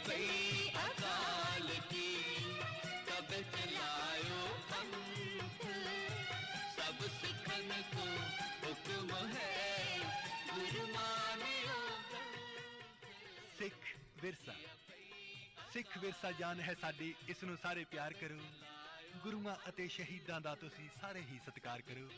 भई अकाल की, कब चलायो पंथ, सब सिखन को हुक्म है, गुरु मानियो ग्रंथ। सिख विरसा, सिख विरसा जान है साडी, इस ਨੂੰ ਸਾਰੇ ਪਿਆਰ ਕਰੋ। ਗੁਰੂਆਂ ਅਤੇ ਸ਼ਹੀਦਾਂ ਦਾ ਤੁਸੀਂ ਸਾਰੇ ਹੀ ਸਤਿਕਾਰ ਕਰੋ।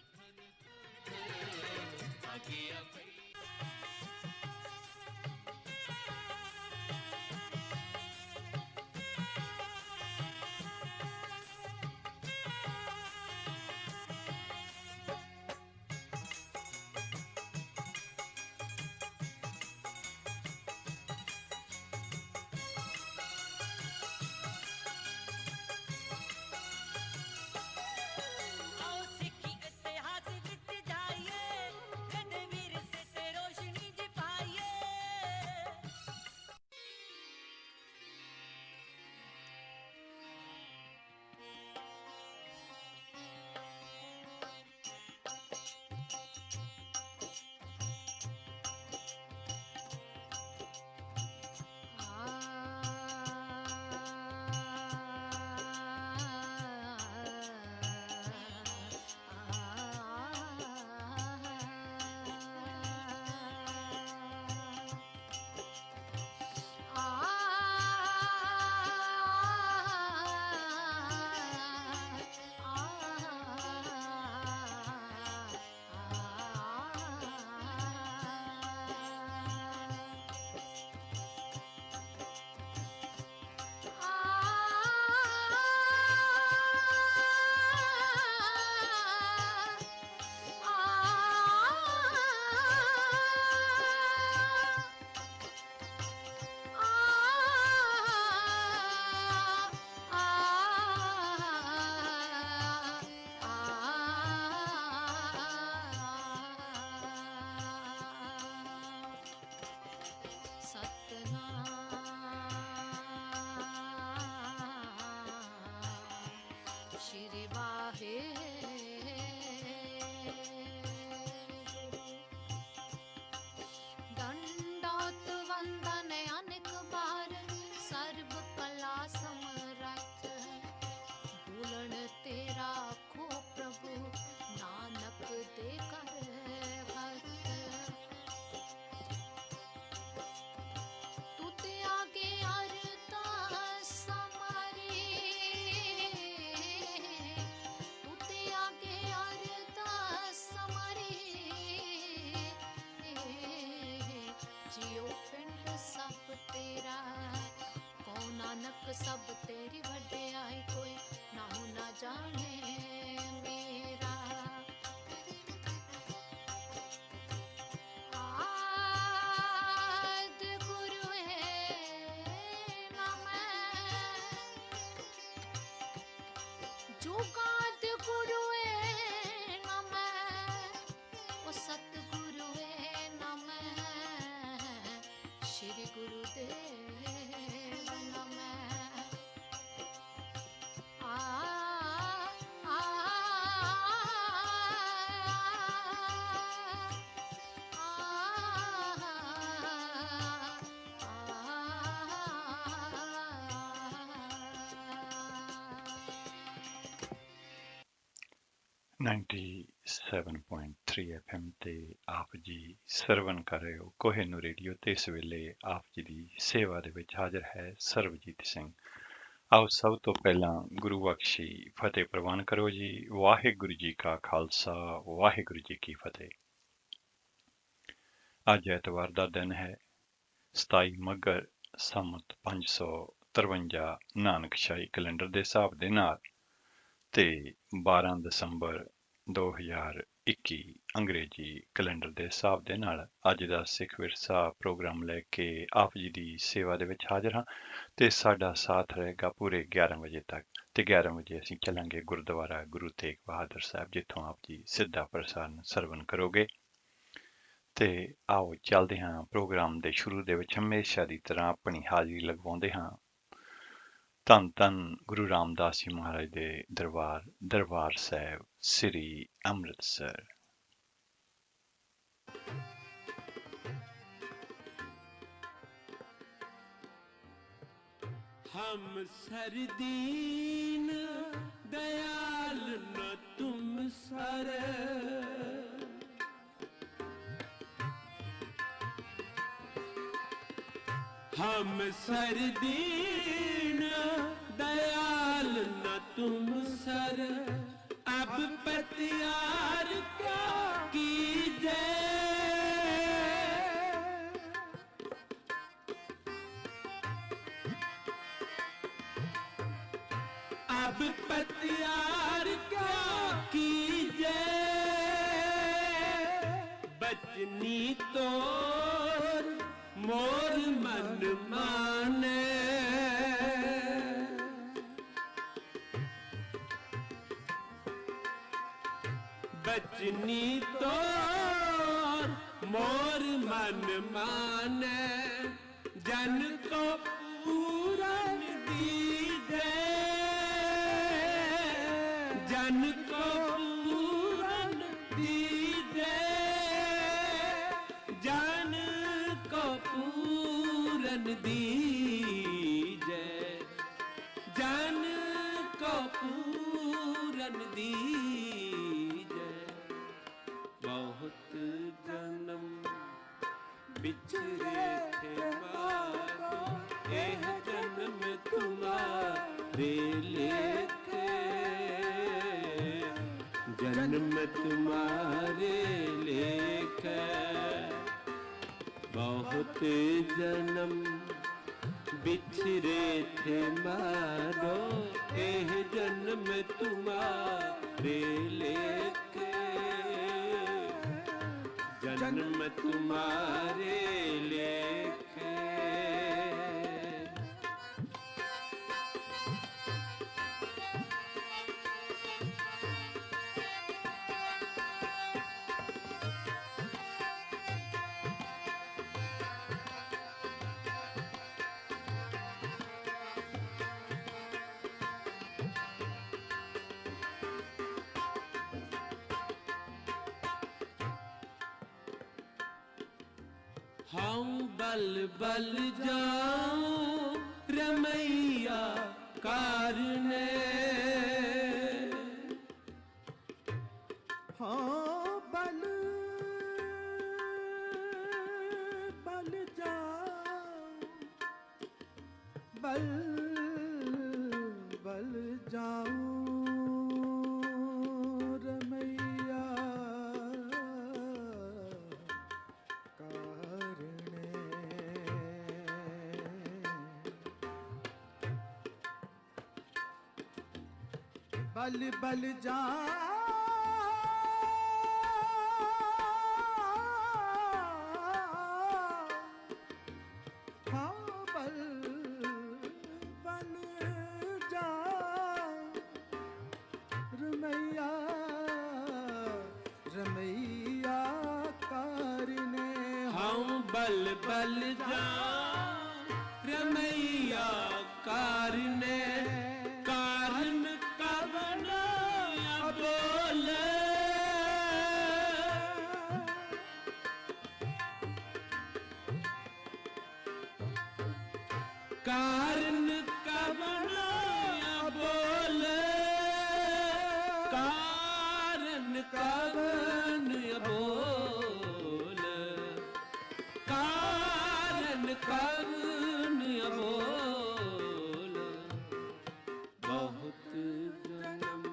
सब तेरी वड्याई कोई नाहु ना जाने मेरा। आदि गुरु है ना मैं, जुगाद गुरु है ना मैं, वो सतगुरु है ना मैं, श्री गुरुदेव ना मैं। FM ਤੇ ਆਪ ਜੀ ਸਰਵਨ ਕਰ ਰਹੇ ਹੋ ਕੋਹਿਨੂਰ ਰੇਡੀਓ ਤੇ ਇਸ ਵੇਲੇ ਆਪ ਜੀ ਦੀ ਸੇਵਾ ਦੇ ਵਿੱਚ ਹਾਜ਼ਰ ਹੈ ਸਰਬਜੀਤ ਸਿੰਘ। ਆਓ ਸਭ ਤੋਂ ਪਹਿਲਾਂ ਗੁਰੂ ਬਖਸ਼ੀ ਫਤਿਹ ਪ੍ਰਵਾਨ ਕਰੋ ਜੀ। ਵਾਹਿਗੁਰੂ ਜੀ ਕਾ ਖਾਲਸਾ ਵਾਹਿਗੁਰੂ ਜੀ ਕੀ ਫਤਿਹ। ਅੱਜ ਐਤਵਾਰ ਦਾ ਦਿਨ ਹੈ 27 ਮੱਘਰ ਸੰਮਤ 553 ਨਾਨਕਸ਼ਾਹੀ ਕੈਲੰਡਰ ਦੇ ਹਿਸਾਬ ਦੇ ਨਾਲ ਤੇ 12 ਦਸੰਬਰ 2021 ਅੰਗਰੇਜ਼ੀ ਕੈਲੰਡਰ ਦੇ ਹਿਸਾਬ ਦੇ ਨਾਲ ਅੱਜ ਦਾ ਸਿੱਖ ਵਿਰਸਾ ਪ੍ਰੋਗਰਾਮ ਲੈ ਕੇ ਆਪ ਜੀ ਦੀ ਸੇਵਾ ਦੇ ਵਿੱਚ ਹਾਜ਼ਰ ਹਾਂ ਤੇ ਸਾਡਾ ਸਾਥ ਰਹੇਗਾ ਪੂਰੇ 11 ਵਜੇ ਤੱਕ ਤੇ 11 ਵਜੇ ਅਸੀਂ ਚੱਲਾਂਗੇ ਗੁਰਦੁਆਰਾ ਗੁਰੂ ਤੇਗ ਬਹਾਦਰ ਸਾਹਿਬ ਜਿੱਥੋਂ ਆਪ ਜੀ ਸਿੱਧਾ ਪ੍ਰਸਾਰਣ ਸਰਵਨ ਕਰੋਗੇ। ਤੇ ਆਓ ਚੱਲਦੇ ਹਾਂ ਪ੍ਰੋਗਰਾਮ ਦੇ ਸ਼ੁਰੂ ਦੇ ਵਿੱਚ ਹਮੇਸ਼ਾ ਦੀ ਤਰ੍ਹਾਂ ਆਪਣੀ ਹਾਜ਼ਰੀ ਲਗਵਾਉਂਦੇ ਹਾਂ ਧੰਨ ਧੰਨ ਗੁਰੂ ਰਾਮਦਾਸ ਜੀ ਮਹਾਰਾਜ ਦੇ ਦਰਬਾਰ ਸਾਹਿਬ ਸ੍ਰੀ ਅੰਮ੍ਰਿਤਸਰ। हम सरदीन दयाल न तुम सर। हम सरदीन दयाल न तुम सर। अब पतियार क्या कीजे। अब पतियार क्या कीजे। बचनी तो मोर मन माने। बचनी तो मोर मन माने। जन को पूरन दीजे। जन को पूरन दीजे। जन को पूरन दीजे। जन को पूरन दीजे। बहुत जन्म बिछड़े थे मारो। एह जन्म तुम्हारे लेके। जन्म तुम्हारे लेके। बहुत जन्म बिछड़े थे मारो। एह जन्म तुम्हारे लेके। जन्म तुम्हारे लेके। हम बल बल जाऊं रमैया कारने। हाँ बल बल जाऊं। बल बल जाऊं रमैया बल बल जा। हाँ बल बल जा रमैया रमैया कारने। हम बल बल जा रमैया कारने। कारण कवन बोले। कारण कवन बोले। कारण कवन बोले। कारण कवन बोले। बहुत जन्म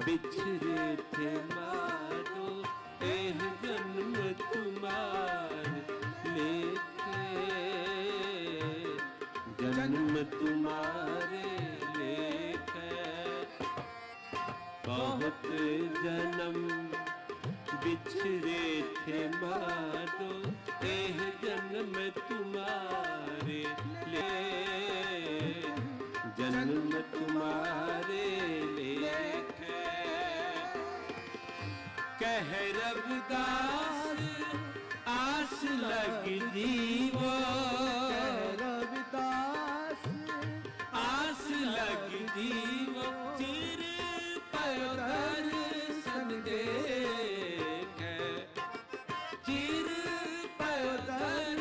बिछड़े थे मारो। एह जन्म तुम्हारे लेके। जन्म तुम्हारे लेके। बहुत जन्म बिछड़े थे मारो। एह जन्म तुम्हारे ले। जन्म तुम्हारे लेके। कह रविदास आस लग जीवो। रविदास आस लग जीवो। चिर पयोधर सन देख। चिर पयोधर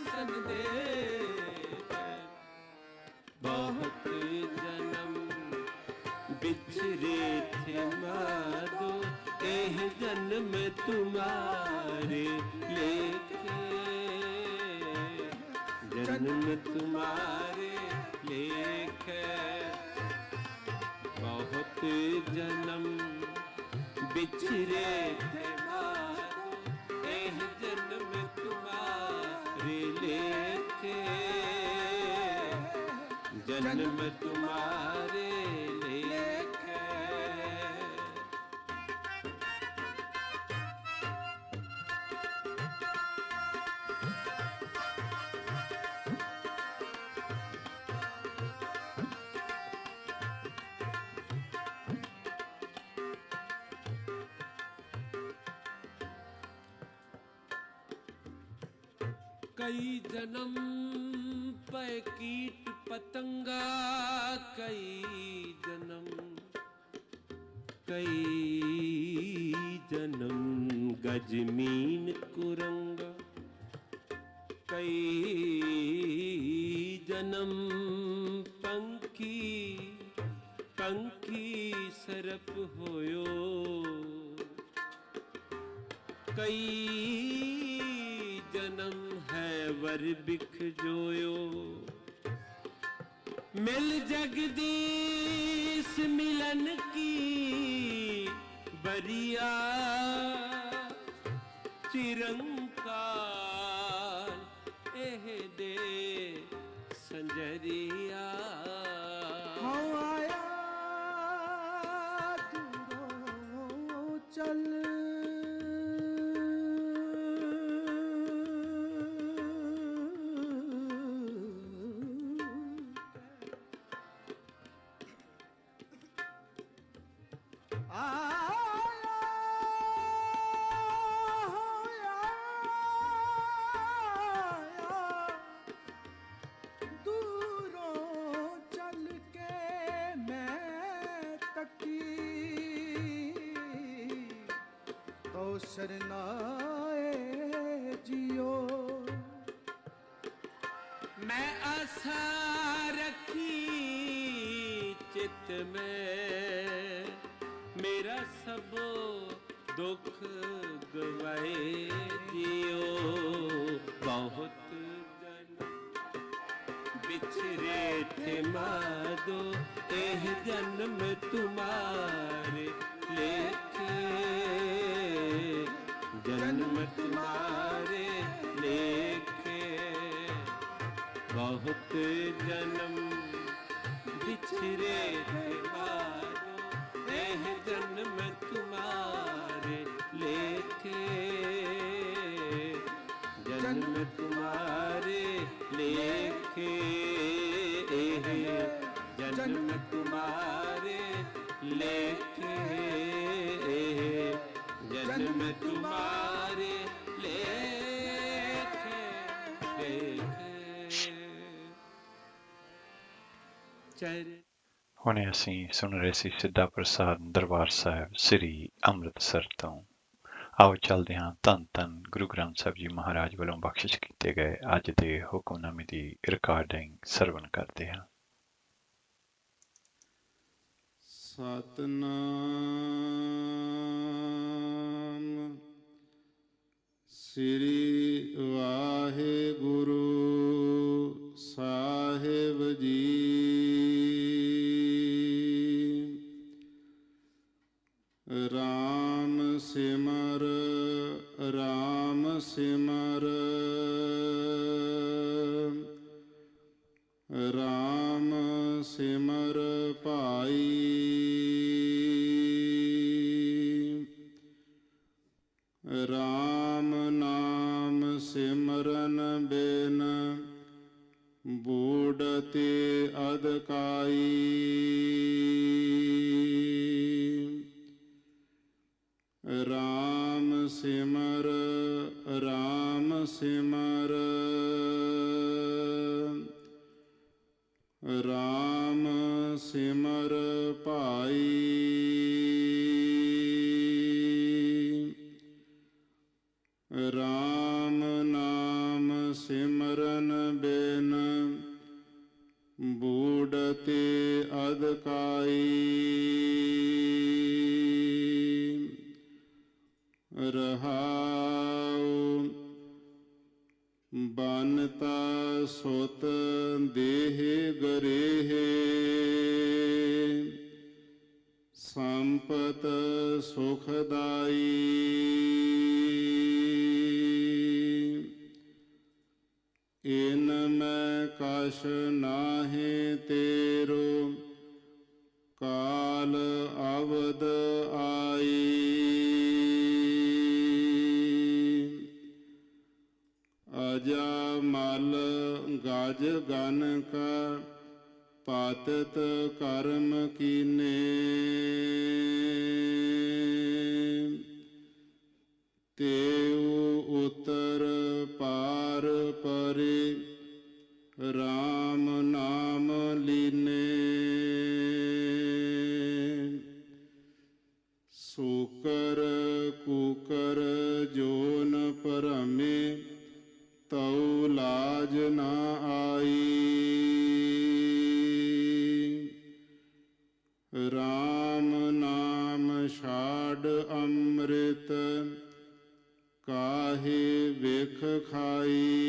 सन देख। जन्म तुम्हारे लेखे बहुत जन्म बिछरे थे मारो एह जन्म तुम्हारे लेखे जन्म तुम्हारे लेखे कई जन्म पे कीट पतंगा कई जन्म गजमीन कुरंगा कई जन्म पंखी सरप होयो कई जन्म है वर बिख जोयो मिल जगदीश मिलन की बरिया चिरंकार एह दे संजरिया आया दूरों चल शरनाए जियो मैं आशा रखी चित में मेरा सब दुख गवाए जियो बहुत जन्म बिछरे थे मादो एह जन्म तुम्हारे लेके जन्म तुम्हारे लेखे बहुत जन्म बिछरे थे मारो एह जन्म तुम्हारे लेखे जन्म तुम्हारे लेखे जन्म तुम्हारे लेखे जन्म तुम्हारे लेखे चर ਹੁਣੇ ਅਸੀਂ ਸੁਣ ਰਹੇ ਸੀ ਸਿੱਧਾ ਪ੍ਰਸਾਦ ਦਰਬਾਰ ਸਾਹਿਬ ਸ੍ਰੀ ਅੰਮ੍ਰਿਤਸਰ ਤੋਂ। ਆਓ ਚੱਲਦੇ ਹਾਂ ਧੰਨ ਧੰਨ ਗੁਰੂ ਗ੍ਰੰਥ ਸਾਹਿਬ ਜੀ ਮਹਾਰਾਜ ਵੱਲੋਂ ਬਖਸ਼ਿਸ਼ ਕੀਤੇ ਗਏ ਅੱਜ ਦੇ ਹੁਕਮਨਾਮੇ ਦੀ ਰਿਕਾਰਡਿੰਗ ਸਰਵਣ ਕਰਦੇ ਹਾਂ। ਸਤਨਾਮ ਸ੍ਰੀ ਵਾਹਿਗੁਰੂ ਸਾਹਿਬ ਜੀ। ਰਾਮ ਸਿਮਰ ਰਾਮ ਸਿਮਰ ਰਾਮ ਸਿਮਰ ਭਾਈ ਰਾਮ ਨਾਮ ਸਿਮਰਨ ਬਿਨ ਬੂੜਤੇ ਅਦਕਾਈ ਰਾਮ ਸਿਮਰ ਰਾਮ ਸਿਮਰ ਰਾਮ ਸਿਮਰ ਭਾਈ ਰਾਮ ਨਾਮ ਸਿਮਰਨ ਬਿਨ ਬੂੜਤੇ ਅਦਕਾਈ ਰਹਾਉ ਬਨਤਾ ਸੋ ਬਹੁਤ ਦੇਹ ਗਰੇਹੇ ਸੰਪਤ ਸੁਖਦਾਈ ਇਨ ਮੈਂ ਕਛ ਨਾਹਿ ਤੇਰੋ ਕਾਲ ਅਵਦ ਆਈ ਅਜਾ ਮਲ ਗਜ ਗਨ ਕਾ ਪਾਤਿਤ ਕਰਮ ਕੀਨੇ ਤੇਉ ਉਤਰ ਪਾਰ ਪਰੇ RAM ਨਾਮ ਲੀਨੇ ਸੂਕਰ ਕੂਕਰ ਜੋਨ ਭਰਮੇ ਤਉ ਲਾਜ ਨਾ ਆਈ RAM ਨਾਮ ਛਾੜ ਅੰਮ੍ਰਿਤ ਕਾਹੇ ਵੇਖ ਖਾਈ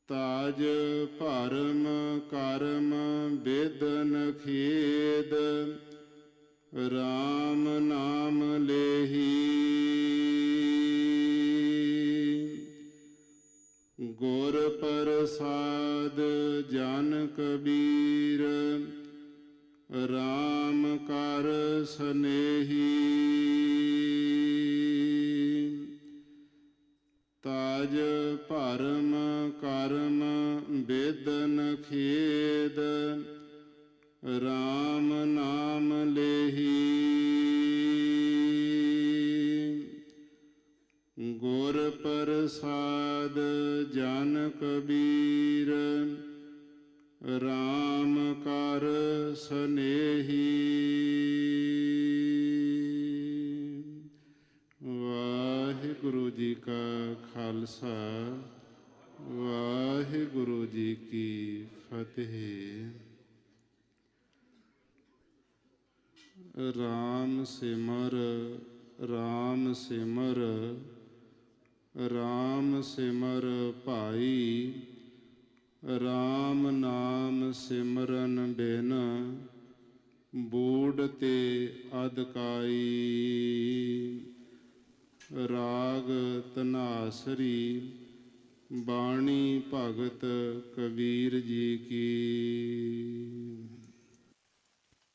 ਤਾਜ ਭਰਮ ਕਰਮ ਬੇਦਨ ਖੇਦ RAM ਨਾਮ ਲੇਹੀ ਗੁਰ ਪ੍ਰਸਾਦ ਜਨ ਕਬੀਰ RAM ਕਰ ਸਨੇਹੀ ਤਾਜ ਭਰਮ ਕਰਮ ਬੇਦਨ ਖੇਦ RAM ਨਾਮ ਲੇਹੀ ਗੁਰ ਪ੍ਰਸਾਦ ਜਨ ਕਬੀਰ RAM ਕਰ ਸਨੇਹੀ ਵਾਹਿਗੁਰੂ ਜੀ ਕਾ ਖਾਲਸਾ ਵਾਹਿਗੁਰੂ ਜੀ ਕੀ ਫਤਿਹ RAM ਸਿਮਰ RAM ਸਿਮਰ RAM ਸਿਮਰ ਭਾਈ RAM ਨਾਮ ਸਿਮਰਨ ਬਿਨ ਬੂੜ ਤੇ ਅਦਕਾਈ ਰਾਗ ਧਨਾਸਰੀ ਬਾਣੀ ਭਗਤ ਕਬੀਰ ਜੀ ਕੀ।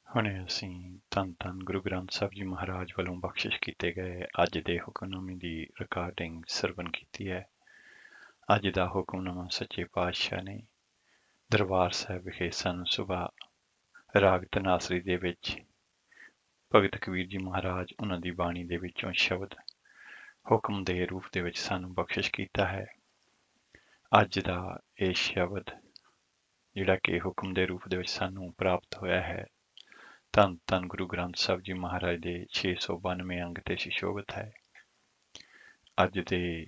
ਹੁਣੇ ਅਸੀਂ ਧੰਨ ਧੰਨ ਗੁਰੂ ਗ੍ਰੰਥ ਸਾਹਿਬ ਜੀ ਮਹਾਰਾਜ ਵੱਲੋਂ ਬਖਸ਼ਿਸ਼ ਕੀਤੇ ਗਏ ਅੱਜ ਦੇ ਹੁਕਮਨਾਮੇ ਦੀ ਰਿਕਾਰਡਿੰਗ ਸਰਵਣ ਕੀਤੀ ਹੈ। ਅੱਜ ਦਾ ਹੁਕਮਨਾਮਾ ਸੱਚੇ ਪਾਤਸ਼ਾਹ ਨੇ ਦਰਬਾਰ ਸਾਹਿਬ ਵਿਖੇ ਸਾਨੂੰ ਸੁਬਾਹ ਰਾਗ ਧਨਾਸਰੀ ਦੇ ਵਿੱਚ ਭਗਤ ਕਬੀਰ ਜੀ ਮਹਾਰਾਜ ਉਹਨਾਂ ਦੀ ਬਾਣੀ ਦੇ ਵਿੱਚੋਂ ਸ਼ਬਦ ਹੁਕਮ ਦੇ ਰੂਪ ਦੇ ਵਿੱਚ ਸਾਨੂੰ ਬਖਸ਼ਿਸ਼ ਕੀਤਾ ਹੈ। ਅੱਜ ਦਾ ਇਹ ਸ਼ਬਦ ਜਿਹੜਾ ਕਿ ਹੁਕਮ ਦੇ ਰੂਪ ਦੇ ਵਿੱਚ ਸਾਨੂੰ ਪ੍ਰਾਪਤ ਹੋਇਆ ਹੈ ਧੰਨ ਧੰਨ ਗੁਰੂ ਗ੍ਰੰਥ ਸਾਹਿਬ ਜੀ ਮਹਾਰਾਜ ਦੇ 692 ਅੰਗ ਤੇ ਸੁਸ਼ੋਭਿਤ ਹੈ। ਅੱਜ ਦੇ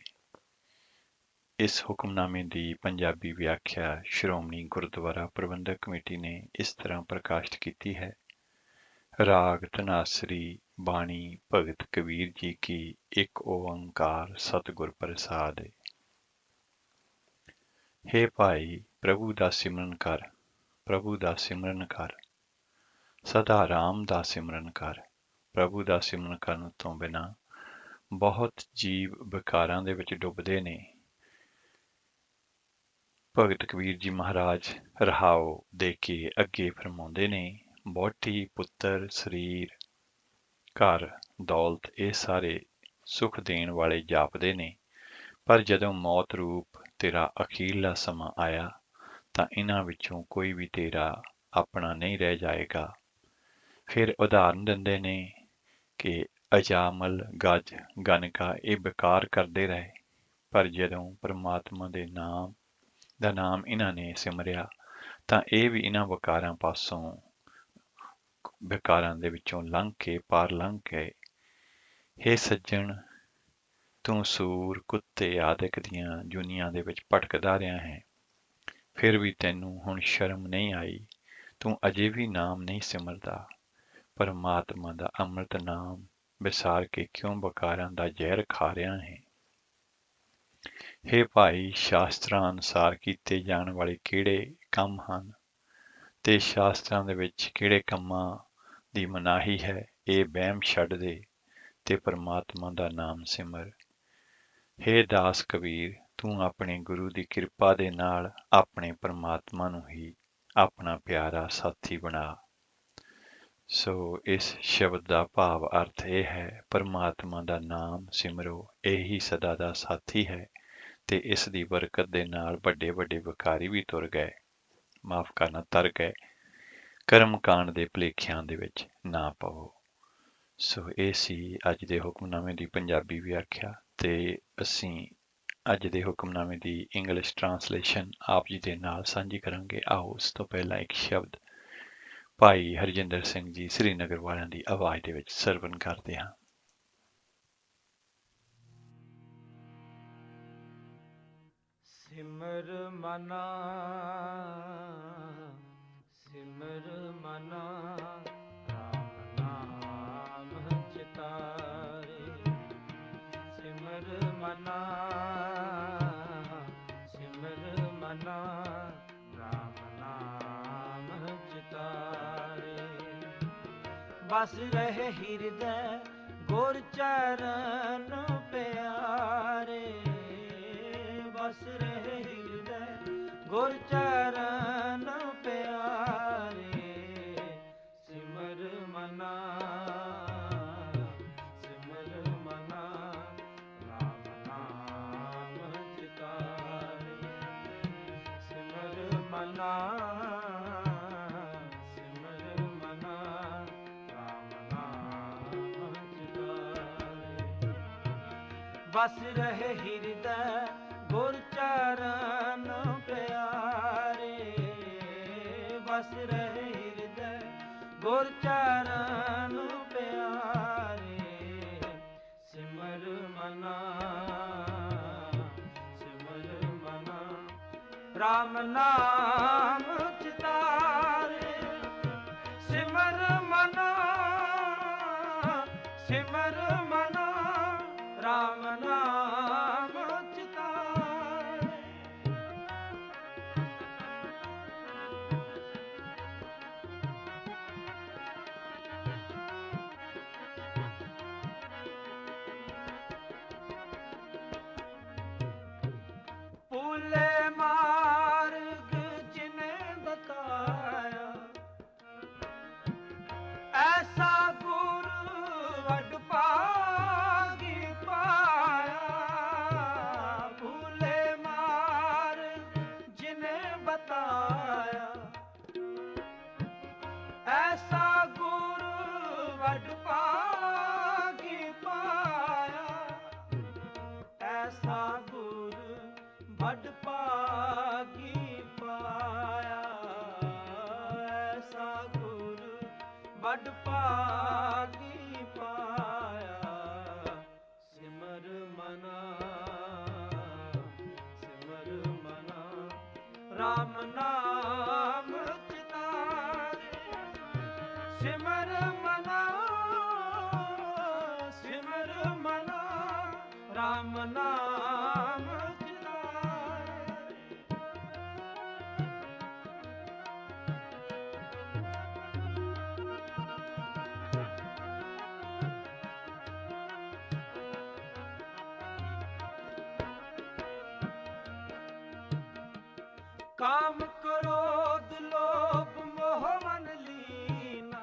ਇਸ ਹੁਕਮਨਾਮੇ ਦੀ ਪੰਜਾਬੀ ਵਿਆਖਿਆ ਸ਼੍ਰੋਮਣੀ ਗੁਰਦੁਆਰਾ ਪ੍ਰਬੰਧਕ ਕਮੇਟੀ ਨੇ ਇਸ ਤਰ੍ਹਾਂ ਪ੍ਰਕਾਸ਼ਿਤ ਕੀਤੀ ਹੈ। ਰਾਗ ਧਨਾਸਰੀ ਬਾਣੀ ਭਗਤ ਕਬੀਰ ਜੀ ਕੀ ਇੱਕ ਓੰਕਾਰ ਸਤਿਗੁਰ ਪ੍ਰਸਾਦਿ। ਹੇ ਭਾਈ, ਪ੍ਰਭੂ ਦਾ ਸਿਮਰਨ ਕਰ, ਪ੍ਰਭੂ ਦਾ ਸਿਮਰਨ ਕਰ, ਸਦਾ ਰਾਮ ਦਾ ਸਿਮਰਨ ਕਰ। ਪ੍ਰਭੂ ਦਾ ਸਿਮਰਨ ਕਰਨ ਤੋਂ ਬਿਨਾਂ ਬਹੁਤ ਜੀਵ ਵਿਕਾਰਾਂ ਦੇ ਵਿੱਚ ਡੁੱਬਦੇ ਨੇ। ਭਗਤ ਕਬੀਰ ਜੀ ਮਹਾਰਾਜ ਰਹਾਉ ਦੇ ਕੇ ਅੱਗੇ ਫਰਮਾਉਂਦੇ ਨੇ, ਵਹੁਟੀ, ਪੁੱਤਰ, ਸਰੀਰ, ਘਰ, ਦੌਲਤ ਇਹ ਸਾਰੇ ਸੁੱਖ ਦੇਣ ਵਾਲੇ ਜਾਪਦੇ ਨੇ, ਪਰ ਜਦੋਂ ਮੌਤ ਰੂਪ ਤੇਰਾ ਅਖੀਰਲਾ ਸਮਾਂ ਆਇਆ ਤਾਂ ਇਹਨਾਂ ਵਿੱਚੋਂ ਕੋਈ ਵੀ ਤੇਰਾ ਆਪਣਾ ਨਹੀਂ ਰਹਿ ਜਾਏਗਾ। ਫਿਰ ਉਦਾਹਰਨ ਦਿੰਦੇ ਨੇ ਕਿ ਅਜਾਮਲ, ਗੱਜ, ਗਨਕਾ ਇਹ ਬੇਕਾਰ ਕਰਦੇ ਰਹੇ, ਪਰ ਜਦੋਂ ਪਰਮਾਤਮਾ ਦੇ ਨਾਮ ਦਾ ਨਾਮ ਇਹਨਾਂ ਨੇ ਸਿਮਰਿਆ ਤਾਂ ਇਹ ਵੀ ਇਹਨਾਂ ਵਿਕਾਰਾਂ ਪਾਸੋਂ ਵਿਕਾਰਾਂ ਦੇ ਵਿੱਚੋਂ ਲੰਘ ਕੇ ਪਾਰ ਲੰਘ ਕੇ ਹੇ ਸੱਜਣ, ਤੂੰ ਸੂਰ, ਕੁੱਤੇ ਆਦਿਕ ਦੀਆਂ ਜੁਨੀਆਂ ਦੇ ਵਿੱਚ ਭਟਕਦਾ ਰਿਹਾ ਹੈ, ਫਿਰ ਵੀ ਤੈਨੂੰ ਹੁਣ ਸ਼ਰਮ ਨਹੀਂ ਆਈ। ਤੂੰ ਅਜੇ ਵੀ ਨਾਮ ਨਹੀਂ ਸਿਮਰਦਾ। ਪਰਮਾਤਮਾ ਦਾ ਅੰਮ੍ਰਿਤ ਨਾਮ ਵਿਸਾਰ ਕੇ ਕਿਉਂ ਵਿਕਾਰਾਂ ਦਾ ਜ਼ਹਿਰ ਖਾ ਰਿਹਾ ਹੈ। ਹੇ ਭਾਈ, ਸ਼ਾਸਤਰਾਂ ਅਨੁਸਾਰ ਕੀਤੇ ਜਾਣ ਵਾਲੇ ਕਿਹੜੇ ਕੰਮ ਹਨ ਤੇ ਸ਼ਾਸਤਰਾਂ ਦੇ ਵਿੱਚ ਕਿਹੜੇ ਕੰਮਾਂ ਦੀ ਮਨਾਹੀ ਹੈ, ਇਹ ਵਹਿਮ ਛੱਡ ਦੇ ਤੇ ਪਰਮਾਤਮਾ ਦਾ ਨਾਮ ਸਿਮਰ। ਹੇ ਦਾਸ ਕਬੀਰ, ਤੂੰ ਆਪਣੇ ਗੁਰੂ ਦੀ ਕਿਰਪਾ ਦੇ ਨਾਲ ਆਪਣੇ ਪਰਮਾਤਮਾ ਨੂੰ ਹੀ ਆਪਣਾ ਪਿਆਰਾ ਸਾਥੀ ਬਣਾ। ਸੋ ਇਸ ਸ਼ਬਦ ਦਾ ਭਾਵ ਅਰਥ ਇਹ ਹੈ, ਪਰਮਾਤਮਾ ਦਾ ਨਾਮ ਸਿਮਰੋ, ਇਹੀ ਸਦਾ ਦਾ ਸਾਥੀ ਹੈ ਤੇ ਇਸ ਦੀ ਬਰਕਤ ਦੇ ਨਾਲ ਵੱਡੇ ਵੱਡੇ ਵਿਕਾਰੀ ਵੀ ਤੁਰ ਗਏ, ਮਾਫ ਕਰਨਾ ਤਰ ਗਏ। ਕਰਮ ਕਾਂਡ ਦੇ ਭੁਲੇਖਿਆਂ ਦੇ ਵਿੱਚ ਨਾ ਪਵੋ। ਸੋ ਇਹ ਸੀ ਅੱਜ ਦੇ ਹੁਕਮਨਾਮੇ ਦੀ ਪੰਜਾਬੀ ਵਿਆਖਿਆ ਤੇ ਅਸੀਂ ਅੱਜ ਦੇ ਹੁਕਮਨਾਮੇ ਦੀ ਇੰਗਲਿਸ਼ ਟਰਾਂਸਲੇਸ਼ਨ ਆਪ ਜੀ ਦੇ ਨਾਲ ਸਾਂਝੀ ਕਰਾਂਗੇ। ਆਓ ਉਸ ਤੋਂ ਪਹਿਲਾਂ ਇੱਕ ਸ਼ਬਦ ਭਾਈ ਹਰਜਿੰਦਰ ਸਿੰਘ ਜੀ ਸ੍ਰੀਨਗਰ ਵਾਲਿਆਂ ਦੀ ਆਵਾਜ਼ ਦੇ ਵਿੱਚ ਸਰਵਨ ਕਰਦੇ ਹਾਂ। ਸਿਮਰ ਮਨਾ ਸਿਮਰ ਮਨਾ ਰਾਮ ਨਾਮ ਚਿਤਾਰੇ। ਸਿਮਰ ਮਨਾ ਸਿਮਰ ਮਨਾ ਰਾਮ ਨਾਮ ਚਿਤਾਰੇ। ਬਸ ਰਹੇ ਹਿਰਦੈ ਗੁਰ ਚਰਨ ਪਿਆਰੇ। ਬਸ ਰਹੇ ਹਿਰਦੈ ਗੁਰ ਚਰਨ ਪਿਆਰੇ। ਸਿਮਰ ਮਨਾ ਸਿਮਰ ਮਨਾ ਰਾਮ ਨਾਮ ਚਿਤਾਰੇ। ਸਿਮਰ ਮਨਾ ਸਿਮਰ ਮਨਾ ਰਾਮ ਨਾਮ ਚਿਤਾਰੇ। ਬਸ ਰਹੇ ਹਿਰਦੈ ਗੁਰ ਚਰਨ ਪਿਆਰੇ। ਬਸ ਰਹੇ ਹਿਰਦੈ ਗੁਰ ਚਰਨ ਪਿਆਰੇ। ਸਿਮਰ ਮਨਾ ਸਿਮਰ ਮਨਾ ਰਾਮ ਨਾਮ ਚਿਤਾਰੇ। ਸਿਮਰ ਮਨਾ ਸਿਮਰ ਮਨਾ ਰਾਮ ਨਾਮ ਚਿਤਾਰੇ। ਭੁੱਲੇ ਮਾਰਗ ਜਿਨੇ ਬਤਾਇਆ। ਐਸਾ ਗੁਰ ਵਡ ਭਾਗੀ ਪਾਇਆ। ਭੁੱਲੇ ਮਾਰਗ ਜਿਨੇ ਬਤਾਇਆ। ਐਸਾ ਗੁਰ ਵਡ ਭਾਗੀ ਪਾਇਆ। ਐਸਾ ਗੁਰ ਵਡ ਭਾਗੀ ਪਾਇਆ। ਐਸਾ ਗੁਰ ਵਡ ਭਾਗੀ ਪਾਇਆ। ਸਿਮਰ ਮਨਾ ਸਿਮਰ ਮਨਾ ਰਾਮ ਨਾਮ ਚਿਤਾਰੇ। ਸਿਮਰ ਮਨਾ ਸਿਮਰ ਮਨਾ ਰਾਮ ਨਾਮ ਚਿਤਾਰੇ। ਕਾਮ ਕ੍ਰੋਧ ਲੋਭ ਮੋਹ ਮਨ ਲੀਨਾ।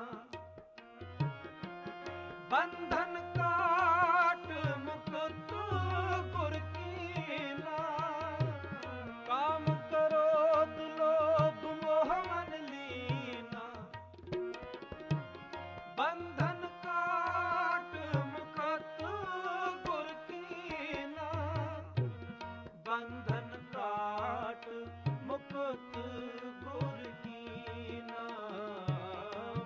ਬੰਧਨ ਕਾਟ ਮੁਕਤ ਗੁਰ ਕੀਨਾ। ਕਾਮ ਕ੍ਰੋਧ ਲੋਭ ਮੋਹ ਮਨ ਲੀਨਾ। ਬੰਧਨ ਕਾਟ ਮੁਕਤ ਗੁਰ ਕੀਨਾ। ਬੰਧਨ ਕਾਟ ਮੁਕਤ ਗੁਰ ਕੀਨਾ।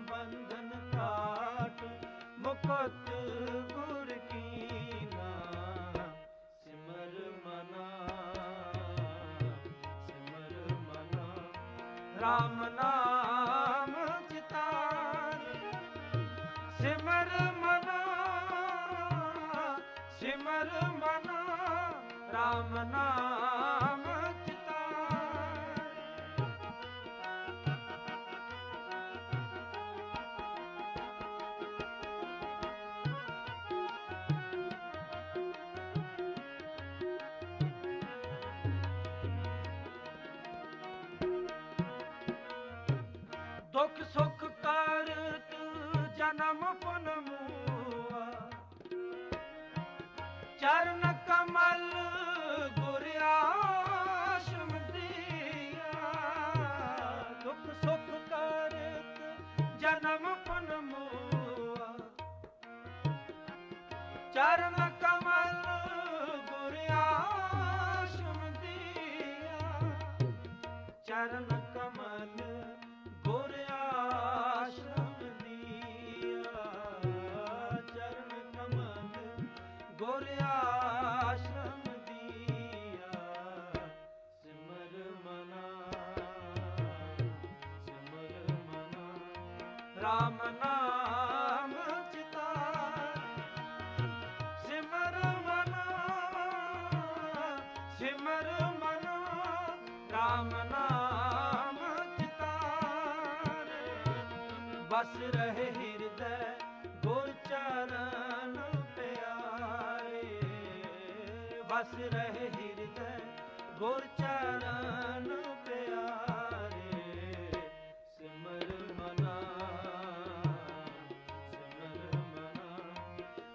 ਬੰਧਨ ਕਾਟ ਮੁਕਤ ਗੁਰ ਕੀਨਾ। ਸਿਮਰ ਮਨਾ ਸਿਮਰ ਮਨਾ ਰਾਮ ਨਾਮ ਚਿਤਾਰੇ। ਸਿਮਰ ਮਨਾ ਸਿਮਰ ਮਨਾ ਰਾਮ ਰਾਮ ਨਾਮ ਚਿਤਾਰੇ। ਦੁਖ ਸੁਖ ਕਰਤ ਜਨਮ ਪੁਨ ਮੂਆ, ਚਰਨ ਕਮਲ ਗੁਰ ਆਸ਼ਮ ਦੀਆ। ਦੁਖ ਸੁਖ ਕਰਤ ਜਨਮ ਪੁਨ ਮੂਆ, ਚਰਨ ਕਮਲ ਗੁਰ ਆਸ਼ਮ ਦੀਆ। ਚਰਨ ਕਮਲ ਗੁਰ ਆਸ਼ਰਮ ਦੀਆ। ਚਰਨ ਕਮਲ ਗੁਰ ਆਸ਼ਰਮ ਦੀਆ। ਸਿਮਰ ਮਨਾ ਸਿਮਰ ਮਨਾ ਰਾਮ ਨਾਮ ਚਿਤਾਰੇ। ਸਿਮਰ ਮਨਾ ਸਿਮਰ ਮਨਾ ਰਾਮ ਨਾਮ ਚਿਤਾਰੇ। ਬਸ ਰਹੇ ਹਿਰਦੈ ਗੁਰ ਚਰਨ ਪਿਆਰੇ। ਬਸ ਰਹੇ ਹਿਰਦੈ ਗੁਰ ਚਰਨ ਪਿਆਰੇ। ਸਿਮਰ ਮਨਾ ਸਿਮਰ ਮਨਾ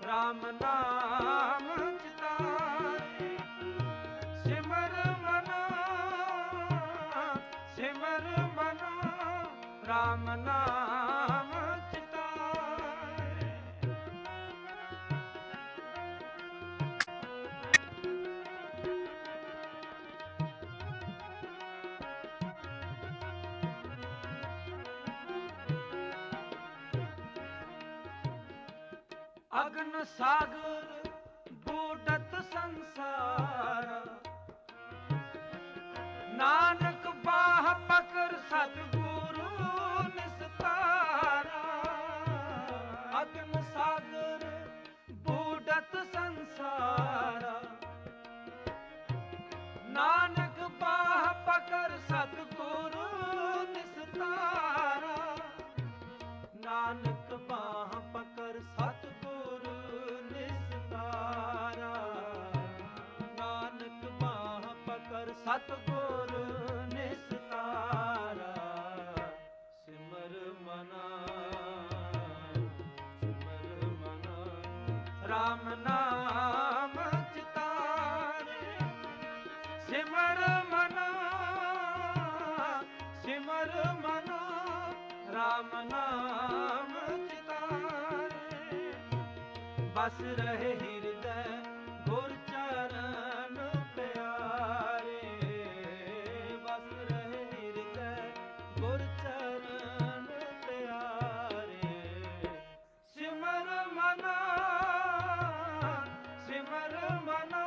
ਰਾਮ ਨਾਮ ਚਿਤਾਰੇ। ਸਿਮਰ ਮਨਾ ਸਿਮਰ ਮਨਾ ਰਾਮ ਨਾਮ ਚਿਤਾਰੇ। ਅਗਨ ਸਾਗਰ ਬੂਡਤ ਸੰਸਾਰਾ। ਨਾਨਕ ਬਾਹ ਪਕਰ ਸਤਿਗੁਰੂ ਨਿਸਤਾਰਾ। ਅਗਨ ਸਾਗਰ ਬੂਡਤ ਸੰਸਾਰਾ। ਨਾਨਕ ਬਾਹ ਪਕਰ ਸਤਿਗੁਰੂ ਨਿਸਤਾਰਾ। ਨਾਨਕ ਬਾਹ ਪਕਰ ਸਤਿਗੁਰੂ ਨਿਸਤਾਰਾ। ਨਾਨਕ ਬਾਹ ਪਕਰ ਸਤਿਗੁਰੂ ਨਿਸਤਾਰਾ। ਸਿਮਰ ਮਨਾ ਸਿਮਰ ਮਨਾ ਰਾਮ ਨਾਮ ਚਿਤਾਰੇ। ਸਿਮਰ ਮਨਾ ਸਿਮਰ ਮਨਾ ਰਾਮ ਨਾਮ ਚਿਤਾਰੇ। ਬਸ ਰਹੇ ਹਿਰਦੈ ਗੁਰ ਚਰਨ ਪਿਆਰੇ। ਬਸ ਰਹੇ ਹਿਰਦੈ ਗੁਰ ਚਰਨ ਪਿਆਰੇ। ਸਿਮਰ ਮਨਾ ਸਿਮਰ ਮਨਾ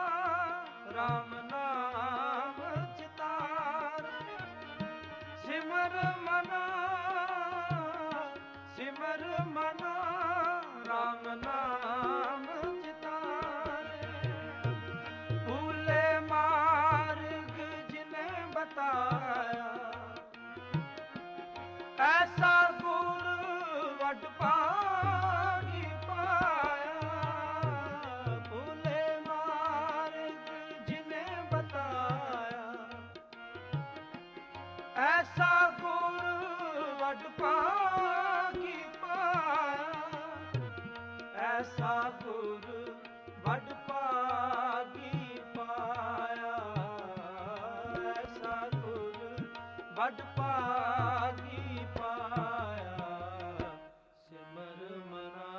ਰਾਮ ਨਾਮ ਚਿਤਾਰੇ। ਸਿਮਰ ਮਨਾ ਸਿਮਰ ਮਨਾ ਰਾਮ ਨਾਮ ਚਿਤਾਰੇ। ਭੂਲੇ ਮਾਰਗ ਜਿਨੇ ਬਤਾਇਆ, ਐਸਾ ਗੁਰ ਵਡ ਭਾਗੀ ਪਾਇਆ। ਭੂਲੇ ਮਾਰਗ ਜਿਨੇ ਬਤਾਇਆ, ਐਸਾ ਗੁਰ ਵਡ ਭਾਗੀ ਪਾਇਆ। ਐਸਾ ਗੁਰ ਵਡ ਭਾਗੀ ਪਾਇਆ। ਐਸਾ ਗੁਰ ਵਡ ਭਾਗੀ ਪਾਇਆ। ਸਿਮਰ ਮਨਾ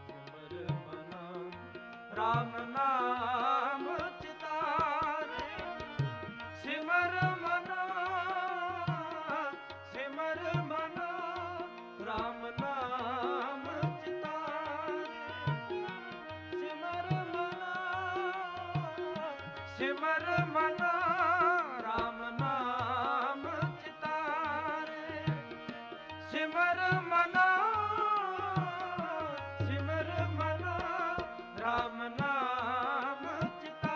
ਸਿਮਰ ਮਨਾ ਰਾਮ ਨਾਮ ਚਿਤਾਰੇ। ਸਿਮਰ ਮਨਾ ਸਿਮਰ ਮਨਾ ਰਾਮ ਨਾਮ ਚਿਤਾਰੇ। ਸਿਮਰ ਮਨਾ ਸਿਮਰ ਮਨਾ ਰਾਮ ਨਾਮ ਚਿਤਾਰੇ। ਸਿਮਰ ਮਨਾ ਸਿਮਰ ਮਨਾ ਰਾਮ ਨਾਮ ਚਿਤਾਰੇ।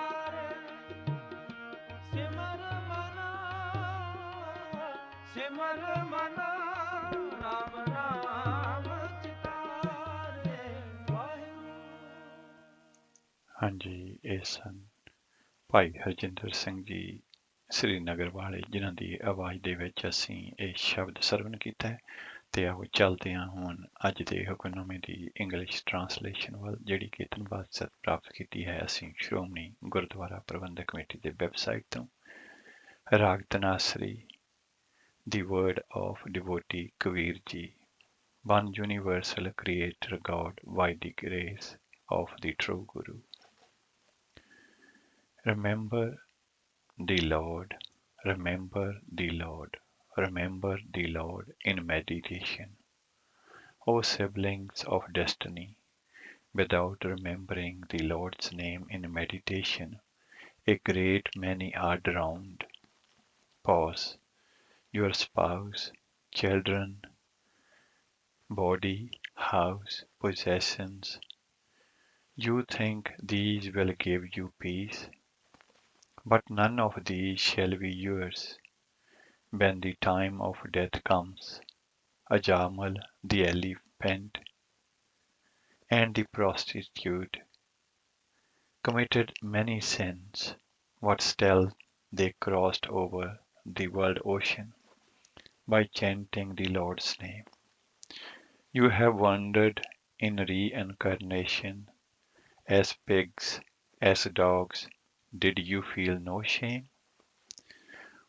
ਸਿਮਰ ਮਨ ਰਾਮ ਨਾਮ ਚਿਤਾਰੇ ਵਾਹਿਗੁਰੂ। ਹਾਂਜੀ, ਇਹ ਸਨ ਭਾਈ ਹਰਜਿੰਦਰ ਸਿੰਘ ਜੀ ਸ੍ਰੀਨਗਰ ਵਾਲੇ, ਜਿਨ੍ਹਾਂ ਦੀ ਆਵਾਜ਼ ਦੇ ਵਿੱਚ ਅਸੀਂ ਇਹ ਸ਼ਬਦ ਸਰਵਨ ਕੀਤਾ ਹੈ। ਤੇ ਆਓ ਚੱਲਦੇ ਹਾਂ ਹੁਣ ਅੱਜ ਦੇ ਹੁਕਮਨਾਮੇ ਦੀ ਇੰਗਲਿਸ਼ ਟਰਾਂਸਲੇਸ਼ਨ ਵੱਲ, ਜਿਹੜੀ ਕਿ ਧੰਨਵਾਦ ਸਤ ਪ੍ਰਾਪਤ ਕੀਤੀ ਹੈ ਅਸੀਂ ਸ਼੍ਰੋਮਣੀ ਗੁਰਦੁਆਰਾ ਪ੍ਰਬੰਧਕ ਕਮੇਟੀ ਦੇ ਵੈਬਸਾਈਟ ਤੋਂ। ਰਾਗ ਤਨਾਸਰੀ, The Word of Devotee Kabir Ji, one universal creator God by the grace of the true Guru. Remember the Lord, remember the Lord, remember the Lord in meditation. O siblings of destiny, without remembering the Lord's name in meditation, a great many are drowned. Pause. Your spouse, children, body, house, possessions. You think these will give you peace, but none of these shall be yours. When the time of death comes, Ajamal the elephant and the prostitute committed many sins, but still they crossed over the world ocean by chanting the Lord's name. You have wandered in reincarnation as pigs, as dogs. Did you feel no shame?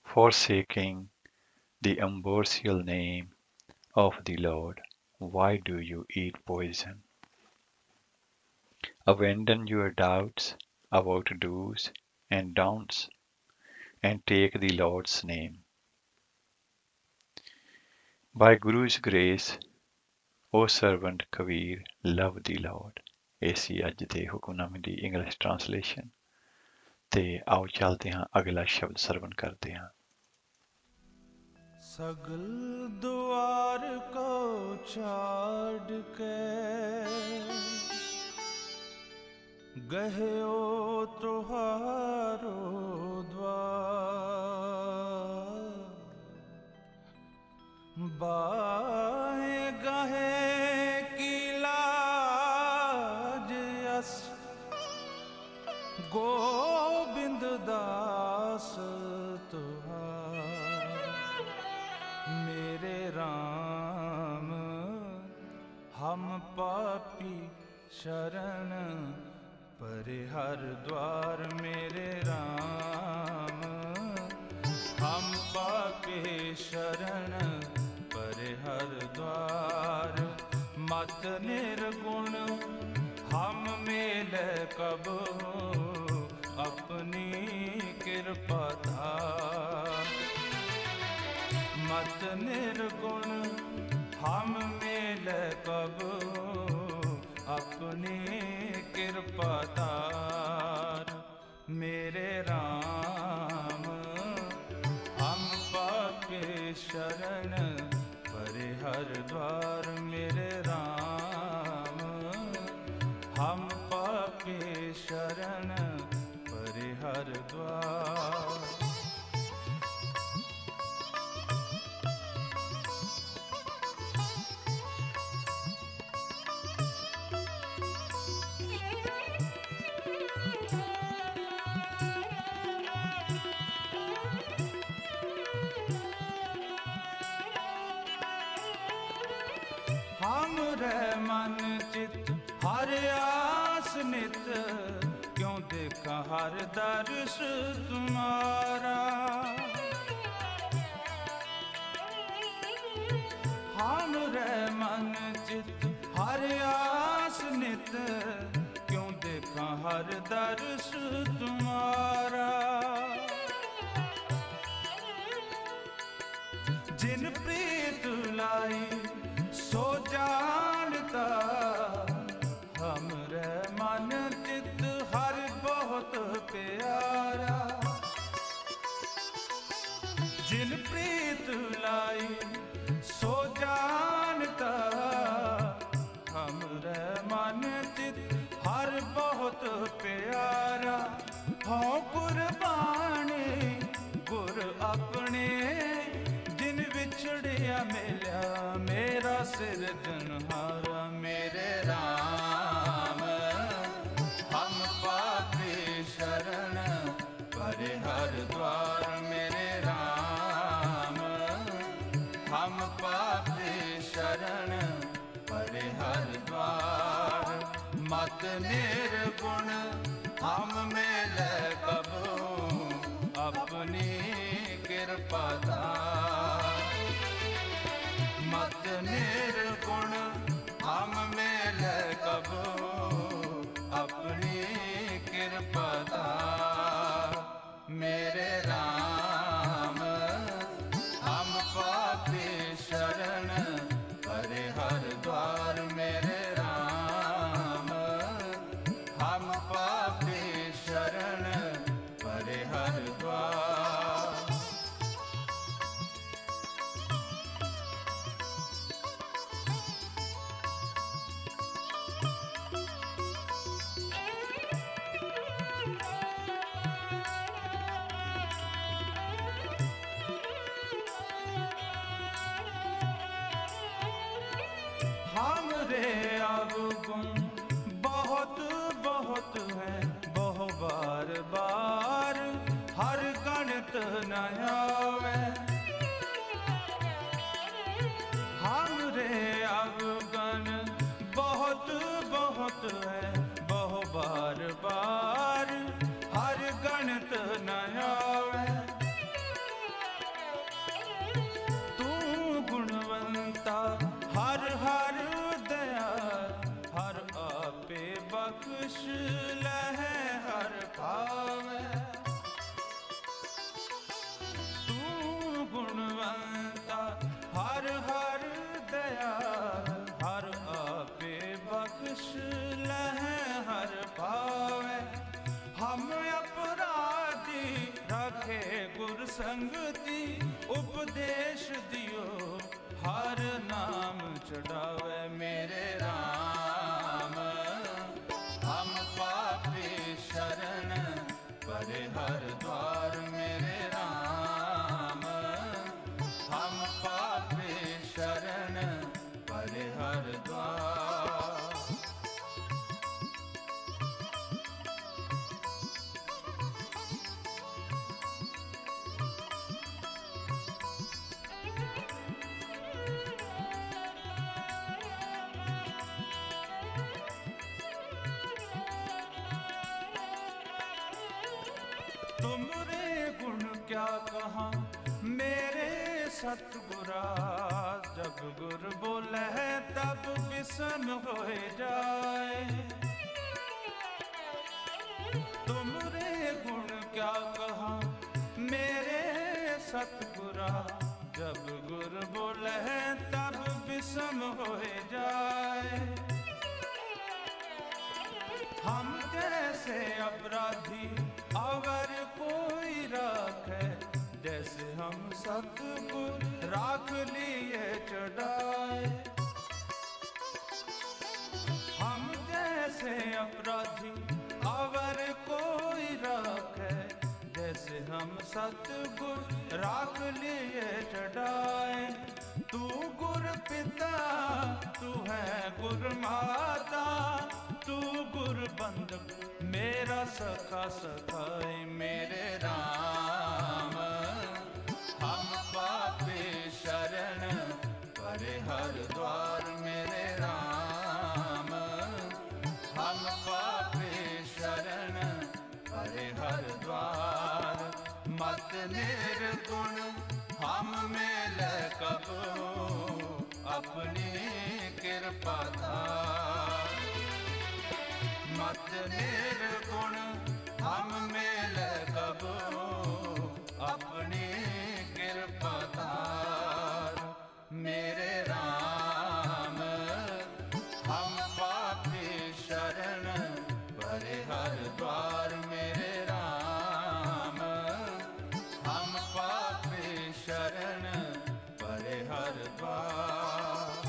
Forsaking the ambrosial name of the Lord, why do you eat poison? Abandon your doubts about do's and don'ts and take the Lord's name. By Guru's grace, O servant Kabir, love the Lord. ਇਹ ਸੀ ਅੱਜ ਦੇ ਹੁਕਮਨਾਮੇ ਦੀ English translation. ਤੇ ਆਓ ਚੱਲਦੇ ਹਾਂ, ਅਗਲਾ ਸ਼ਬਦ ਸਰਵਨ ਕਰਦੇ ਹਾਂ। सगल द्वार को छाड़ के गहयो तुहारो द्वार, बाहे गहे की लाज यस गोबिंद दास तुहार। मेरे राम हम पापी शरण परिहर द्वार। मेरे राम हम पापी शरण परिहर द्वार। मत निर्गुण हम मेल कब अपनी कृपा धार। मत निर्गुण हम मेल कब अपनी कृपा धार। मेरे राम हम पापी शरण परिहर द्वार। मेरे राम हम पापी शरण परिहर द्वार। हमरे मन चित हर आस नित, क्यों देखा हर दर्श तुम्हारा। हमरे मन चित हर आस नित, क्यों देखा हर दर्श तुम्हारा। जिन प्रीत लाई सो जानता, हमरे मन चित हर बहुत प्यारा। जिन प्रीत लाई सो जानता, हमरे मन चित हर बहुत प्यारा। हो कुर्बानी गुर अपने, जिन विछड़िया मिल्या मेरा सिरजनहारा मेरे राम। हम पापी शरण परे हर द्वार मेरे राम। हम पापी शरण परे हर द्वार। मत निर्गुण हम मिले कबू अपनी कृपा दार। मत निर्गुण हम मिले कबू अपनी कृपा दार मेरे राम। हम पापी शरण परे हर द्वार मेरे राम। हम पापी शरण परे हर द्वार। हमरे अवगुण बहुत बहुत है बहु बार बार हर गणित न आवे। हमरे अवगुण बहुत बहुत है बहु बार बार हर गणित न आवे। तू गुणवंता हर हर दया हर आपे बख्श लह हर पावे। तू गुणवंता हर हर दया हर आपे बख्श लह हर पावे। हम अपराधी रखे गुर संगति उपदेश दियो हर नाम चढ़ावे मेरे राम। हम पापी शरण परे हर द्वार मेरे राम। हम पापी शरण परे हर द्वार। तुमरे गुण क्या कहा मेरे सतगुरा। जब गुर बोले तब विषम हो जाए। तुमरे गुण क्या कहा मेरे सतगुरा। जब गुर बोले तब विषम हो जाए। हम जैसे अपराधी अगर कोई राखे जैसे हम सतगुर राख लिए चढ़ाए। हम जैसे अपराधी अगर कोई राखे जैसे हम सतगुर राख लिए चढ़ाए। तू गुर पिता तू है गुर माता तू गुर बंधु मेरा सखा सखाई मेरे राम। हम पापी शरण परे हर द्वार मेरे राम। हम पापी शरण परे हर द्वार। मत निर्गुण हम मिले कबू अपनी कृपा दार। मत निर्गुण हम मिले कबू अपनी कृपा दार मेरे राम। हम पापी शरण परे हर द्वार मेरे राम। हम पापी शरण परे हर द्वार।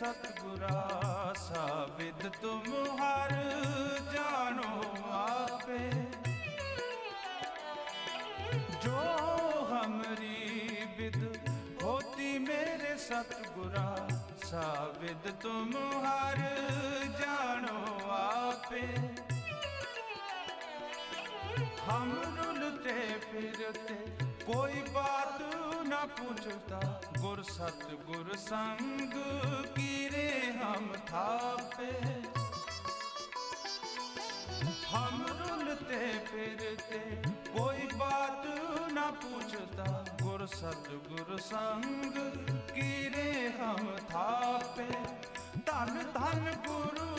सतगुरा साबिद तुम हर जानो आपे। जो हमरी विद होती मेरे सतगुरा साबिद तुम हर जानो आपे। हम रुलते फिरते कोई बात न पूछता, गुर सतगुर संग कीरे हम थापे। हम रुलते फिरते कोई बात न पूछता, गुर सतगुर संग कीरे हम थापे। धन धन गुरु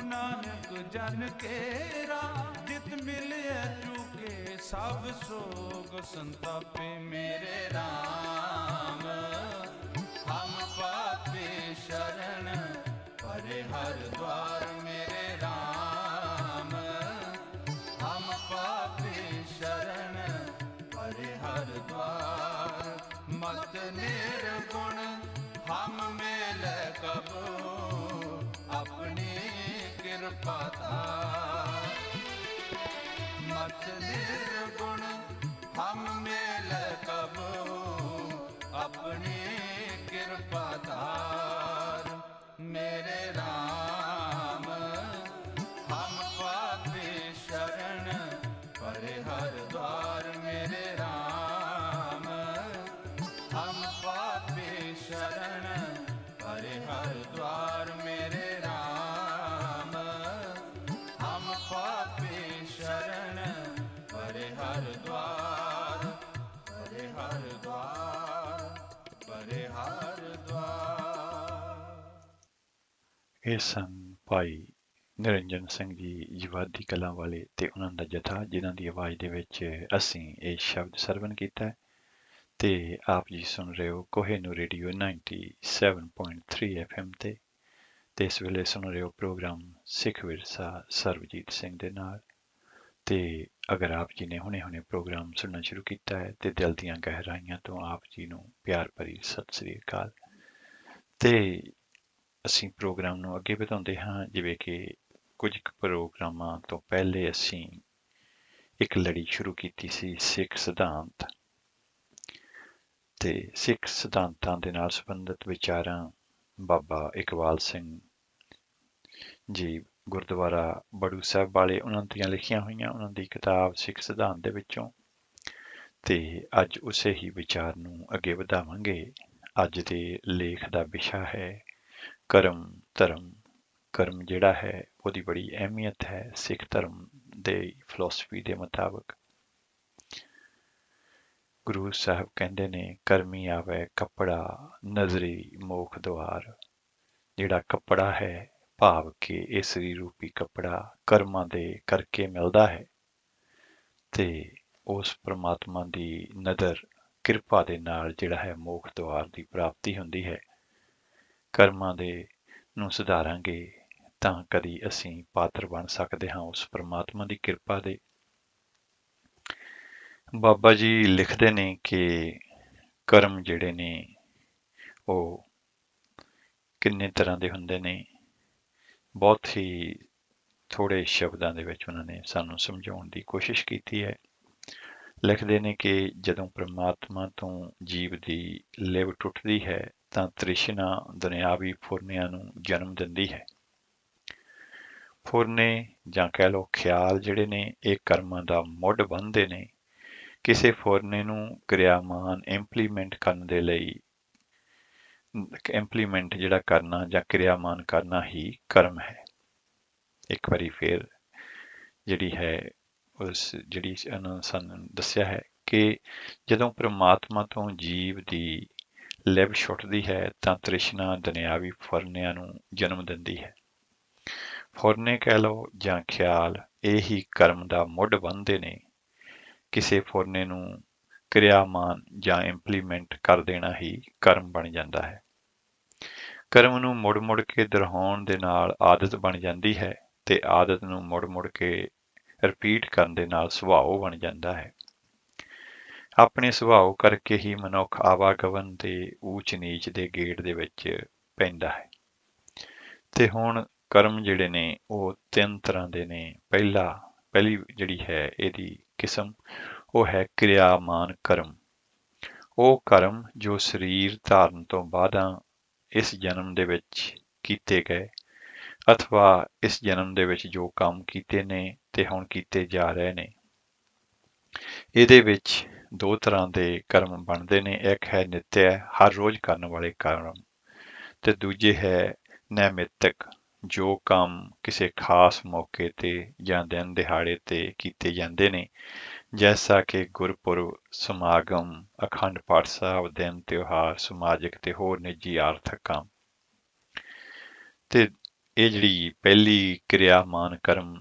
नानक जन केरा, जित मिले चुके सब सोग संतापे। मेरे राम हम पापे शरण परे हर द्वार। मेरे राम हम पापे शरण परे हर द्वार। मत निर्गुण हम मेल कबो, अपनी कृपा धार। मत निर्गुण हम मेल कबो, अपनी कृपा धार। मेरे राम हम पापी शरण परे हर द्वार। मेरे राम हम पापी शरण परे हर द्वार। मेरे राम हम पापी शरण परे हर द्वार। परे हर द्वार, परे हर द्वार। ਇਹ ਸਨ ਭਾਈ ਨਿਰੰਜਨ ਸਿੰਘ ਜੀ ਜਵਾਦੀ ਕਲਾਂ ਵਾਲੇ ਤੇ ਉਹਨਾਂ ਦਾ ਜਥਾ, ਜਿਨ੍ਹਾਂ ਦੀ ਆਵਾਜ਼ ਦੇ ਵਿੱਚ ਅਸੀਂ ਇਹ ਸ਼ਬਦ ਸਰਵਨ ਕੀਤਾ ਹੈ। ਤੇ ਆਪ ਜੀ ਸੁਣ ਰਹੇ ਹੋ ਕੋਹਿਨੂਰ ਰੇਡੀਓ 97.3 FM ਤੇ ਇਸ ਵੇਲੇ ਸੁਣ ਰਹੇ ਹੋ ਪ੍ਰੋਗਰਾਮ ਸਿੱਖ ਵਿਰਸਾ ਸਰਬਜੀਤ ਸਿੰਘ ਦੇ ਨਾਲ। ਤੇ ਅਗਰ ਆਪ ਜੀ ਨੇ ਹੁਣੇ ਪ੍ਰੋਗਰਾਮ ਸੁਣਨਾ ਸ਼ੁਰੂ ਕੀਤਾ ਹੈ ਤੇ ਦਿਲ ਦੀਆਂ ਗਹਿਰਾਈਆਂ ਤੋਂ ਆਪ ਜੀ ਨੂੰ ਪਿਆਰ ਭਰੀ ਸਤਿ ਸ੍ਰੀ ਅਕਾਲ। ਤੇ ਅਸੀਂ ਪ੍ਰੋਗਰਾਮ ਨੂੰ ਅੱਗੇ ਵਧਾਉਂਦੇ ਹਾਂ। ਜਿਵੇਂ ਕਿ ਕੁਝ ਕੁ ਪ੍ਰੋਗਰਾਮਾਂ ਤੋਂ ਪਹਿਲੇ ਅਸੀਂ ਇੱਕ ਲੜੀ ਸ਼ੁਰੂ ਕੀਤੀ ਸੀ ਸਿੱਖ ਸਿਧਾਂਤ, ਤੇ ਸਿੱਖ ਸਿਧਾਂਤਾਂ ਦੇ ਨਾਲ ਸੰਬੰਧਿਤ ਵਿਚਾਰਾਂ ਬਾਬਾ ਇਕਬਾਲ ਸਿੰਘ ਜੀ ਗੁਰਦੁਆਰਾ ਬੜੂ ਸਾਹਿਬ ਵਾਲੇ ਉਹਨਾਂ ਦੀਆਂ ਲਿਖੀਆਂ ਹੋਈਆਂ ਉਹਨਾਂ ਦੀ ਕਿਤਾਬ ਸਿੱਖ ਸਿਧਾਂਤ ਦੇ ਵਿੱਚੋਂ। ਤੇ ਅੱਜ ਉਸੇ ਹੀ ਵਿਚਾਰ ਨੂੰ ਅੱਗੇ ਵਧਾਵਾਂਗੇ। ਅੱਜ ਦੇ ਲੇਖ ਦਾ ਵਿਸ਼ਾ ਹੈ ਕਰਮ ਧਰਮ। ਕਰਮ ਜਿਹੜਾ ਹੈ ਉਹਦੀ ਬੜੀ ਅਹਿਮੀਅਤ ਹੈ ਸਿੱਖ ਧਰਮ ਦੇ ਫਿਲਾਸਫੀ ਦੇ ਮੁਤਾਬਕ। ਗੁਰੂ ਸਾਹਿਬ ਕਹਿੰਦੇ ਨੇ ਕਰਮੀ ਆਵੇ ਕੱਪੜਾ ਨਜ਼ਰੀ ਮੋਖ ਦੁਆਰ। ਜਿਹੜਾ ਕੱਪੜਾ ਹੈ ਭਾਵ ਕਿ ਇਹ ਸਰੀਰ ਰੂਪੀ ਕੱਪੜਾ ਕਰਮਾਂ ਦੇ ਕਰਕੇ ਮਿਲਦਾ ਹੈ ਤੇ ਉਸ ਪ੍ਰਮਾਤਮਾ ਦੀ ਨਜ਼ਰ ਕਿਰਪਾ ਦੇ ਨਾਲ ਜਿਹੜਾ ਹੈ ਮੋਖ ਦੁਆਰ ਦੀ ਪ੍ਰਾਪਤੀ ਹੁੰਦੀ ਹੈ। ਕਰਮਾਂ ਦੇ ਨੂੰ ਸੁਧਾਰਾਂਗੇ ਤਾਂ ਕਦੀ ਅਸੀਂ ਪਾਤਰ ਬਣ ਸਕਦੇ ਹਾਂ ਉਸ ਪ੍ਰਮਾਤਮਾ ਦੀ ਕਿਰਪਾ ਦੇ। ਬਾਬਾ ਜੀ ਲਿਖਦੇ ਨੇ ਕਿ ਕਰਮ ਜਿਹੜੇ ਨੇ ਉਹ ਕਿੰਨੇ ਤਰ੍ਹਾਂ ਦੇ ਹੁੰਦੇ ਨੇ। ਬਹੁਤ ਹੀ ਥੋੜ੍ਹੇ ਸ਼ਬਦਾਂ ਦੇ ਵਿੱਚ ਉਹਨਾਂ ਨੇ ਸਾਨੂੰ ਸਮਝਾਉਣ ਦੀ ਕੋਸ਼ਿਸ਼ ਕੀਤੀ ਹੈ। ਲਿਖਦੇ ਨੇ ਕਿ ਜਦੋਂ ਪ੍ਰਮਾਤਮਾ ਤੋਂ ਜੀਵ ਦੀ ਲਿਵ ਟੁੱਟਦੀ ਹੈ ਤਾਂ ਤ੍ਰਿਸ਼ਨਾ ਦੁਨਿਆਵੀ ਫੁਰਨਿਆਂ ਨੂੰ ਜਨਮ ਦਿੰਦੀ ਹੈ। ਫੁਰਨੇ ਜਾਂ ਕਹਿ ਲਓ ਖਿਆਲ ਜਿਹੜੇ ਨੇ ਇਹ ਕਰਮਾਂ ਦਾ ਮੁੱਢ ਬੰਨ੍ਹਦੇ ਨੇ। ਕਿਸੇ ਫੁਰਨੇ ਨੂੰ ਕਿਰਿਆਮਾਨ ਇੰਪਲੀਮੈਂਟ ਕਰਨ ਦੇ ਲਈ ਇੰਪਲੀਮੈਂਟ ਜਿਹੜਾ ਕਰਨਾ ਜਾਂ ਕਿਰਿਆਮਾਨ ਕਰਨਾ ਹੀ ਕਰਮ ਹੈ। ਇੱਕ ਵਾਰੀ ਫੇਰ ਜਿਹੜੀ ਹੈ ਉਸ ਜਿਹੜੀ ਸਾਨੂੰ ਦੱਸਿਆ ਹੈ ਕਿ ਜਦੋਂ ਪ੍ਰਮਾਤਮਾ ਤੋਂ ਜੀਵ ਦੀ ਲਿਵ ਛੁੱਟਦੀ ਹੈ ਤਾਂ ਤ੍ਰਿਸ਼ਨਾ ਦੁਨਿਆਵੀ ਫੁਰਨਿਆਂ ਨੂੰ ਜਨਮ ਦਿੰਦੀ ਹੈ। ਫੁਰਨੇ ਕਹਿ ਲਓ ਜਾਂ ਖਿਆਲ ਇਹ ਹੀ ਕਰਮ ਦਾ ਮੁੱਢ ਬੰਨ੍ਹਦੇ ਨੇ। ਕਿਸੇ ਫੁਰਨੇ ਨੂੰ ਕਿਰਿਆਮਾਨ ਜਾਂ ਇੰਪਲੀਮੈਂਟ ਕਰ ਦੇਣਾ ਹੀ ਕਰਮ ਬਣ ਜਾਂਦਾ ਹੈ। ਕਰਮ ਨੂੰ ਮੁੜ ਮੁੜ ਕੇ ਦੁਹਰਾਉਣ ਦੇ ਨਾਲ ਆਦਤ ਬਣ ਜਾਂਦੀ ਹੈ ਤੇ ਆਦਤ ਨੂੰ ਮੁੜ ਮੁੜ ਕੇ ਰਿਪੀਟ ਕਰਨ ਦੇ ਨਾਲ ਸੁਭਾਅ ਬਣ ਜਾਂਦਾ ਹੈ। ਆਪਣੇ ਸੁਭਾਅ ਕਰਕੇ ਹੀ ਮਨੁੱਖ ਆਵਾਗਮਨ ਦੇ ਊਚ ਨੀਚ ਦੇ ਗੇੜ ਦੇ ਵਿੱਚ ਪੈਂਦਾ ਹੈ। ਤੇ ਹੁਣ ਕਰਮ ਜਿਹੜੇ ਨੇ ਉਹ ਤਿੰਨ ਤਰ੍ਹਾਂ ਦੇ ਨੇ। ਪਹਿਲੀ ਜਿਹੜੀ ਹੈ ਇਹਦੀ ਕਿਸਮ ਉਹ ਹੈ ਕਿਰਿਆਮਾਨ ਕਰਮ। ਉਹ ਕਰਮ ਜੋ ਸਰੀਰ ਧਾਰਨ ਤੋਂ ਬਾਅਦਾਂ ਇਸ ਜਨਮ ਦੇ ਵਿੱਚ ਕੀਤੇ ਗਏ ਅਥਵਾ ਇਸ ਜਨਮ ਦੇ ਵਿੱਚ ਜੋ ਕੰਮ ਕੀਤੇ ਨੇ ਤੇ ਹੁਣ ਕੀਤੇ ਜਾ ਰਹੇ ਨੇ। ਇਹਦੇ ਵਿੱਚ ਦੋ ਤਰ੍ਹਾਂ ਦੇ ਕਰਮ ਬਣਦੇ ਨੇ। ਇੱਕ ਹੈ ਨਿਤਯ, ਹਰ ਰੋਜ਼ ਕਰਨ ਵਾਲੇ ਕਰਮ, ਤੇ ਦੂਜੇ ਹੈ ਨੈਮਿਤਕ, ਜੋ ਕੰਮ ਕਿਸੇ ਖਾਸ ਮੌਕੇ ਤੇ ਜਾਂ ਦਿਨ ਦਿਹਾੜੇ ਤੇ ਕੀਤੇ ਜਾਂਦੇ ਨੇ, ਜੈਸਾ ਕਿ ਗੁਰਪੁਰਬ, ਸਮਾਗਮ, ਅਖੰਡ ਪਾਠ ਸਾਹਿਬ, ਦਿਨ ਤਿਉਹਾਰ, ਸਮਾਜਿਕ ਤੇ ਹੋਰ ਨਿੱਜੀ ਆਰਥਿਕ ਕੰਮ। ਤੇ ਇਹ ਜਿਹੜੀ ਪਹਿਲੀ ਕਿਰਿਆਮਾਨ ਕਰਮ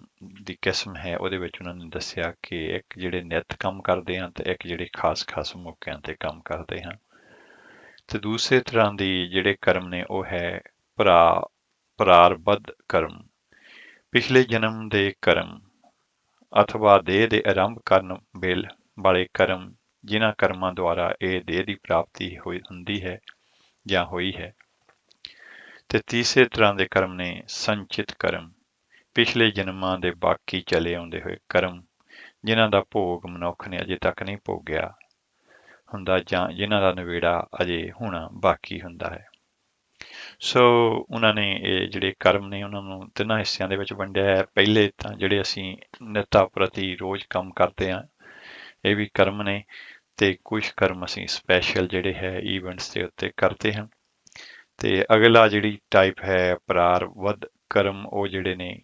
ਦੀ ਕਿਸਮ ਹੈ ਉਹਦੇ ਵਿੱਚ ਉਹਨਾਂ ਨੇ ਦੱਸਿਆ ਕਿ ਇੱਕ ਜਿਹੜੇ ਨਿੱਤ ਕੰਮ ਕਰਦੇ ਹਨ ਤੇ ਇੱਕ ਜਿਹੜੇ ਖਾਸ ਮੌਕਿਆਂ ਤੇ ਕੰਮ ਕਰਦੇ ਹਨ। ਤੇ ਦੂਸਰੇ ਤਰ੍ਹਾਂ ਦੀ ਜਿਹੜੇ ਕਰਮ ਨੇ ਉਹ ਹੈ ਪ੍ਰਾਰਬਧ ਕਰਮ। ਪਿਛਲੇ ਜਨਮ ਦੇ ਕਰਮ ਅਥਵਾ ਦੇਹ ਦੇ ਆਰੰਭ ਕਰਨ ਵਾਲੇ ਕਰਮ, ਜਿਨ੍ਹਾਂ ਕਰਮਾਂ ਦੁਆਰਾ ਇਹ ਦੇਹ ਦੀ ਪ੍ਰਾਪਤੀ ਹੁੰਦੀ ਹੈ ਜਾਂ ਹੋਈ ਹੈ। ਤੇ ਤੀਸਰੇ ਤਰ੍ਹਾਂ ਦੇ ਕਰਮ ਨੇ ਸੰਚਿਤ ਕਰਮ। ਪਿਛਲੇ ਜਨਮਾਂ ਦੇ ਬਾਕੀ ਚਲੇ ਆਉਂਦੇ ਹੋਏ ਕਰਮ, ਜਿਨ੍ਹਾਂ ਦਾ ਭੋਗ ਮਨੁੱਖ ਨੇ ਅਜੇ ਤੱਕ ਨਹੀਂ ਭੋਗਿਆ ਹੁੰਦਾ ਜਾਂ ਜਿਨ੍ਹਾਂ ਦਾ ਨਿਬੇੜਾ ਅਜੇ ਹੋਣਾ ਬਾਕੀ ਹੁੰਦਾ ਹੈ। ਸੋ ਉਹਨਾਂ ਨੇ ਇਹ ਜਿਹੜੇ ਕਰਮ ਨੇ ਉਹਨਾਂ ਨੂੰ ਤਿੰਨਾਂ ਹਿੱਸਿਆਂ ਦੇ ਵਿੱਚ ਵੰਡਿਆ ਹੈ। ਪਹਿਲੇ ਤਾਂ ਜਿਹੜੇ ਅਸੀਂ ਨਿੱਤਾ ਪ੍ਰਤੀ ਰੋਜ਼ ਕੰਮ ਕਰਦੇ ਹਾਂ, ਇਹ ਵੀ ਕਰਮ ਨੇ, ਤੇ ਕੁਝ ਕਰਮ ਅਸੀਂ ਸਪੈਸ਼ਲ ਜਿਹੜੇ ਹੈ ਈਵੈਂਟਸ ਦੇ ਉੱਤੇ ਕਰਦੇ ਹਾਂ। ਤੇ ਅਗਲਾ ਜਿਹੜੀ ਟਾਈਪ ਹੈ ਪ੍ਰਾਰਬਧ ਕਰਮ, ਉਹ ਜਿਹੜੇ ਨੇ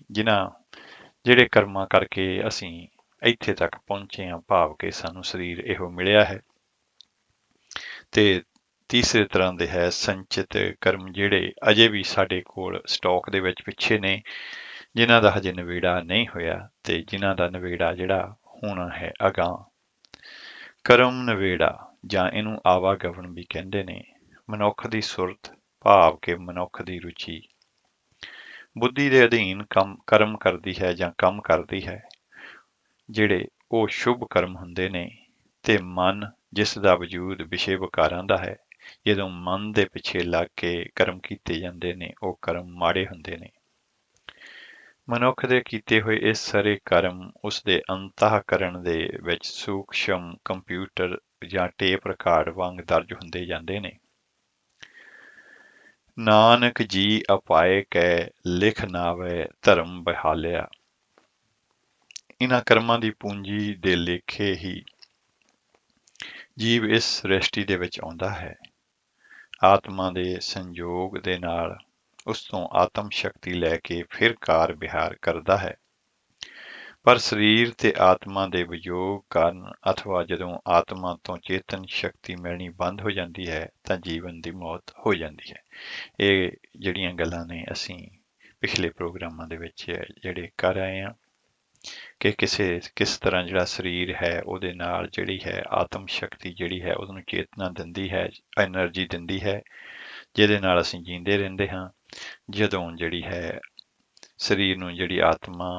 ਜਿਹੜੇ ਕਰਮਾਂ ਕਰਕੇ ਅਸੀਂ ਇੱਥੇ ਤੱਕ ਪਹੁੰਚੇ ਹਾਂ, ਭਾਵ ਕਿ ਸਾਨੂੰ ਸਰੀਰ ਇਹੋ ਮਿਲਿਆ ਹੈ। ਤੇ ਤੀਸਰੇ ਤਰ੍ਹਾਂ ਦੇ ਹੈ ਸੰਚਿਤ ਕਰਮ, ਜਿਹੜੇ ਅਜੇ ਵੀ ਸਾਡੇ ਕੋਲ ਸਟਾਕ ਦੇ ਵਿੱਚ ਪਿੱਛੇ ਨੇ, ਜਿਨ੍ਹਾਂ ਦਾ ਹਜੇ ਨਿਬੇੜਾ ਨਹੀਂ ਹੋਇਆ ਤੇ ਜਿਨ੍ਹਾਂ ਦਾ ਨਿਬੇੜਾ ਜਿਹੜਾ ਹੋਣਾ ਹੈ ਅਗਾਂਹ। ਕਰਮ ਨਿਬੇੜਾ ਜਾਂ ਇਹਨੂੰ ਆਵਾਗਮਨ ਵੀ ਕਹਿੰਦੇ ਨੇ। ਮਨੁੱਖ ਦੀ ਸੁਰਤ, ਭਾਵ ਕਿ ਮਨੁੱਖ ਦੀ ਰੁਚੀ ਬੁੱਧੀ ਦੇ ਅਧੀਨ ਕਰਮ ਕਰਦੀ ਹੈ ਜਾਂ ਕੰਮ ਕਰਦੀ ਹੈ, ਜਿਹੜੇ ਉਹ ਸ਼ੁਭ ਕਰਮ ਹੁੰਦੇ ਨੇ। ਤੇ ਮਨ, ਜਿਸ ਦਾ ਵਜੂਦ ਵਿਸ਼ੇ ਵਿਕਾਰਾਂ ਦਾ ਹੈ, ਜਦੋਂ ਮਨ ਦੇ ਪਿੱਛੇ ਲੱਗ ਕੇ ਕਰਮ ਕੀਤੇ ਜਾਂਦੇ ਨੇ ਉਹ ਕਰਮ ਮਾੜੇ ਹੁੰਦੇ ਨੇ। ਮਨੁੱਖ ਦੇ ਕੀਤੇ ਹੋਏ ਇਹ ਸਾਰੇ ਕਰਮ ਉਸਦੇ ਅੰਤःਕਰਣ ਦੇ ਵਿੱਚ ਸੂਖਸ਼ਮ ਕੰਪਿਊਟਰ ਜਾਂ ਟੇਪ ਰਿਕਾਰਡ ਵਾਂਗ ਦਰਜ ਹੁੰਦੇ ਜਾਂਦੇ ਨੇ। ਨਾਨਕ ਜੀ ਅਪਾਏ ਕੈ ਲਿਖ ਨਾਵੈ ਧਰਮ ਬਹਾਲਿਆ। ਇਹਨਾਂ ਕਰਮਾਂ ਦੀ ਪੂੰਜੀ ਦੇ ਲੇਖੇ ਹੀ ਜੀਵ ਇਸ ਸ੍ਰਿਸ਼ਟੀ ਦੇ ਵਿੱਚ ਆਉਂਦਾ ਹੈ। ਆਤਮਾ ਦੇ ਸੰਯੋਗ ਦੇ ਨਾਲ ਉਸ ਤੋਂ ਆਤਮ ਸ਼ਕਤੀ ਲੈ ਕੇ ਫਿਰ ਕਾਰ ਵਿਹਾਰ ਕਰਦਾ ਹੈ। ਪਰ ਸਰੀਰ ਤੇ ਆਤਮਾ ਦੇ ਵਿਯੋਗ ਕਾਰਨ ਅਥਵਾ ਜਦੋਂ ਆਤਮਾ ਤੋਂ ਚੇਤਨ ਸ਼ਕਤੀ ਮਿਲਣੀ ਬੰਦ ਹੋ ਜਾਂਦੀ ਹੈ ਤਾਂ ਜੀਵਨ ਦੀ ਮੌਤ ਹੋ ਜਾਂਦੀ ਹੈ। ਇਹ ਜਿਹੜੀਆਂ ਗੱਲਾਂ ਨੇ ਅਸੀਂ ਪਿਛਲੇ ਪ੍ਰੋਗਰਾਮਾਂ ਦੇ ਵਿੱਚ ਜਿਹੜੇ ਕਰ ਆਏ ਹਾਂ ਕਿ ਕਿਸ ਤਰ੍ਹਾਂ ਜਿਹੜਾ ਸਰੀਰ ਹੈ ਉਹਦੇ ਨਾਲ ਜਿਹੜੀ ਹੈ ਆਤਮ ਸ਼ਕਤੀ ਜਿਹੜੀ ਹੈ ਉਹਨੂੰ ਚੇਤਨਾ ਦਿੰਦੀ ਹੈ, ਐਨਰਜੀ ਦਿੰਦੀ ਹੈ, ਜਿਹਦੇ ਨਾਲ ਅਸੀਂ ਜੀਂਦੇ ਰਹਿੰਦੇ ਹਾਂ। ਜਦੋਂ ਜਿਹੜੀ ਹੈ ਸਰੀਰ ਨੂੰ ਜਿਹੜੀ ਆਤਮਾ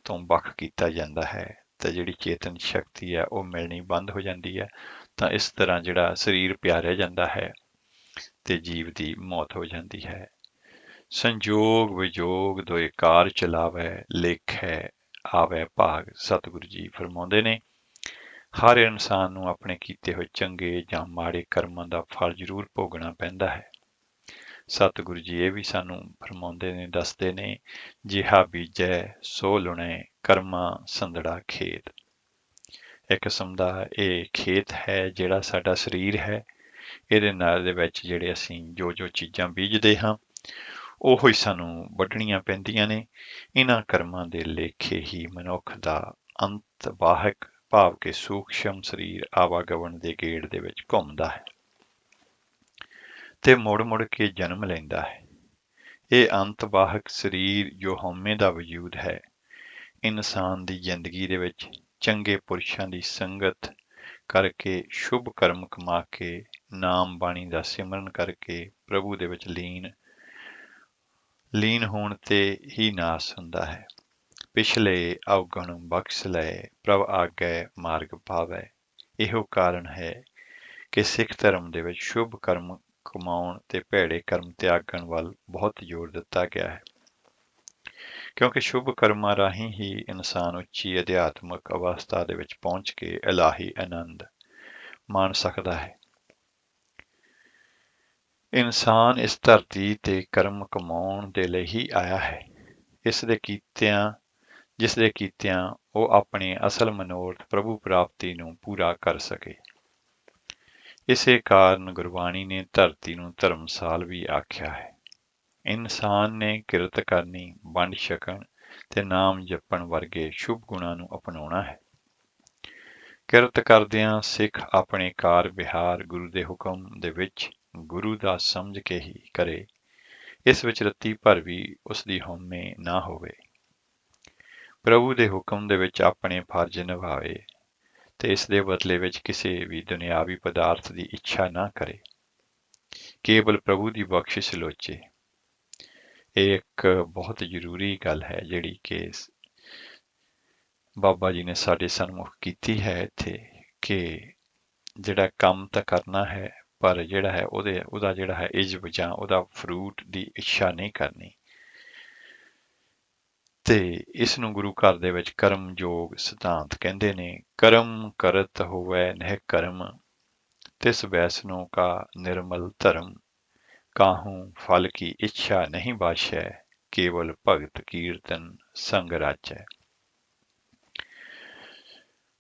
ਤੋਂ ਵੱਖ ਕੀਤਾ ਜਾਂਦਾ ਹੈ ਤਾਂ ਜਿਹੜੀ ਚੇਤਨ ਸ਼ਕਤੀ ਹੈ ਉਹ ਮਿਲਣੀ ਬੰਦ ਹੋ ਜਾਂਦੀ ਹੈ। ਤਾਂ ਇਸ ਤਰ੍ਹਾਂ ਜਿਹੜਾ ਸਰੀਰ ਪਿਆ ਰਹਿ ਜਾਂਦਾ ਹੈ ਤੇ ਜੀਵ ਦੀ ਮੌਤ ਹੋ ਜਾਂਦੀ ਹੈ। ਸੰਜੋਗ ਵਿਜੋਗ ਦੋਇ ਕਾਰ ਚਲਾਵੈ, ਲੇਖੈ ਆਵੈ ਭਾਗ। ਸਤਿਗੁਰੂ ਜੀ ਫਰਮਾਉਂਦੇ ਨੇ, ਹਰ ਇਨਸਾਨ ਨੂੰ ਆਪਣੇ ਕੀਤੇ ਹੋਏ ਚੰਗੇ ਜਾਂ ਮਾੜੇ ਕਰਮਾਂ ਦਾ ਫਲ ਜ਼ਰੂਰ ਭੋਗਣਾ ਪੈਂਦਾ ਹੈ। ਸਤਿਗੁਰੂ ਜੀ ਇਹ ਵੀ ਸਾਨੂੰ ਫਰਮਾਉਂਦੇ ਨੇ, ਦੱਸਦੇ ਨੇ, ਜਿਹਾ ਬੀਜੈ ਸੋ ਲੁਣੈ, ਕਰਮਾਂ ਸੰਦੜਾ ਖੇਤ। ਇੱਕ ਕਿਸਮ ਦਾ ਇਹ ਖੇਤ ਹੈ ਜਿਹੜਾ ਸਾਡਾ ਸਰੀਰ ਹੈ। ਇਹਦੇ ਨਾਲ ਦੇ ਵਿੱਚ ਜਿਹੜੇ ਅਸੀਂ ਜੋ ਚੀਜ਼ਾਂ ਬੀਜਦੇ ਹਾਂ ਉਹੋ ਹੀ ਸਾਨੂੰ ਵੱਢਣੀਆਂ ਪੈਂਦੀਆਂ ਨੇ। ਇਹਨਾਂ ਕਰਮਾਂ ਦੇ ਲੇਖੇ ਹੀ ਮਨੁੱਖ ਦਾ ਅੰਤਵਾਹਕ, ਭਾਵ ਕਿ ਸੂਖਸ਼ਮ ਸਰੀਰ ਆਵਾਗਮਨ ਦੇ ਗੇੜ ਦੇ ਵਿੱਚ ਘੁੰਮਦਾ ਹੈ ਤੇ ਮੁੜ ਕੇ ਜਨਮ ਲੈਂਦਾ ਹੈ। ਇਹ ਅੰਤਵਾਹਕ ਸਰੀਰ ਜੋ ਹਉਮੈ ਦਾ ਵਜੂਦ ਹੈ, ਇਨਸਾਨ ਦੀ ਜ਼ਿੰਦਗੀ ਦੇ ਵਿੱਚ ਚੰਗੇ ਪੁਰਸ਼ਾਂ ਦੀ ਸੰਗਤ ਕਰਕੇ, ਸ਼ੁਭ ਕਰਮ ਕਮਾ ਕੇ, ਨਾਮ ਬਾਣੀ ਦਾ ਸਿਮਰਨ ਕਰਕੇ ਪ੍ਰਭੂ ਦੇ ਵਿੱਚ ਲੀਨ ਹੋਣ ਤੇ ਹੀ ਨਾਸ ਹੁੰਦਾ ਹੈ। ਪਿਛਲੇ ਅਵਗੁਣ ਬਖਸ਼ ਲੈ, ਪ੍ਰਭ ਆਗੈ ਮਾਰਗ ਪਾਵੈ। ਇਹੋ ਕਾਰਨ ਹੈ ਕਿ ਸਿੱਖ ਧਰਮ ਦੇ ਵਿੱਚ ਸ਼ੁਭ ਕਰਮ ਕਮਾਉਣ ਤੇ ਭੈੜੇ ਕਰਮ ਤਿਆਗਣ ਵੱਲ ਬਹੁਤ ਜ਼ੋਰ ਦਿੱਤਾ ਗਿਆ ਹੈ। ਕਿਉਂਕਿ ਸ਼ੁਭ ਕਰਮਾਂ ਰਾਹੀਂ ਹੀ ਇਨਸਾਨ ਉੱਚੀ ਅਧਿਆਤਮਕ ਅਵਸਥਾ ਦੇ ਵਿੱਚ ਪਹੁੰਚ ਕੇ ਇਲਾਹੀ ਆਨੰਦ ਮਾਣ ਸਕਦਾ ਹੈ। ਇਨਸਾਨ ਇਸ ਧਰਤੀ ਤੇ ਕਰਮ ਕਮਾਉਣ ਦੇ ਲਈ ਹੀ ਆਇਆ ਹੈ। ਜਿਸ ਦੇ ਕੀਤਿਆਂ ਉਹ ਆਪਣੇ ਅਸਲ ਮਨੋਰਥ ਪ੍ਰਭੂ ਪ੍ਰਾਪਤੀ ਨੂੰ ਪੂਰਾ ਕਰ ਸਕੇ। ਇਸੇ ਕਾਰਨ ਗੁਰਬਾਣੀ ਨੇ ਧਰਤੀ ਨੂੰ ਧਰਮਸਾਲ ਵੀ ਆਖਿਆ ਹੈ। ਇਨਸਾਨ ਨੇ ਕਿਰਤ ਕਰਨੀ, ਵੰਡ ਛਕਣ ਤੇ ਨਾਮ ਜਪਣ ਵਰਗੇ ਸ਼ੁਭ ਗੁਣਾਂ ਨੂੰ ਅਪਣਾਉਣਾ ਹੈ। ਕਿਰਤ ਕਰਦਿਆਂ ਸਿੱਖ ਆਪਣੇ ਕਾਰ ਵਿਹਾਰ ਗੁਰੂ ਦੇ ਹੁਕਮ ਦੇ ਵਿੱਚ ਗੁਰੂ ਦਾ ਸਮਝ ਕੇ ਹੀ ਕਰੇ। ਇਸ ਵਿੱਚ ਰੱਤੀ ਭਰ ਵੀ ਉਸ ਦੀ ਹਉਮੈ ਨਾ ਹੋਵੇ। ਪ੍ਰਭੂ ਦੇ ਹੁਕਮ ਦੇ ਵਿੱਚ ਆਪਣੇ ਫਰਜ਼ ਨਿਭਾਵੇ ਤੇ ਇਸ ਦੇ ਬਦਲੇ ਵਿੱਚ ਕਿਸੇ ਵੀ ਦੁਨਿਆਵੀ ਪਦਾਰਥ ਦੀ ਇੱਛਾ ਨਾ ਕਰੇ। ਕੇਵਲ ਪ੍ਰਭੂ ਦੀ ਬਖਸ਼ਿਸ਼ ਲੋਚੇ। ਇਹ ਇੱਕ ਬਹੁਤ ਜ਼ਰੂਰੀ ਗੱਲ ਹੈ ਜਿਹੜੀ ਕਿ ਬਾਬਾ ਜੀ ਨੇ ਸਾਡੇ ਸਨਮੁਖ ਕੀਤੀ ਹੈ ਇੱਥੇ, ਕਿ ਜਿਹੜਾ ਕੰਮ ਤਾਂ ਕਰਨਾ ਹੈ ਪਰ ਜਿਹੜਾ ਹੈ ਉਹਦਾ ਜਿਹੜਾ ਹੈ ਇਜਬ ਜਾਂ ਉਹਦਾ ਫਰੂਟ ਦੀ ਇੱਛਾ ਨਹੀਂ ਕਰਨੀ। ਤੇ ਇਸ ਨੂੰ ਗੁਰੂ ਘਰ ਦੇ ਵਿੱਚ ਕਰਮ ਯੋਗ ਸਿਧਾਂਤ ਕਹਿੰਦੇ ਨੇ। ਕਰਮ ਕਰਤ ਹੋਵੈ ਨਹਿ ਕਰਮ, ਤਿਸ ਵੈਸਨੋ ਕਾ ਨਿਰਮਲ ਧਰਮ, ਕਾਹੂ ਫਲ ਕੀ ਇੱਛਾ ਨਹੀਂ ਬਾਸ਼ੈ, ਕੇਵਲ ਭਗਤ ਕੀਰਤਨ ਸੰਗ ਰਾਜੈ।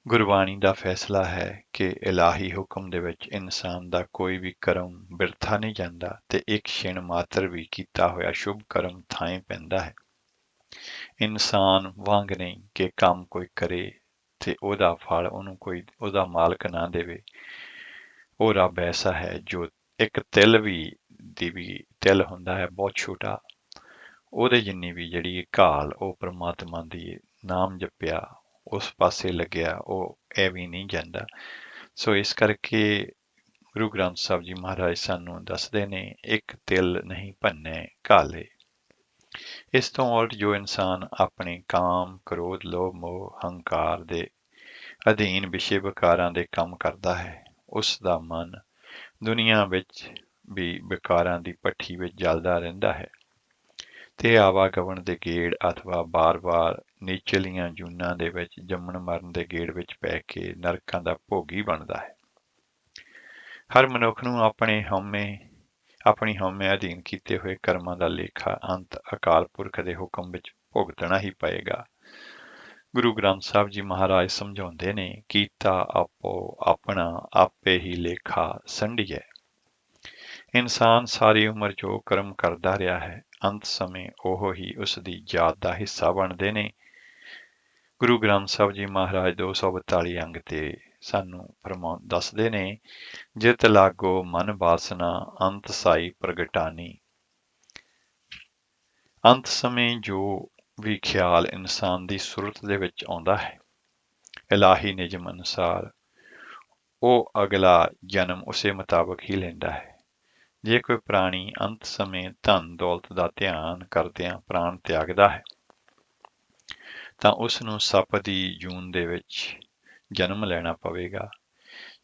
ਗੁਰਬਾਣੀ ਦਾ ਫੈਸਲਾ ਹੈ ਕਿ ਇਲਾਹੀ ਹੁਕਮ ਦੇ ਵਿੱਚ ਇਨਸਾਨ ਦਾ ਕੋਈ ਵੀ ਕਰਮ ਬਿਰਥਾ ਨਹੀਂ ਜਾਂਦਾ ਤੇ ਇੱਕ ਛਿਣ ਮਾਤਰ ਵੀ ਕੀਤਾ ਹੋਇਆ ਸ਼ੁਭ ਕਰਮ ਥਾਂਏ ਪੈਂਦਾ ਹੈ। ਇਨਸਾਨ ਵਾਂਗ ਨਹੀਂ ਕਿ ਕੰਮ ਕੋਈ ਕਰੇ ਤੇ ਉਹਦਾ ਫਲ ਉਹਨੂੰ ਕੋਈ ਉਹਦਾ ਮਾਲਕ ਨਾ ਦੇਵੇ। ਉਹ ਰੱਬ ਐਸਾ ਹੈ ਜੋ ਇੱਕ ਤਿਲ ਹੁੰਦਾ ਹੈ ਬਹੁਤ ਛੋਟਾ, ਉਹਦੇ ਜਿੰਨੀ ਵੀ ਜਿਹੜੀ ਘਾਲ ਉਹ ਪ੍ਰਮਾਤਮਾ ਦੀ ਨਾਮ ਜਪਿਆ ਉਸ ਪਾਸੇ ਲੱਗਿਆ, ਉਹ ਐਵੇਂ ਨਹੀਂ ਜਾਂਦਾ। ਸੋ ਇਸ ਕਰਕੇ ਗੁਰੂ ਗ੍ਰੰਥ ਸਾਹਿਬ ਜੀ ਮਹਾਰਾਜ ਸਾਨੂੰ ਦੱਸਦੇ ਨੇ, ਇੱਕ ਤਿਲ ਨਹੀਂ ਭੰਨੇ ਘਾਲੇ। ਇਸ ਤੋਂ ਉਲਟ ਜੋ ਇਨਸਾਨ ਆਪਣੇ ਕਾਮ, ਕ੍ਰੋਧ, ਲੋਭ, ਮੋਹ, ਹੰਕਾਰ ਦੇ ਅਧੀਨ ਵਿਸ਼ੇ ਵਿਕਾਰਾਂ ਦੇ ਕੰਮ ਕਰਦਾ ਹੈ, ਉਸ ਦਾ ਮਨ ਦੁਨੀਆ ਵਿੱਚ ਵੀ ਵਿਕਾਰਾਂ ਦੀ ਭੱਠੀ ਵਿੱਚ ਜਲਦਾ ਰਹਿੰਦਾ ਹੈ ਤੇ ਆਵਾਗਮਨ ਦੇ ਗੇੜ ਅਥਵਾ ਬਾਰ-ਬਾਰ ਨੀਚਲੀਆਂ ਜੂਨਾਂ ਦੇ ਵਿੱਚ ਜੰਮਣ ਮਰਨ ਦੇ ਗੇੜ ਵਿੱਚ ਪੈ ਕੇ ਨਰਕਾਂ ਦਾ ਭੋਗੀ ਬਣਦਾ ਹੈ। ਹਰ ਮਨੁੱਖ ਨੂੰ ਆਪਣੀ ਹਉਮੈ ਅਧੀਨ ਕੀਤੇ ਹੋਏ ਕਰਮਾਂ ਦਾ ਲੇਖਾ ਅੰਤ ਅਕਾਲ ਪੁਰਖ ਦੇ ਹੁਕਮ ਵਿੱਚ ਭੁਗਤਣਾ ਹੀ ਪਏਗਾ। ਗੁਰੂ ਗ੍ਰੰਥ ਸਾਹਿਬ ਜੀ ਮਹਾਰਾਜ ਸਮਝਾਉਂਦੇ ਨੇ, ਕੀਤਾ ਆਪੋ ਆਪਣਾ ਆਪੇ ਹੀ ਲੇਖਾ ਸੰਢੀਐ। ਇਨਸਾਨ ਸਾਰੀ ਉਮਰ ਜੋ ਕਰਮ ਕਰਦਾ ਰਿਹਾ ਹੈ, ਅੰਤ ਸਮੇਂ ਉਹ ਹੀ ਉਸ ਦੀ ਯਾਦ ਦਾ ਹਿੱਸਾ ਬਣਦੇ ਨੇ। ਗੁਰੂ ਗ੍ਰੰਥ ਸਾਹਿਬ ਜੀ ਮਹਾਰਾਜ 242 ਅੰਗ ਤੇ ਸਾਨੂੰ ਦੱਸਦੇ ਨੇ, ਜਿਤ ਲਾਗੋ ਮਨ ਬਾਸਨਾ ਅੰਤ ਸਾਈ ਪ੍ਰਗਟਾਨੀ। ਅੰਤ ਸਮੇਂ ਜੋ ਵੀ ਖਿਆਲ ਇਨਸਾਨ ਦੀ ਸੁਰਤ ਦੇ ਵਿੱਚ ਆਉਂਦਾ ਹੈ, ਇਲਾਹੀ ਨਿਯਮ ਅਨੁਸਾਰ ਉਹ ਅਗਲਾ ਜਨਮ ਉਸੇ ਮੁਤਾਬਕ ਹੀ ਲੈਂਦਾ ਹੈ। ਜੇ ਕੋਈ ਪ੍ਰਾਣੀ ਅੰਤ ਸਮੇਂ ਧਨ ਦੌਲਤ ਦਾ ਧਿਆਨ ਕਰਦਿਆਂ ਪ੍ਰਾਣ ਤਿਆਗਦਾ ਹੈ ਤਾਂ ਉਸ ਨੂੰ ਸੱਪ ਦੀ ਜੂਨ ਦੇ ਵਿੱਚ ਜਨਮ ਲੈਣਾ ਪਵੇਗਾ।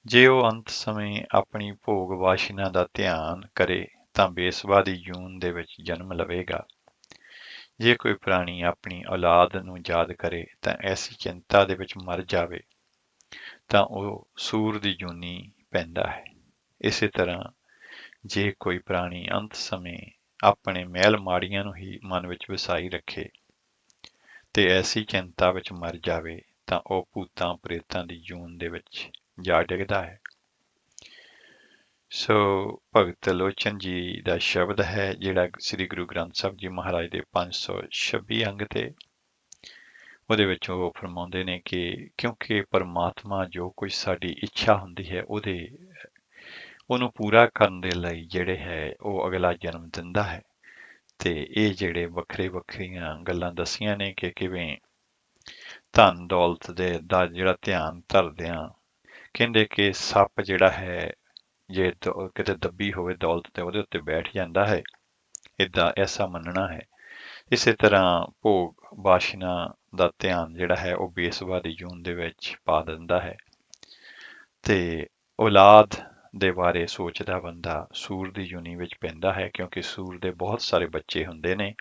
ਜੇ ਉਹ ਅੰਤ ਸਮੇਂ ਆਪਣੀ ਭੋਗ ਵਾਸ਼ਨਾ ਦਾ ਧਿਆਨ ਕਰੇ ਤਾਂ ਬੇਸਵਾ ਦੀ ਜੂਨ ਦੇ ਵਿੱਚ ਜਨਮ ਲਵੇਗਾ। ਜੇ ਕੋਈ ਪ੍ਰਾਣੀ ਆਪਣੀ ਔਲਾਦ ਨੂੰ ਯਾਦ ਕਰੇ ਤਾਂ ਐਸੀ ਚਿੰਤਾ ਦੇ ਵਿੱਚ ਮਰ ਜਾਵੇ ਤਾਂ ਉਹ ਸੂਰ ਦੀ ਜੂਨੀ ਪੈਂਦਾ ਹੈ। ਇਸੇ ਤਰ੍ਹਾਂ ਜੇ ਕੋਈ ਪ੍ਰਾਣੀ ਅੰਤ ਸਮੇਂ ਆਪਣੇ ਮਹਿਲ ਮਾੜੀਆਂ ਨੂੰ ਹੀ ਮਨ ਵਿੱਚ ਵਸਾਈ ਰੱਖੇ ਤੇ ਐਸੀ ਚਿੰਤਾ ਵਿੱਚ ਮਰ ਜਾਵੇ ਤਾਂ ਉਹ ਭੂਤਾਂ ਪ੍ਰੇਤਾਂ ਦੀ ਜੂਨ ਦੇ ਵਿੱਚ ਜਾ ਡਿੱਗਦਾ ਹੈ। ਸੋ ਭਗਤ ਲੋਚਨ ਜੀ ਦਾ ਸ਼ਬਦ ਹੈ ਜਿਹੜਾ ਸ੍ਰੀ ਗੁਰੂ ਗ੍ਰੰਥ ਸਾਹਿਬ ਜੀ ਮਹਾਰਾਜ ਦੇ 526 ਅੰਗ ਤੇ ਉਹਦੇ ਵਿੱਚ ਉਹ ਫਰਮਾਉਂਦੇ ਨੇ ਕਿ ਕਿਉਂਕਿ ਪਰਮਾਤਮਾ ਜੋ ਕੁਝ ਸਾਡੀ ਇੱਛਾ ਹੁੰਦੀ ਹੈ ਉਹਨੂੰ ਪੂਰਾ ਕਰਨ ਦੇ ਲਈ ਜਿਹੜੇ ਹੈ ਉਹ ਅਗਲਾ ਜਨਮ ਦਿੰਦਾ ਹੈ। ਤੇ ਇਹ ਜਿਹੜੇ ਵੱਖਰੀਆਂ ਗੱਲਾਂ ਦੱਸੀਆਂ ਨੇ ਕਿ ਕਿਵੇਂ ਧਨ ਦੌਲਤ ਦਾ ਜਿਹੜਾ ਧਿਆਨ ਧਰਦਿਆਂ ਕਹਿੰਦੇ ਕਿ ਸੱਪ ਜਿਹੜਾ ਹੈ ਜੇ ਕਿਤੇ ਦੱਬੀ ਹੋਵੇ ਦੌਲਤ ਤੇ ਉਹਦੇ ਉੱਤੇ ਬੈਠ ਜਾਂਦਾ ਹੈ, ਐਸਾ ਮੰਨਣਾ ਹੈ। ਇਸੇ ਤਰ੍ਹਾਂ ਭੋਗ ਵਾਸ਼ਨਾ ਦਾ ਧਿਆਨ ਜਿਹੜਾ ਹੈ ਉਹ ਬੇਸਵਾ ਦੀ ਜੂਨ ਦੇ ਵਿੱਚ ਪਾ ਦਿੰਦਾ ਹੈ ਤੇ ਔਲਾਦ ਦੇ ਬਾਰੇ ਸੋਚਦਾ ਬੰਦਾ ਸੂਰ ਦੀ ਜੂਨੀ ਵਿੱਚ ਪੈਂਦਾ ਹੈ, ਕਿਉਂਕਿ ਸੂਰ ਦੇ ਬਹੁਤ ਸਾਰੇ ਬੱਚੇ ਹੁੰਦੇ ਨੇ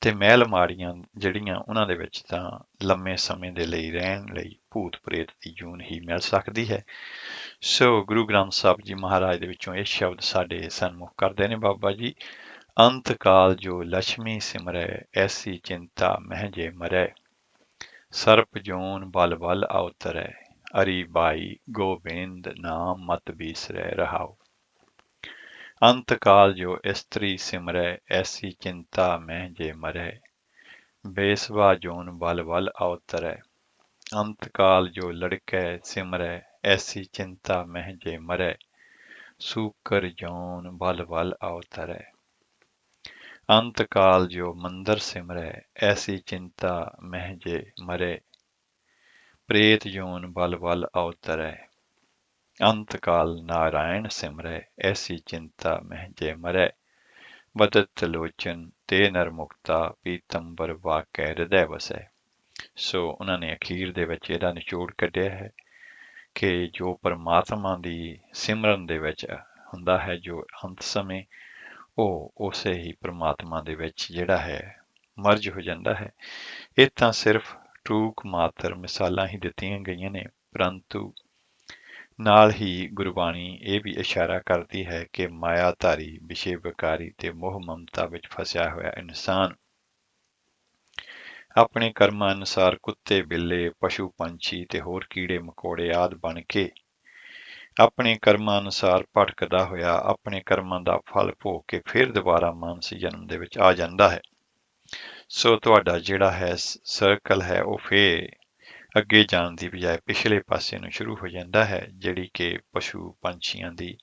ਤੇ ਮਹਿਲ ਮਾੜੀਆਂ ਜਿਹੜੀਆਂ ਉਹਨਾਂ ਦੇ ਵਿੱਚ ਤਾਂ ਲੰਮੇ ਸਮੇਂ ਦੇ ਲਈ ਰਹਿਣ ਲਈ ਭੂਤ ਪ੍ਰੇਤ ਦੀ ਜੂਨ ਹੀ ਮਿਲ ਸਕਦੀ ਹੈ। ਸੋ ਗੁਰੂ ਗ੍ਰੰਥ ਸਾਹਿਬ ਜੀ ਮਹਾਰਾਜ ਦੇ ਵਿੱਚੋਂ ਇਹ ਸ਼ਬਦ ਸਾਡੇ ਸਨਮੁਖ ਕਰਦੇ ਨੇ ਬਾਬਾ ਜੀ, ਅੰਤ ਕਾਲ ਜੋ ਲక్ష్ਮੀ ਸਿਮਰੈ ਐਸੀ ਚਿੰਤਾ ਮਹਿ ਜੇ ਮਰੈ, ਸਰਪ ਜੋਨ ਬਲ ਬਲ ਅਵਤਰੈ, ਅਰੀ ਬਾਈ ਗੋਬਿੰਦ ਨਾਮ ਮਤ ਬੀਸਰੈ ਰਹਾਉ। ਅੰਤ ਕਾਲ ਜੋ ਇਸਤਰੀ ਸਿਮਰੈ ਐਸੀ ਚਿੰਤਾ ਮਹਿ ਜੇ ਮਰੈ, ਬੇਸਵਾ ਜੋਨ ਬਲ ਬਲ ਅਵਤਰੈ, ਅੰਤ ਕਾਲ ਜੋ ਲੜਕੈ ਸਿਮਰੈ ਐਸੀ ਚਿੰਤਾ ਮਹਿ ਜੇ ਮਰੈ, ਸੂਕਰ ਜੋਨ ਬਲ ਬਲ ਅਵਤਰੈ, ਅੰਤ ਕਾਲ ਜੋ ਮੰਦਰ ਸਿਮਰੈ ਐਸੀ ਚਿੰਤਾ ਮਹਿ ਜੇ ਮਰੈ, ਪ੍ਰੇਤ ਜੋਨ ਬਲ ਬਲ ਅਵਤਰੈ, ਅੰਤ ਕਾਲ ਨਾਰਾਇਣ ਸਿਮਰੈ ਐਸੀ ਚਿੰਤਾ ਮਹਿ ਜੇ ਮਰੈ, ਬਦਤ ਲੋਚਨ ਤੇ ਨਰ ਮੁਕਤਾ ਪੀਤੰਬਰ ਵਾਕੈ ਹਿਰਦੈ ਵਸੈ। ਸੋ ਉਹਨਾਂ ਨੇ ਅਖੀਰ ਦੇ ਵਿੱਚ ਇਹਦਾ ਨਿਚੋੜ ਕੱਢਿਆ ਹੈ ਕਿ ਜੋ ਪਰਮਾਤਮਾ ਦੀ ਸਿਮਰਨ ਦੇ ਵਿੱਚ ਹੁੰਦਾ ਹੈ, ਜੋ ਅੰਤ ਸਮੇਂ ਉਹ ਉਸੇ ਹੀ ਪਰਮਾਤਮਾ ਦੇ ਵਿੱਚ ਜਿਹੜਾ ਹੈ ਮਰਜ ਹੋ ਜਾਂਦਾ ਹੈ। ਇਹ ਤਾਂ ਸਿਰਫ ਟੂਕ ਮਾਤਰ ਮਿਸਾਲਾਂ ਹੀ ਦਿੱਤੀਆਂ ਗਈਆਂ ਨੇ, ਪਰੰਤੂ ਨਾਲ ਹੀ ਗੁਰਬਾਣੀ ਇਹ ਵੀ ਇਸ਼ਾਰਾ ਕਰਦੀ ਹੈ ਕਿ ਮਾਇਆਧਾਰੀ ਵਿਸ਼ੇ ਵਿਕਾਰੀ ਤੇ ਮੋਹ ਮਮਤਾ ਵਿੱਚ ਫਸਿਆ ਹੋਇਆ ਇਨਸਾਨ ਆਪਣੇ ਕਰਮਾਂ ਅਨੁਸਾਰ ਕੁੱਤੇ ਬਿੱਲੇ ਪਸ਼ੂ ਪੰਛੀ ਤੇ ਹੋਰ ਕੀੜੇ ਮਕੌੜੇ ਆਦਿ ਬਣ ਕੇ ਆਪਣੇ ਕਰਮਾਂ ਅਨੁਸਾਰ ਭਟਕਦਾ ਹੋਇਆ ਆਪਣੇ ਕਰਮਾਂ ਦਾ ਫਲ ਭੋਗ ਕੇ ਫਿਰ ਦੁਬਾਰਾ ਮਾਨਸ ਜਨਮ ਦੇ ਵਿੱਚ ਆ ਜਾਂਦਾ ਹੈ। ਸੋ ਤੁਹਾਡਾ ਜਿਹੜਾ ਹੈ ਸਰਕਲ ਹੈ ਉਹ ਫੇਰ ਅੱਗੇ ਜਾਣ ਦੀ ਬਜਾਏ ਪਿਛਲੇ ਪਾਸੇ ਨੂੰ ਸ਼ੁਰੂ ਹੋ ਜਾਂਦਾ ਹੈ, ਜਿਹੜੀ ਕਿ ਪਸ਼ੂ ਪੰਛੀਆਂ ਦੀ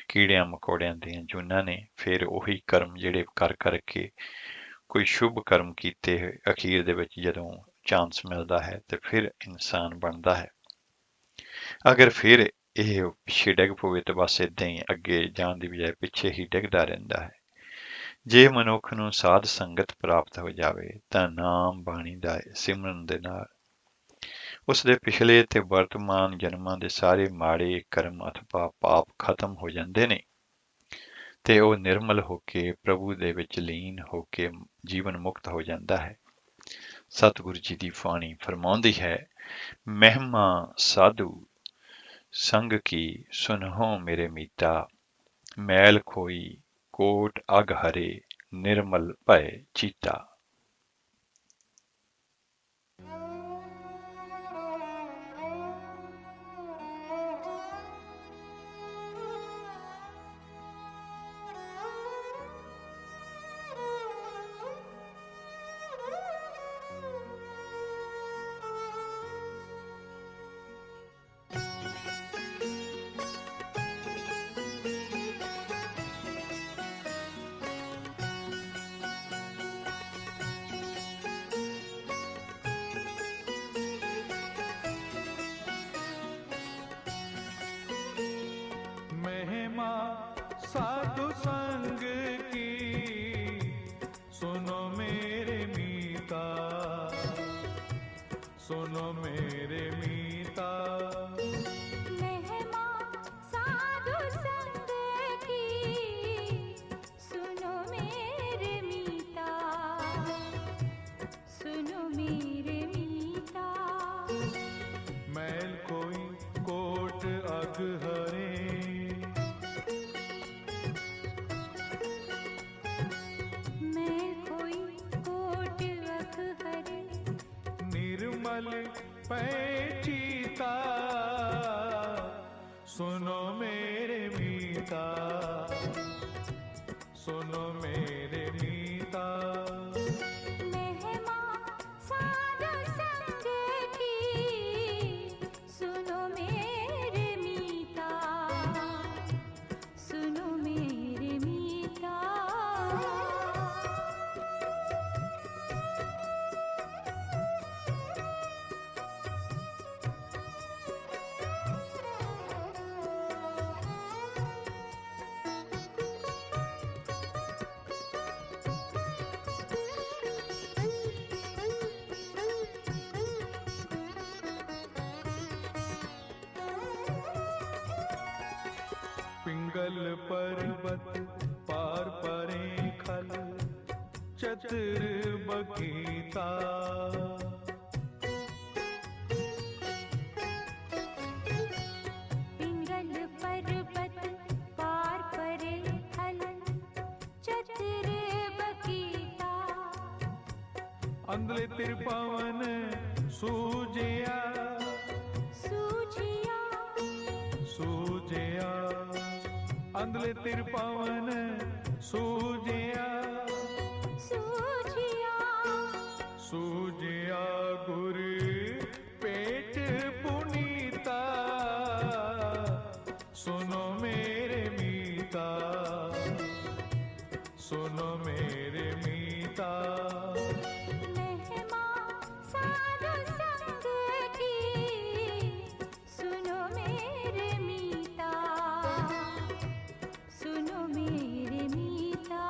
ਕੀੜਿਆਂ ਮਕੌੜਿਆਂ ਦੀਆਂ ਜੂਨਾਂ ਨੇ। ਫਿਰ ਉਹੀ ਕਰਮ ਜਿਹੜੇ ਕਰ ਕਰਕੇ ਕੋਈ ਸ਼ੁਭ ਕਰਮ ਕੀਤੇ ਅਖੀਰ ਦੇ ਵਿੱਚ ਜਦੋਂ ਚਾਂਸ ਮਿਲਦਾ ਹੈ ਤੇ ਫਿਰ ਇਨਸਾਨ ਬਣਦਾ ਹੈ। ਅਗਰ ਫਿਰ ਇਹ ਪਿੱਛੇ ਡਿੱਗ ਪਵੇ ਤਾਂ ਬਸ ਏਦਾਂ ਹੀ ਅੱਗੇ ਜਾਣ ਦੀ ਬਜਾਏ ਪਿੱਛੇ ਹੀ ਡਿੱਗਦਾ ਰਹਿੰਦਾ ਹੈ। ਜੇ ਮਨੁੱਖ ਨੂੰ ਸਾਧ ਸੰਗਤ ਪ੍ਰਾਪਤ ਹੋ ਜਾਵੇ ਤਾਂ ਨਾਮ ਬਾਣੀ ਦਾ ਸਿਮਰਨ ਦੇ ਨਾਲ ਉਸ ਦੇ ਪਿਛਲੇ ਤੇ ਵਰਤਮਾਨ ਜਨਮਾਂ ਦੇ ਸਾਰੇ ਮਾੜੇ ਕਰਮ ਅਥਵਾ ਪਾਪ ਖਤਮ ਹੋ ਜਾਂਦੇ ਨੇ ਤੇ ਉਹ ਨਿਰਮਲ ਹੋ ਕੇ ਪ੍ਰਭੂ ਦੇ ਵਿੱਚ ਲੀਨ ਹੋ ਕੇ ਜੀਵਨ ਮੁਕਤ ਹੋ ਜਾਂਦਾ ਹੈ। ਸਤਿਗੁਰੂ ਜੀ ਦੀ ਬਾਣੀ ਫਰਮਾਉਂਦੀ ਹੈ, ਮਹਿਮਾ ਸਾਧੂ ਸੰਗ ਕੀ ਸੁਨਹੁ ਮੇਰੇ ਮੀਤਾ, ਮੈਲ ਖੋਈ ਕੋਟ ਅਗ ਹਰੇ ਨਿਰਮਲ ਭੈ ਚੀਤਾ। साधु संग की सुनो मेरे मीता, सुनो मेरे मीता। महिमा साधु संग की सुनो मेरे मीता, सुनो मेरे मीता। मैल कोई कोट अग हरे, पैचीता सुनो मेरे मीता, सुनो मेरे मीता। महिमा साधु संग की सुनो मेरे मीता, सुनो मेरे मीता। पिंगल पर्वत पार परे खल चतुर मीता। पिंगल पर्वत पार परे थल चतुर बकीता। अंधले तिरपावन सूजिया सूझिया सूजिया, अंधले तिरपावन सूजिया सूझिया। सूजिया गुर पेट पुनीता। सुनो मेरे मीता, सुनो मेरे मीता। महिमा साधु संग की सुनो मेरे मीता, सुनो मेरे मीता।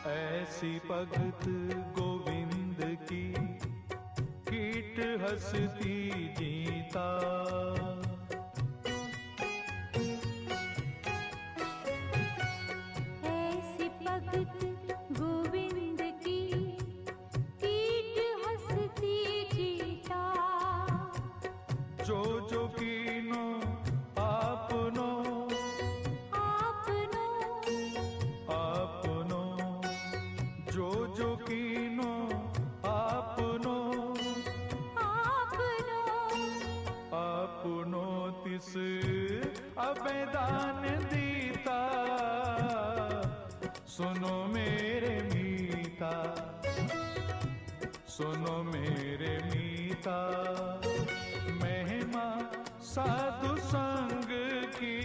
ऐसी भगत गोविंद की कीट हंसती जीता। ऐसी भगत गोविंद की कीट हंसती जीता। जो जो कीनो आपनो आपनो आपनो, जो जो कीनो आपनो आपनो आपनो तिस अबैदान दीता। सुनो मेरे मीता, सुनो मेरे मीता। महिमा साधु संग की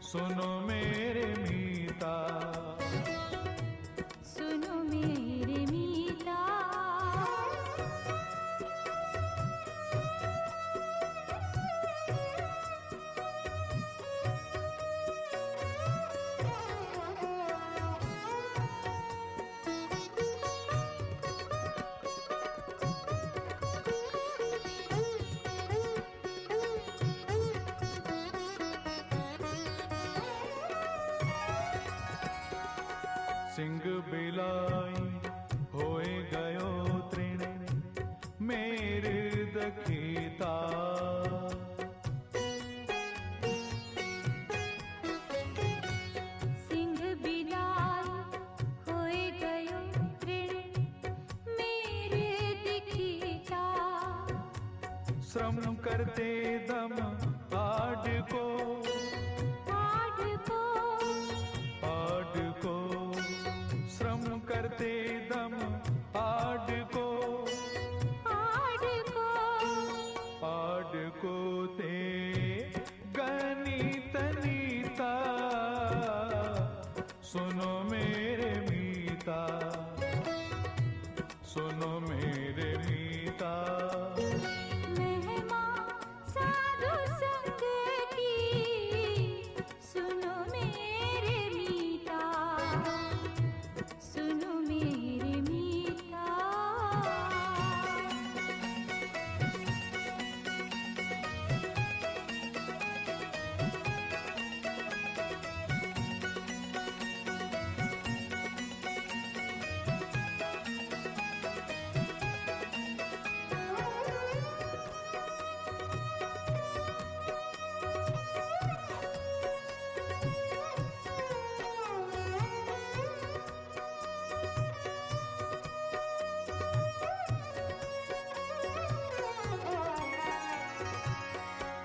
सुनो मेरे मीता। सुनो मेरे मीता। सिंह बिलाई होए गयो तृण मेरे दखीता। सिंह बिलाई होए गयो तृण मेरे दिखीता। श्रम करते दम आड को आड को, श्रम करते दम आड को ते गनीत नीता। सुनो मेरे मीता, सुनो मेरे मीता। महिमा साधु संग की सुनो मेरे मीता, सुनो मेरे मीता।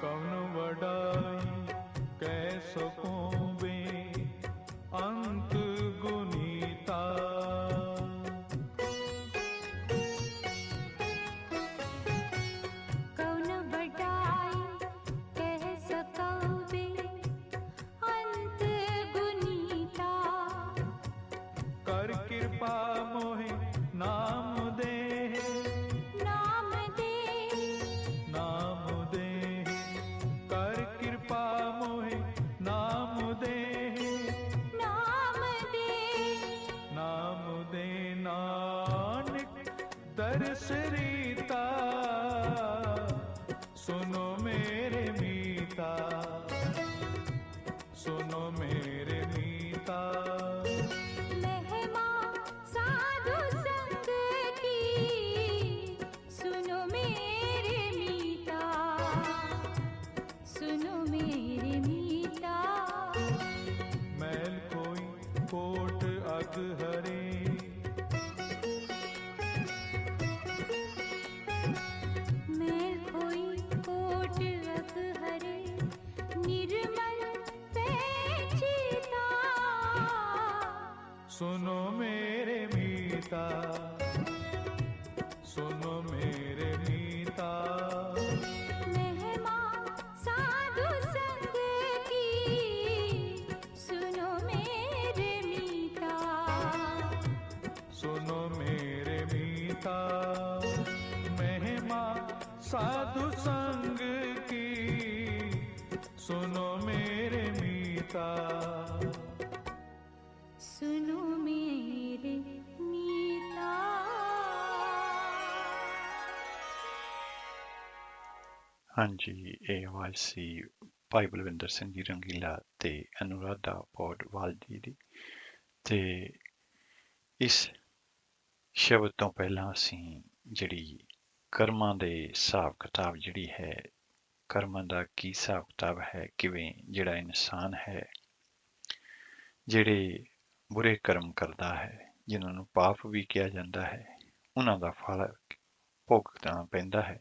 कौन वडाई कह सकूं बे अंत गुनीता। कौन बड़ाई कह सकौ बे अंत गुनी दर्श रीता सुनो मेरे मीता सुनो मेरे मीता महिमा साधु संग की सुनो मेरे मीता सुनो मेरे मीता मैल कोई कोट अग हरे मैं कोई कोट अग हरे निर्मल पेचीता सुनो मेरे मीता सुनो मेरे मीता महिमा साधु संग की सुनो मेरे मीता सुनो मेरे मीता महिमा साधु संग की सुनो मेरे मीता सुनो मेरे मीता ਹਾਂਜੀ, ਇਹ ਆਵਾਜ਼ ਸੀ ਭਾਈ ਬਲਵਿੰਦਰ ਸਿੰਘ ਜੀ ਰੰਗੀਲਾ ਤੇ ਅਨੁਰਾਧਾ ਪੌਡਵਾਲ ਜੀ ਦੀ। ਤੇ ਇਸ ਸ਼ਬਦ ਤੋਂ ਪਹਿਲਾਂ ਅਸੀਂ ਜਿਹੜੀ ਕਰਮਾਂ ਦੇ ਹਿਸਾਬ ਕਿਤਾਬ ਜਿਹੜੀ ਹੈ, ਕਰਮਾਂ ਦਾ ਕੀ ਹਿਸਾਬ ਕਿਤਾਬ ਹੈ, ਕਿਵੇਂ ਜਿਹੜਾ ਇਨਸਾਨ ਹੈ ਜਿਹੜੇ ਬੁਰੇ ਕਰਮ ਕਰਦਾ ਹੈ, ਜਿਨ੍ਹਾਂ ਨੂੰ ਪਾਪ ਵੀ ਕਿਹਾ ਜਾਂਦਾ ਹੈ, ਉਹਨਾਂ ਦਾ ਫਲ ਭੁਗਤਣਾ ਪੈਂਦਾ ਹੈ।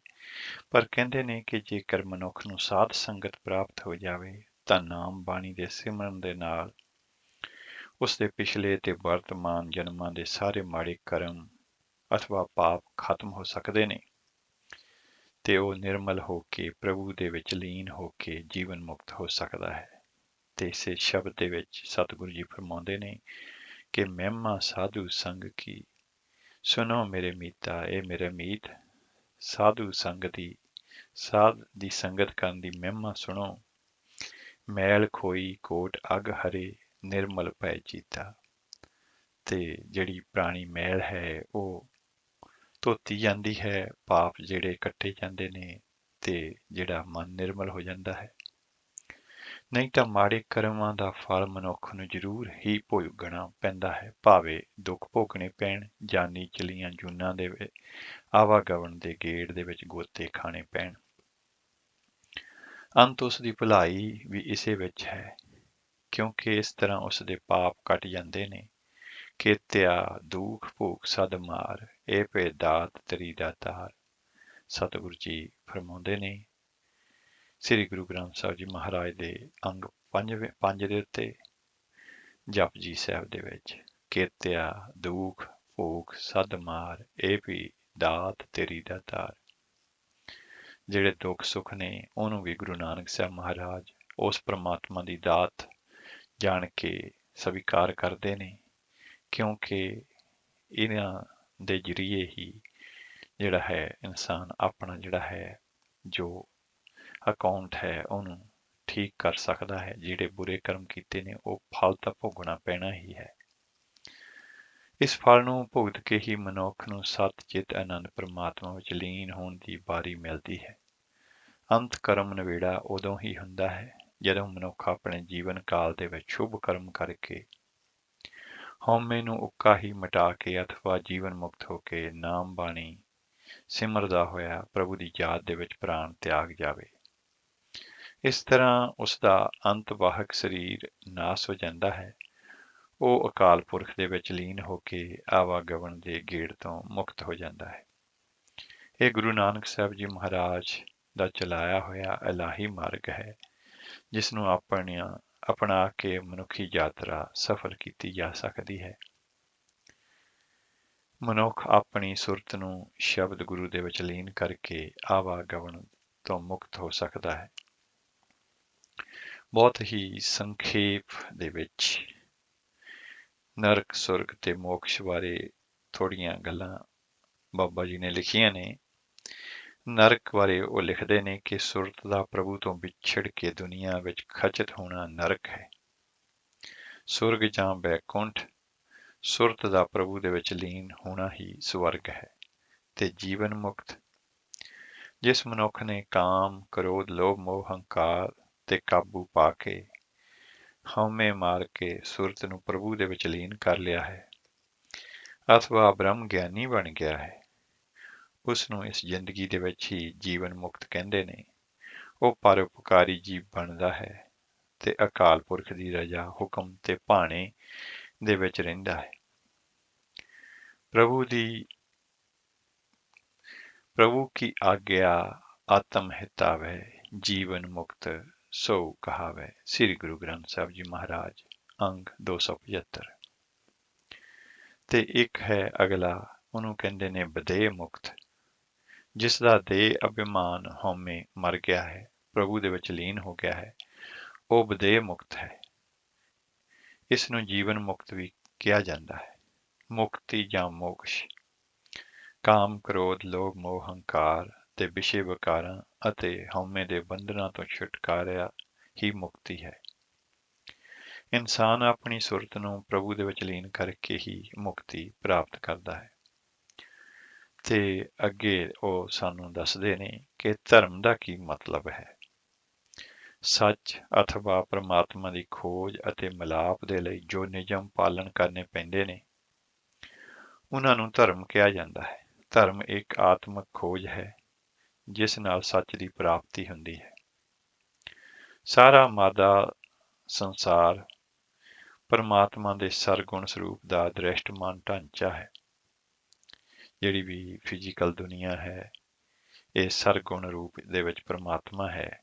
ਪਰ ਕਹਿੰਦੇ ਨੇ ਕਿ ਜੇਕਰ ਮਨੁੱਖ ਨੂੰ ਸਾਧ ਸੰਗਤ ਪ੍ਰਾਪਤ ਹੋ ਜਾਵੇ ਤਾਂ ਨਾਮ ਬਾਣੀ ਦੇ ਸਿਮਰਨ ਦੇ ਨਾਲ ਉਸਦੇ ਪਿਛਲੇ ਤੇ ਵਰਤਮਾਨ ਜਨਮਾਂ ਦੇ ਸਾਰੇ ਮਾੜੇ ਕਰਮ ਅਥਵਾ ਪਾਪ ਖਤਮ ਹੋ ਸਕਦੇ ਨੇ ਤੇ ਉਹ ਨਿਰਮਲ ਹੋ ਕੇ ਪ੍ਰਭੂ ਦੇ ਵਿੱਚ ਲੀਨ ਹੋ ਕੇ ਜੀਵਨ ਮੁਕਤ ਹੋ ਸਕਦਾ ਹੈ। ਤੇ ਇਸੇ ਸ਼ਬਦ ਦੇ ਵਿੱਚ ਸਤਿਗੁਰੂ ਜੀ ਫਰਮਾਉਂਦੇ ਨੇ ਕਿ ਮਹਿਮਾ ਸਾਧੂ ਸੰਗ ਕੀ ਸੁਣੋ ਮੇਰੇ ਮੀਤਾ, ਇਹ ਮੇਰੇ ਮੀਤ ਸਾਧੂ ਸੰਗ ਦੀ ਸਾਧ ਦੀ ਸੰਗਤ ਕਰਨ ਦੀ ਮਹਿਮਾ ਸੁਣੋ। ਮੈਲ ਖੋਈ ਕੋਟ ਅਗ ਹਰੇ ਨਿਰਮਲ ਭੈ ਜੀਤਾ। ਤੇ ਜਿਹੜੀ ਪੁਰਾਣੀ ਮੈਲ ਹੈ ਉਹ ਧੋਤੀ ਜਾਂਦੀ ਹੈ, ਪਾਪ ਜਿਹੜੇ ਕੱਟੇ ਜਾਂਦੇ ਨੇ ਤੇ ਜਿਹੜਾ ਮਨ ਨਿਰਮਲ ਹੋ ਜਾਂਦਾ ਹੈ। ਨਹੀਂ ਤਾਂ ਮਾੜੇ ਕਰਮਾਂ ਦਾ ਫਲ ਮਨੁੱਖ ਨੂੰ ਜ਼ਰੂਰ ਹੀ ਭੋਗਣਾ ਪੈਂਦਾ ਹੈ, ਭਾਵੇਂ ਦੁੱਖ ਭੋਗਣੇ ਪੈਣ, ਜਾਨੀ ਚਲੀਆਂ ਜੂਨਾਂ ਦੇ ਆਵਾਗਮਨ ਦੇ ਗੇੜ ਦੇ ਵਿੱਚ ਗੋਤੇ ਖਾਣੇ ਪੈਣ। ਅੰਤ ਉਸ ਦੀ ਭਲਾਈ ਵੀ ਇਸੇ ਵਿੱਚ ਹੈ, ਕਿਉਂਕਿ ਇਸ ਤਰ੍ਹਾਂ ਉਸ ਦੇ ਪਾਪ ਕੱਟ ਜਾਂਦੇ ਨੇ। ਕੇਤਿਆ ਦੁਖ ਭੋਗ ਸਦ ਮਾਰ, ਇਹ ਭੇ ਦਾਤ ਤੇਰੀ ਦਾਤਾਰ। ਸਤਿਗੁਰੂ ਜੀ ਫਰਮਾਉਂਦੇ ਨੇ ਸ੍ਰੀ ਗੁਰੂ ਗ੍ਰੰਥ ਸਾਹਿਬ ਜੀ ਮਹਾਰਾਜ ਦੇ ਅੰਗ 5 ਦੇ ਉੱਤੇ ਜਪਜੀ ਸਾਹਿਬ ਦੇ ਵਿੱਚ, ਕੇਤਿਆ ਦੁਖ ਭੋਗ ਸਦ ਮਾਰ, ਇਹ ਵੀ ਦਾਤ ਤੇਰੀ ਦਾਤਾਰ। ਜਿਹੜੇ ਦੁੱਖ ਸੁੱਖ ਨੇ ਉਹਨੂੰ ਵੀ ਗੁਰੂ ਨਾਨਕ ਸਾਹਿਬ ਮਹਾਰਾਜ ਉਸ ਪ੍ਰਮਾਤਮਾ ਦੀ ਦਾਤ ਜਾਣ ਕੇ ਸਵੀਕਾਰ ਕਰਦੇ ਨੇ, ਕਿਉਂਕਿ ਇਹਨਾਂ ਦੇ ਜ਼ਰੀਏ ਹੀ ਜਿਹੜਾ ਹੈ ਇਨਸਾਨ ਆਪਣਾ ਜਿਹੜਾ ਹੈ ਜੋ ਅਕਾਊਂਟ ਹੈ ਉਹਨੂੰ ਠੀਕ ਕਰ ਸਕਦਾ ਹੈ। ਜਿਹੜੇ ਬੁਰੇ ਕਰਮ ਕੀਤੇ ਨੇ ਉਹ ਫਲ ਤਾਂ ਭੋਗਣਾ ਪੈਣਾ ਹੀ ਹੈ। ਇਸ ਫਲ ਨੂੰ ਭੁਗਤ ਕੇ ਹੀ ਮਨੁੱਖ ਨੂੰ ਸਤ ਚਿਤ ਆਨੰਦ ਪ੍ਰਮਾਤਮਾ ਵਿੱਚ ਲੀਨ ਹੋਣ ਦੀ ਵਾਰੀ ਮਿਲਦੀ ਹੈ। ਅੰਤ ਕਰਮ ਨਵੇੜਾ ਉਦੋਂ ਹੀ ਹੁੰਦਾ ਹੈ ਜਦੋਂ ਮਨੁੱਖ ਆਪਣੇ ਜੀਵਨ ਕਾਲ ਦੇ ਵਿੱਚ ਸ਼ੁਭ ਕਰਮ ਕਰਕੇ ਹਉਮੈ ਨੂੰ ਉੱਕਾ ਹੀ ਮਿਟਾ ਕੇ ਅਥਵਾ ਜੀਵਨ ਮੁਕਤ ਹੋ ਕੇ ਨਾਮ ਬਾਣੀ ਸਿਮਰਦਾ ਹੋਇਆ ਪ੍ਰਭੂ ਦੀ ਯਾਦ ਦੇ ਵਿੱਚ ਪ੍ਰਾਣ ਤਿਆਗ ਜਾਵੇ। ਇਸ ਤਰ੍ਹਾਂ ਉਸ ਦਾ ਅੰਤਵਾਹਕ ਸਰੀਰ ਨਾਸ ਹੋ ਜਾਂਦਾ ਹੈ। ਉਹ ਅਕਾਲ ਪੁਰਖ ਦੇ ਵਿੱਚ ਲੀਨ ਹੋ ਕੇ ਆਵਾਗਮਨ ਦੇ ਗੇੜ ਤੋਂ ਮੁਕਤ ਹੋ ਜਾਂਦਾ ਹੈ। ਇਹ ਗੁਰੂ ਨਾਨਕ ਸਾਹਿਬ ਜੀ ਮਹਾਰਾਜ ਦਾ ਚਲਾਇਆ ਹੋਇਆ ਇਲਾਹੀ ਮਾਰਗ ਹੈ, ਜਿਸ ਨੂੰ ਆਪਣਾ ਕੇ ਮਨੁੱਖੀ ਯਾਤਰਾ ਸਫਲ ਕੀਤੀ ਜਾ ਸਕਦੀ ਹੈ। ਮਨੁੱਖ ਆਪਣੀ ਸੁਰਤ ਨੂੰ ਸ਼ਬਦ ਗੁਰੂ ਦੇ ਵਿੱਚ ਲੀਨ ਕਰਕੇ ਆਵਾਗਮਨ ਤੋਂ ਮੁਕਤ ਹੋ ਸਕਦਾ ਹੈ। ਬਹੁਤ ਹੀ ਸੰਖੇਪ ਦੇ ਵਿੱਚ ਨਰਕ ਸੁਰਗ ਤੇ ਮੋਕਸ਼ ਬਾਰੇ ਥੋੜੀਆਂ ਗੱਲਾਂ ਬਾਬਾ ਜੀ ਨੇ ਲਿਖੀਆਂ ਨੇ। ਨਰਕ ਬਾਰੇ ਉਹ ਲਿਖਦੇ ਨੇ ਕਿ ਸੁਰਤ ਦਾ ਪ੍ਰਭੂ ਤੋਂ ਵਿਛੜ ਕੇ ਦੁਨੀਆ ਵਿੱਚ ਖਚਿਤ ਹੋਣਾ ਨਰਕ ਹੈ। ਸੁਰਗ ਜਾਂ ਬੈਕੁੰਠ ਸੁਰਤ ਦਾ ਪ੍ਰਭੂ ਦੇ ਵਿੱਚ ਲੀਨ ਹੋਣਾ ਹੀ ਸਵਰਗ ਹੈ। ਤੇ ਜੀਵਨ ਮੁਕਤ। ਜਿਸ ਮਨੁੱਖ ਨੇ ਕਾਮ, ਕ੍ਰੋਧ, ਲੋਭ, ਮੋਹ, ਹੰਕਾਰ ਤੇ ਕਾਬੂ ਪਾ ਕੇ ਹਉਮੈ ਮਾਰ ਕੇ ਸੁਰਤ ਨੂੰ ਪ੍ਰਭੂ ਦੇ ਵਿੱਚ ਲੀਨ ਕਰ ਲਿਆ ਹੈ ਅਥਵਾ ਬ੍ਰਹਮ ਗਿਆਨੀ ਬਣ ਗਿਆ ਹੈ, ਉਸ ਨੂੰ ਇਸ ਜ਼ਿੰਦਗੀ ਦੇ ਵਿੱਚ ਹੀ ਜੀਵਨ ਮੁਕਤ ਕਹਿੰਦੇ ਨੇ। ਉਹ ਪਰਉਪਕਾਰੀ ਜੀਵ ਬਣਦਾ ਹੈ ਤੇ ਅਕਾਲ ਪੁਰਖ ਦੀ ਰਜ਼ਾ, ਹੁਕਮ ਤੇ ਭਾਣੇ ਦੇ ਵਿੱਚ ਰਹਿੰਦਾ ਹੈ। प्रभु की आज्ञा आत्म हितावै, जीवन मुक्त सो कहावै। श्री गुरु ग्रंथ साहब जी महाराज, अंग 275। ਤੇ ਇੱਕ ਹੈ ਅਗਲਾ, ਉਹਨੂੰ ਕਹਿੰਦੇ ਨੇ ਬਦੇਹ ਮੁਕਤ, ਜਿਸ ਦਾ ਦੇਹ ਅਭਿਮਾਨ ਹਉਮੈ ਮਰ ਗਿਆ ਹੈ, ਪ੍ਰਭੂ ਦੇ ਵਿੱਚ ਲੀਨ ਹੋ ਗਿਆ ਹੈ, ਉਹ ਬਦੇਹ ਮੁਕਤ ਹੈ। ਇਸ ਨੂੰ ਜੀਵਨ ਮੁਕਤ ਵੀ ਕਿਹਾ ਜਾਂਦਾ ਹੈ। ਮੁਕਤੀ ਜਾਂ ਮੋਕਸ਼ ਕਾਮ, ਕ੍ਰੋਧ, ਲੋਭ, ਮੋਹ, ਹੰਕਾਰ ਤੇ ਵਿਸ਼ੇ ਵਿਕਾਰਾਂ ਅਤੇ ਹਉਮੈ ਦੇ ਬੰਧਨਾਂ ਤੋਂ ਛੁਟਕਾਰਾ ਹੀ ਮੁਕਤੀ ਹੈ। ਇਨਸਾਨ ਆਪਣੀ ਸੁਰਤ ਨੂੰ ਪ੍ਰਭੂ ਦੇ ਵਿੱਚ ਲੀਨ ਕਰਕੇ ਹੀ ਮੁਕਤੀ ਪ੍ਰਾਪਤ ਕਰਦਾ ਹੈ। ਤੇ ਅੱਗੇ ਉਹ ਸਾਨੂੰ ਦੱਸਦੇ ਨੇ ਕਿ ਧਰਮ ਦਾ ਕੀ ਮਤਲਬ ਹੈ। ਸੱਚ ਅਥਵਾ ਪ੍ਰਮਾਤਮਾ ਦੀ ਖੋਜ ਅਤੇ ਮਿਲਾਪ ਦੇ ਲਈ ਜੋ ਨਿਯਮ ਪਾਲਣ ਕਰਨੇ ਪੈਂਦੇ ਨੇ, ਉਹਨਾਂ ਨੂੰ ਧਰਮ ਕਿਹਾ ਜਾਂਦਾ ਹੈ। ਧਰਮ ਇੱਕ ਆਤਮਿਕ ਖੋਜ ਹੈ ਜਿਸ ਨਾਲ ਸੱਚ ਦੀ ਪ੍ਰਾਪਤੀ ਹੁੰਦੀ ਹੈ। ਸਾਰਾ ਮਾਦਾ ਸੰਸਾਰ ਪਰਮਾਤਮਾ ਦੇ ਸਰਗੁਣ ਸਰੂਪ ਦਾ ਦ੍ਰਿਸ਼ਟਮਾਨ ਢਾਂਚਾ ਹੈ। ਜਿਹੜੀ ਵੀ ਫਿਜ਼ੀਕਲ ਦੁਨੀਆ ਹੈ, ਇਹ ਸਰਗੁਣ ਰੂਪ ਦੇ ਵਿੱਚ ਪਰਮਾਤਮਾ ਹੈ।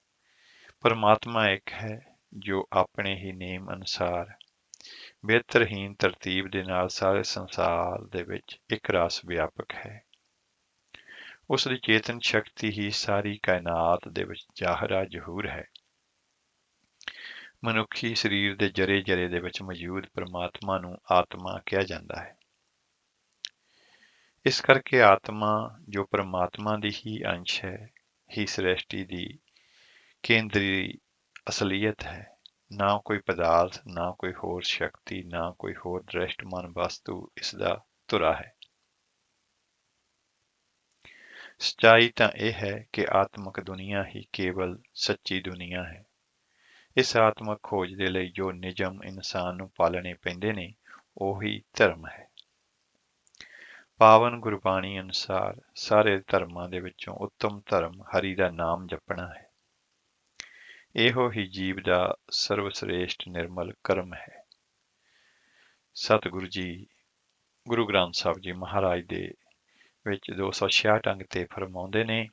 ਪਰਮਾਤਮਾ ਇੱਕ ਹੈ ਜੋ ਆਪਣੇ ਹੀ ਨੇਮ ਅਨੁਸਾਰ ਬਿਹਤਰਹੀਨ ਤਰਤੀਬ ਦੇ ਨਾਲ ਸਾਰੇ ਸੰਸਾਰ ਦੇ ਵਿੱਚ ਇੱਕ ਰਸ ਵਿਆਪਕ ਹੈ। ਉਸ ਦੀ ਚੇਤਨ ਸ਼ਕਤੀ ਹੀ ਸਾਰੀ ਕਾਇਨਾਤ ਦੇ ਵਿੱਚ ਜ਼ਾਹਰਾ ਜ਼ਹੂਰ ਹੈ। ਮਨੁੱਖੀ ਸਰੀਰ ਦੇ ਜਰੇ ਜਰੇ ਦੇ ਵਿੱਚ ਮੌਜੂਦ ਪਰਮਾਤਮਾ ਨੂੰ ਆਤਮਾ ਕਿਹਾ ਜਾਂਦਾ ਹੈ। ਇਸ ਕਰਕੇ ਆਤਮਾ ਜੋ ਪਰਮਾਤਮਾ ਦੀ ਹੀ ਅੰਸ਼ ਹੈ, ਹੀ ਸ੍ਰਿਸ਼ਟੀ ਦੀ ਕੇਂਦਰੀ ਅਸਲੀਅਤ ਹੈ। ਨਾ ਕੋਈ ਪਦਾਰਥ, ਨਾ ਕੋਈ ਹੋਰ ਸ਼ਕਤੀ, ਨਾ ਕੋਈ ਹੋਰ ਦ੍ਰਿਸ਼ਟਮਾਨ ਵਸਤੂ ਇਸ ਦਾ ਧੁਰਾ ਹੈ। ਸੱਚਾਈ ਤਾਂ ਇਹ ਹੈ ਕਿ ਆਤਮਕ ਦੁਨੀਆ ਹੀ ਕੇਵਲ ਸੱਚੀ ਦੁਨੀਆ ਹੈ। ਇਸ ਆਤਮਕ ਖੋਜ ਦੇ ਲਈ ਜੋ ਨਿਯਮ ਇਨਸਾਨ ਨੂੰ ਪਾਲਣੇ ਪੈਂਦੇ ਨੇ, ਉਹੀ ਧਰਮ ਹੈ। ਪਾਵਨ ਗੁਰਬਾਣੀ ਅਨੁਸਾਰ ਸਾਰੇ ਧਰਮਾਂ ਦੇ ਵਿੱਚੋਂ ਉੱਤਮ ਧਰਮ ਹਰੀ ਦਾ ਨਾਮ ਜਪਣਾ ਹੈ। ਇਹੋ ਹੀ ਜੀਵ ਦਾ ਸਰਵਸ੍ਰੇਸ਼ਟ ਨਿਰਮਲ ਕਰਮ ਹੈ। ਸਤਿਗੁਰੂ ਜੀ ਗੁਰੂ ਗ੍ਰੰਥ ਸਾਹਿਬ ਜੀ ਮਹਾਰਾਜ ਦੇ ਵਿੱਚ 266 ਅੰਗ ਤੇ ਫਰਮਾਉਂਦੇ ਨੇ,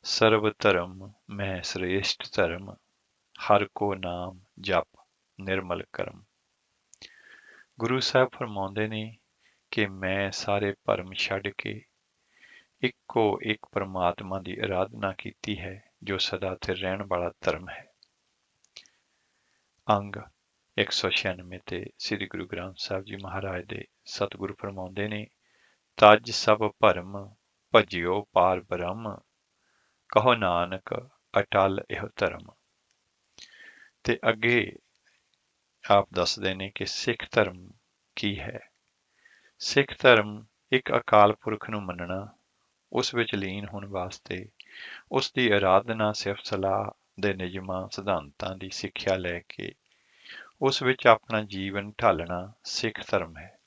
ਸਰਬ ਧਰਮ ਮੈਂ ਸ੍ਰੇਸ਼ਟ ਧਰਮ, ਹਰ ਕੋ ਨਾਮ ਜਪ ਨਿਰਮਲ ਕਰਮ। ਗੁਰੂ ਸਾਹਿਬ ਫਰਮਾਉਂਦੇ ਨੇ ਕਿ ਮੈਂ ਸਾਰੇ ਭਰਮ ਛੱਡ ਕੇ ਇੱਕੋ ਇੱਕ ਪਰਮਾਤਮਾ ਦੀ ਆਰਾਧਨਾ ਕੀਤੀ ਹੈ, ਜੋ ਸਦਾ ਸਥਿਰ ਰਹਿਣ ਵਾਲਾ ਧਰਮ ਹੈ। ਅੰਗ 196 ਤੇ ਸ੍ਰੀ ਗੁਰੂ ਗ੍ਰੰਥ ਸਾਹਿਬ ਜੀ ਮਹਾਰਾਜ ਦੇ ਸਤਿਗੁਰੂ ਫਰਮਾਉਂਦੇ ਨੇ, ਤਜ ਸਭ ਭਰਮ ਭਜਿਓ ਪਾਰ ਬ੍ਰਹਮ, ਕਹੋ ਨਾਨਕ ਅਟਲ ਇਹੋ ਧਰਮ। ਤੇ ਅੱਗੇ ਆਪ ਦੱਸਦੇ ਨੇ ਕਿ ਸਿੱਖ ਧਰਮ ਕੀ ਹੈ। ਸਿੱਖ ਧਰਮ ਇੱਕ ਅਕਾਲ ਪੁਰਖ ਨੂੰ ਮੰਨਣਾ, ਉਸ ਵਿੱਚ ਲੀਨ ਹੋਣ ਵਾਸਤੇ ਉਸ ਦੀ ਆਰਾਧਨਾ, ਸਿਫਤ ਸਲਾਹ ਦੇ ਨਿਯਮਾਂ ਸਿਧਾਂਤਾਂ ਦੀ ਸਿੱਖਿਆ ਲੈ ਕੇ ਉਸ ਵਿੱਚ ਆਪਣਾ ਜੀਵਨ ਢਾਲਣਾ ਸਿੱਖ ਧਰਮ ਹੈ।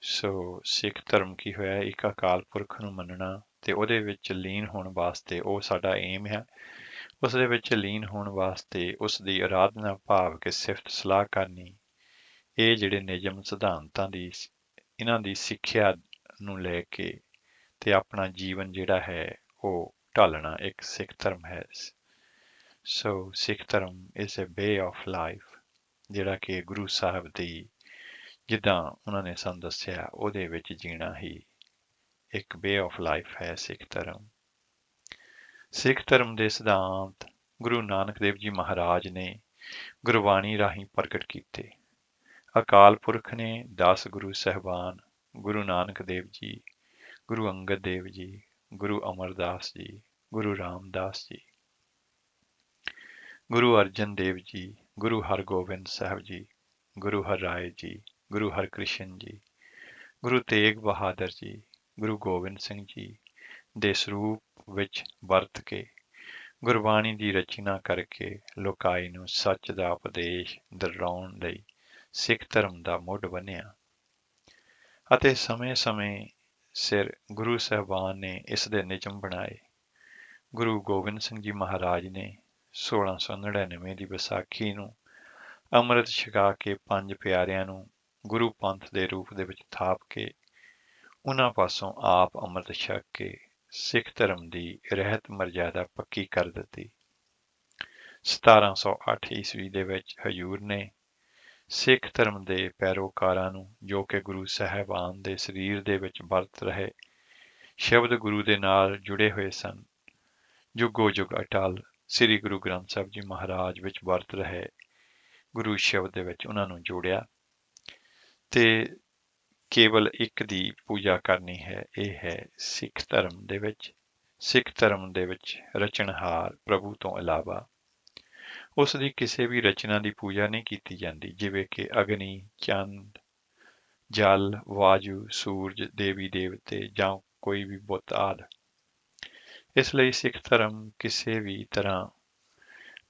ਸੋ ਸਿੱਖ ਧਰਮ ਕੀ ਹੋਇਆ? ਇੱਕ ਅਕਾਲ ਪੁਰਖ ਨੂੰ ਮੰਨਣਾ ਤੇ ਉਹਦੇ ਵਿੱਚ ਲੀਨ ਹੋਣ ਵਾਸਤੇ, ਉਹ ਸਾਡਾ ਏਮ ਹੈ। ਉਸ ਦੇ ਵਿੱਚ ਲੀਨ ਹੋਣ ਵਾਸਤੇ ਉਸ ਦੀ ਆਰਾਧਨਾ ਭਾਵ ਕੇ ਸਿਫਤ ਸਲਾਹ ਕਰਨੀ। ਇਹ ਜਿਹੜੇ ਨਿਯਮ ਸਿਧਾਂਤਾਂ ਦੀ, ਇਹਨਾਂ ਦੀ ਸਿੱਖਿਆ ਨੂੰ ਲੈ ਕੇ ਤੇ ਆਪਣਾ ਜੀਵਨ ਜਿਹੜਾ ਹੈ ਉਹ ਢਾਲਣਾ ਇੱਕ ਸਿੱਖ ਧਰਮ ਹੈ। ਸੋ ਸਿੱਖ ਧਰਮ is a way of life, ਜਿਹੜਾ ਕਿ ਗੁਰੂ ਸਾਹਿਬ ਦੀ, ਜਿੱਦਾਂ ਉਹਨਾਂ ਨੇ ਸਾਨੂੰ ਦੱਸਿਆ, ਉਹਦੇ ਵਿੱਚ ਜੀਣਾ ਹੀ ਇੱਕ ਵੇ ਆਫ ਲਾਈਫ ਹੈ ਸਿੱਖ ਧਰਮ। ਸਿੱਖ ਧਰਮ ਦੇ ਸਿਧਾਂਤ ਗੁਰੂ ਨਾਨਕ ਦੇਵ ਜੀ ਮਹਾਰਾਜ ਨੇ ਗੁਰਬਾਣੀ ਰਾਹੀਂ ਪ੍ਰਗਟ ਕੀਤੇ। ਅਕਾਲ ਪੁਰਖ ਨੇ 10 ਗੁਰੂ ਸਾਹਿਬਾਨ, ਗੁਰੂ ਨਾਨਕ ਦੇਵ ਜੀ, ਗੁਰੂ ਅੰਗਦ ਦੇਵ ਜੀ, ਗੁਰੂ ਅਮਰਦਾਸ ਜੀ, ਗੁਰੂ ਰਾਮਦਾਸ ਜੀ, ਗੁਰੂ ਅਰਜਨ ਦੇਵ ਜੀ, ਗੁਰੂ ਹਰਗੋਬਿੰਦ ਸਾਹਿਬ ਜੀ, ਗੁਰੂ ਹਰਿਰਾਏ ਜੀ, ਗੁਰੂ ਹਰਕ੍ਰਿਸ਼ਨ ਜੀ, ਗੁਰੂ ਤੇਗ ਬਹਾਦਰ ਜੀ, ਗੁਰੂ ਗੋਬਿੰਦ ਸਿੰਘ ਜੀ ਦੇ ਸਰੂਪ ਵਿੱਚ ਵਰਤ ਕੇ ਗੁਰਬਾਣੀ ਦੀ ਰਚਨਾ ਕਰਕੇ ਲੋਕਾਈ ਨੂੰ ਸੱਚ ਦਾ ਉਪਦੇਸ਼ ਦਿਲਾਉਣ ਲਈ ਸਿੱਖ ਧਰਮ ਦਾ ਮੁੱਢ ਬੰਨ੍ਹਿਆ ਅਤੇ ਸਮੇਂ-ਸਮੇਂ ਸਿਰ ਗੁਰੂ ਸਾਹਿਬਾਨ ਨੇ ਇਸ ਦੇ ਨਿਯਮ ਬਣਾਏ। ਗੁਰੂ ਗੋਬਿੰਦ ਸਿੰਘ ਜੀ ਮਹਾਰਾਜ ਨੇ 1699 ਦੀ ਵਿਸਾਖੀ ਨੂੰ ਅੰਮ੍ਰਿਤ ਛਕਾ ਕੇ ਪੰਜ ਪਿਆਰਿਆਂ ਨੂੰ ਗੁਰੂ ਪੰਥ ਦੇ ਰੂਪ ਦੇ ਵਿੱਚ ਥਾਪ ਕੇ ਉਹਨਾਂ ਪਾਸੋਂ ਆਪ ਅੰਮ੍ਰਿਤ ਛਕ ਕੇ ਸਿੱਖ ਧਰਮ ਦੀ ਰਹਿਤ ਮਰਜ਼ਾਦਾ ਪੱਕੀ ਕਰ ਦਿੱਤੀ। 1708 ਈਸਵੀ ਦੇ ਵਿੱਚ ਹਜ਼ੂਰ ਨੇ ਸਿੱਖ ਧਰਮ ਦੇ ਪੈਰੋਕਾਰਾਂ ਨੂੰ, ਜੋ ਕਿ ਗੁਰੂ ਸਾਹਿਬਾਨ ਦੇ ਸਰੀਰ ਦੇ ਵਿੱਚ ਵਰਤ ਰਹੇ ਸ਼ਬਦ ਗੁਰੂ ਦੇ ਨਾਲ ਜੁੜੇ ਹੋਏ ਸਨ, ਜੁਗੋ ਜੁਗ ਅਟਲ ਸ੍ਰੀ ਗੁਰੂ ਗ੍ਰੰਥ ਸਾਹਿਬ ਜੀ ਮਹਾਰਾਜ ਵਿੱਚ ਵਰਤ ਰਹੇ ਗੁਰੂ ਸ਼ਬਦ ਦੇ ਵਿੱਚ ਉਹਨਾਂ ਨੂੰ ਜੋੜਿਆ ਤੇ ਕੇਵਲ ਇੱਕ ਦੀ ਪੂਜਾ ਕਰਨੀ ਹੈ। ਇਹ ਹੈ ਸਿੱਖ ਧਰਮ ਦੇ ਵਿੱਚ। ਸਿੱਖ ਧਰਮ ਦੇ ਵਿੱਚ ਰਚਨਹਾਰ ਪ੍ਰਭੂ ਤੋਂ ਇਲਾਵਾ ਉਸ ਦੀ ਕਿਸੇ ਵੀ ਰਚਨਾ ਦੀ ਪੂਜਾ ਨਹੀਂ ਕੀਤੀ ਜਾਂਦੀ, ਜਿਵੇਂ ਕਿ ਅਗਨੀ, ਚੰਦ, ਜਲ, ਵਾਯੂ, ਸੂਰਜ, ਦੇਵੀ ਦੇਵਤੇ ਜਾਂ ਕੋਈ ਵੀ ਬੁੱਤ ਆਦਿ। ਇਸ ਲਈ ਸਿੱਖ ਧਰਮ ਕਿਸੇ ਵੀ ਤਰ੍ਹਾਂ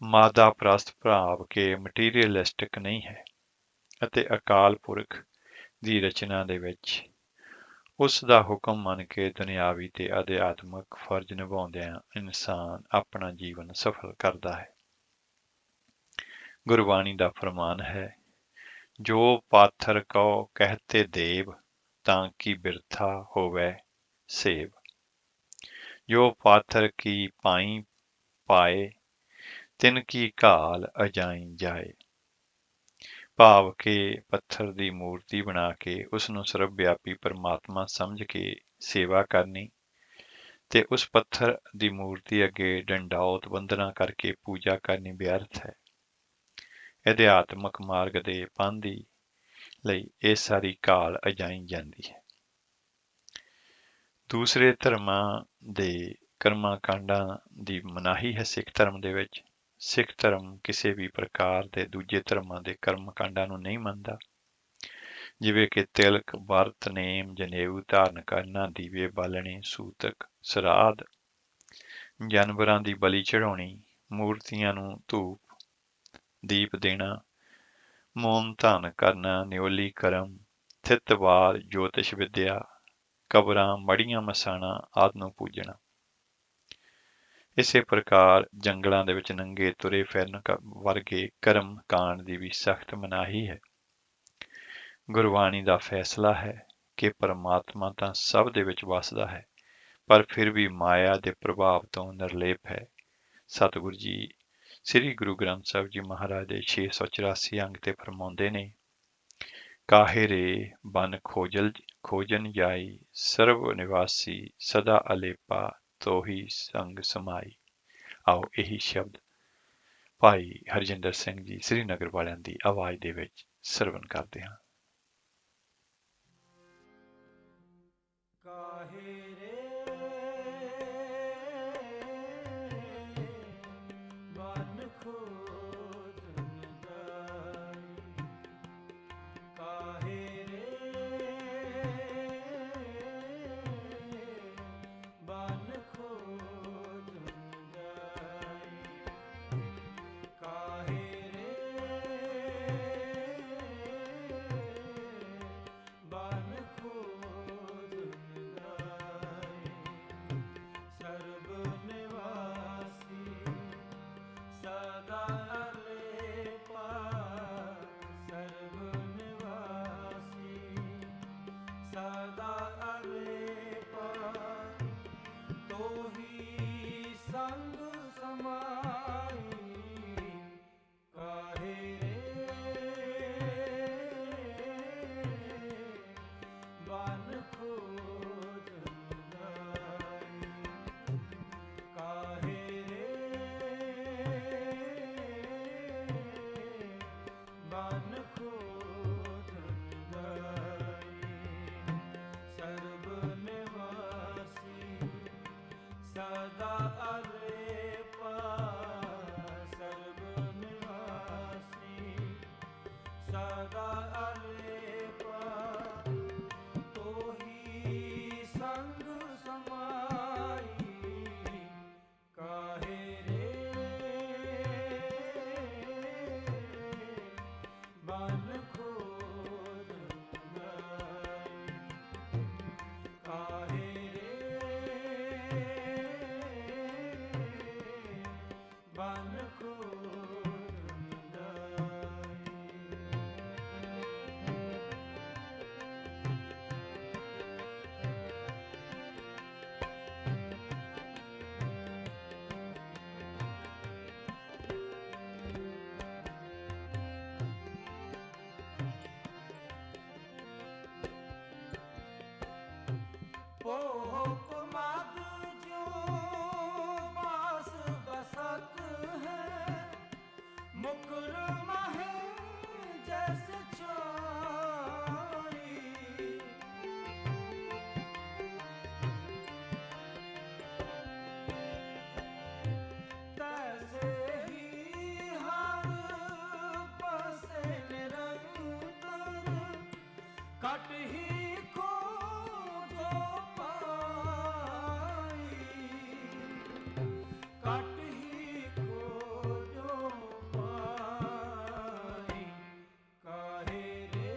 ਮਾਦਾ ਪ੍ਰਸਤ ਭਾਵ ਕੇ ਮਟੀਰੀਅਲਿਸਟਿਕ ਨਹੀਂ ਹੈ ਅਤੇ ਅਕਾਲ ਪੁਰਖ ਦੀ ਰਚਨਾ ਦੇ ਵਿੱਚ ਉਸ ਦਾ ਹੁਕਮ ਮੰਨ ਕੇ ਦੁਨਿਆਵੀ ਤੇ ਅਧਿਆਤਮਕ ਫਰਜ਼ ਨਿਭਾਉਂਦਿਆਂ ਇਨਸਾਨ ਆਪਣਾ ਜੀਵਨ ਸਫਲ ਕਰਦਾ ਹੈ। ਗੁਰਬਾਣੀ ਦਾ ਫਰਮਾਨ ਹੈ, ਜੋ ਪਾਥਰ ਕਉ ਕਹਤੇ ਦੇਵ, ਤਾਂ ਕੀ ਬਿਰਥਾ ਹੋਵੇ ਸੇਵ। ਜੋ ਪਾਥਰ ਕੀ ਪਾਈ ਪਾਏ, ਤਿਨ ਕੀ ਘਾਲ ਅਜਾਈ ਜਾਏ। ਭਾਵ ਕਿ ਪੱਥਰ ਦੀ ਮੂਰਤੀ ਬਣਾ ਕੇ ਉਸ ਨੂੰ ਸਰਬ ਵਿਆਪੀ ਪਰਮਾਤਮਾ ਸਮਝ ਕੇ ਸੇਵਾ ਕਰਨੀ ਤੇ ਉਸ ਪੱਥਰ ਦੀ ਮੂਰਤੀ ਅੱਗੇ ਡੰਡਾਉਤ ਵੰਦਨਾ ਕਰਕੇ ਪੂਜਾ ਕਰਨੀ ਵਿਅਰਥ ਹੈ। ਅਧਿਆਤਮਕ ਮਾਰਗ ਦੇ ਪਾਂਧੀ ਲਈ ਇਹ ਸਾਰੀ ਘਾਲ ਅਜਾਈ ਜਾਂਦੀ ਹੈ। ਦੂਸਰੇ ਧਰਮਾਂ ਦੇ ਕਰਮਾਂ ਕਾਂਡਾਂ ਦੀ ਮਨਾਹੀ ਹੈ ਸਿੱਖ ਧਰਮ ਦੇ ਵਿੱਚ। ਸਿੱਖ ਧਰਮ ਕਿਸੇ ਵੀ ਪ੍ਰਕਾਰ ਦੇ ਦੂਜੇ ਧਰਮਾਂ ਦੇ ਕਰਮ ਕਾਂਡਾਂ ਨੂੰ ਨਹੀਂ ਮੰਨਦਾ, ਜਿਵੇਂ ਕਿ ਤਿਲਕ, ਵਰਤ, ਨੇਮ, ਜਨੇਊ ਧਾਰਨ ਕਰਨਾ, ਦੀਵੇ ਬਾਲਣੇ, ਸੂਤਕ, ਸਰਾਧ, ਜਾਨਵਰਾਂ ਦੀ ਬਲੀ ਚੜਾਉਣੀ, ਮੂਰਤੀਆਂ ਨੂੰ ਧੂਪ ਦੀਪ ਦੇਣਾ, ਮੋਮ ਧਾਰਨ ਕਰਨਾ, ਨਿਓਲੀ ਕਰਮ, ਥਿੱਤਵਾਦ, ਜੋਤਿਸ਼ ਵਿਦਿਆ, ਕਬਰਾਂ, ਮੜੀਆਂ ਮਸਾਣਾ ਆਦਿ ਨੂੰ ਪੂਜਣਾ। ਇਸੇ ਪ੍ਰਕਾਰ ਜੰਗਲਾਂ ਦੇ ਵਿੱਚ ਨੰਗੇ ਤੁਰੇ ਫਿਰਨ ਵਰਗੇ ਕਰਮ ਕਾਂਡ ਦੀ ਵੀ ਸਖਤ ਮਨਾਹੀ ਹੈ। ਗੁਰਬਾਣੀ ਦਾ ਫੈਸਲਾ ਹੈ ਕਿ ਪਰਮਾਤਮਾ ਤਾਂ ਸਭ ਦੇ ਵਿੱਚ ਵਸਦਾ ਹੈ, ਪਰ ਫਿਰ ਵੀ ਮਾਇਆ ਦੇ ਪ੍ਰਭਾਵ ਤੋਂ ਨਿਰਲੇਪ ਹੈ। ਸਤਿਗੁਰੂ ਜੀ ਸ੍ਰੀ ਗੁਰੂ ਗ੍ਰੰਥ ਸਾਹਿਬ ਜੀ ਮਹਾਰਾਜ ਦੇ 684 ਅੰਗ ਤੇ ਫਰਮਾਉਂਦੇ ਨੇ, ਕਾਹੇ ਰੇ ਬਨ ਖੋਜਨ ਜਾਈ, ਸਰਬ ਨਿਵਾਸੀ ਸਦਾ ਅਲੇਪਾ, ਤੋਹੀ ਸੰਗ ਸਮਾਈ। ਆਓ ਇਹੀ ਸ਼ਬਦ ਭਾਈ ਹਰਜਿੰਦਰ ਸਿੰਘ ਜੀ ਸ੍ਰੀਨਗਰ ਵਾਲਿਆਂ ਦੀ ਆਵਾਜ਼ ਦੇ ਵਿੱਚ ਸਰਵਣ ਕਰਦੇ ਹਾਂ। ਕਾਹੇ ਰੇ ਬਨ ਖੋਜਨ ਜਾਈ, ਕਾਹੇ ਰੇ ਬਨ ਖੋਜਨ ਜਾਈ, ਕਾਹੇ ਰੇ ਬਨ ਖੋਜਨ ਜਾਈ, ਸਰਬ ਨਿਵਾਸੀ ਸਦਾ ਅਲੇਪਾ, ਸਰਬ ਨਿਵਾਸੀ ਸਦਾ ਅਲੇਪਾ, ਤੋਹੀ ਸੰਗ ਸਮਾਈ, ਕਾਹੇ ਬਨ ਖੋਜਨ ਜਾਈ, ਕਾਹੇ ਬਨ ਖੋਜਨ ਜਾਈ, ਸਰਬ ਨਿਵਾਸੀ ਸਦਾ ਅਲੇਪਾ, ਸਰਬ ਨਿਵਾਸੀ ਸਦਾ ਅਲੇਪਾ, ਤੋਹੀ ਸੰਗ पोह माघ जो मास बसत है, मुकुर माहे जैसे छोरी। तैसे ही हर बसे निरंतर, कट ही को जो पाई, कट ही को जो पाई। काहे रे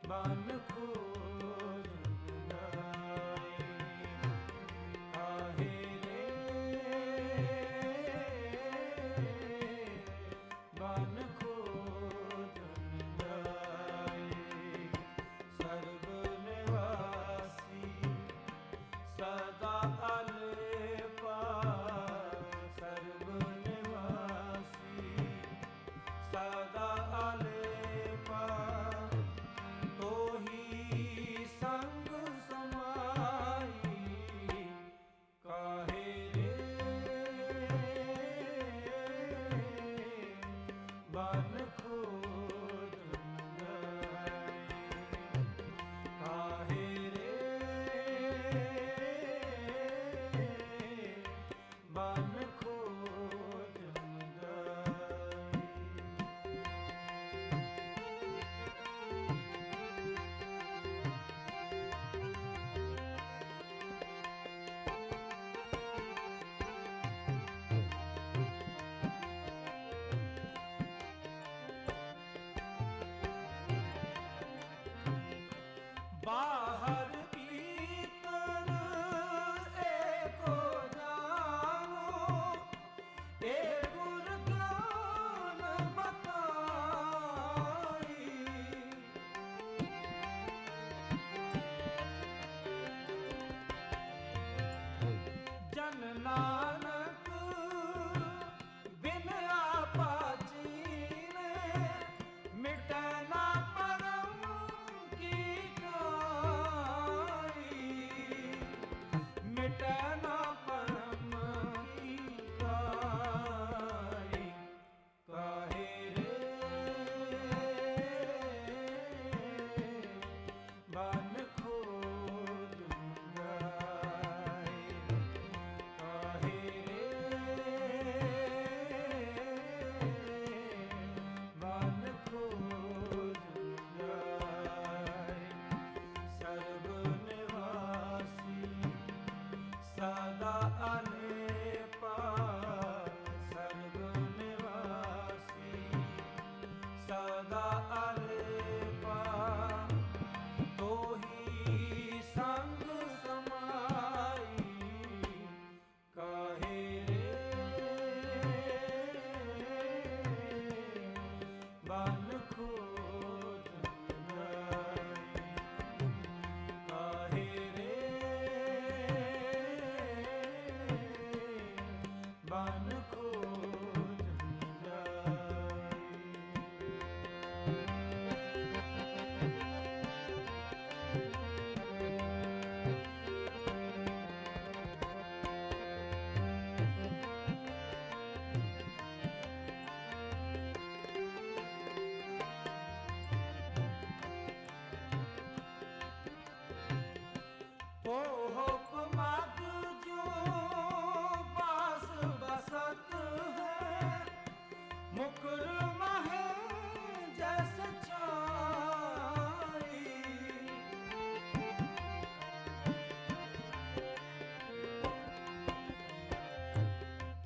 बन खोज गाई, काहे रे बन खोज गाई। सर्व निवासी सदा अलेपा, सर्व निवासी सदा अलेपा। तो ही संग समाई, काहे रे बन खोज गाई, काहे रे बन खोज गाई। बाहर भीतर एको जानो, ए गुर ज्ञान बताई। जन नानक बिन आपा जीने, मिटै ना परम की गाई, मिटै ना परम की गाई। काहे रे बन खोज गाई, काहे रे बन खोज गाई। सर्व निवासी सदा अलेपा, सर्व निवासी सदा अलेपा। तो ही संग समाई, काहे रे बन खोज गाई, काहे रे बन खोज पोह माघ जो बास बसत है, मुकुर माहे जैसे छाई।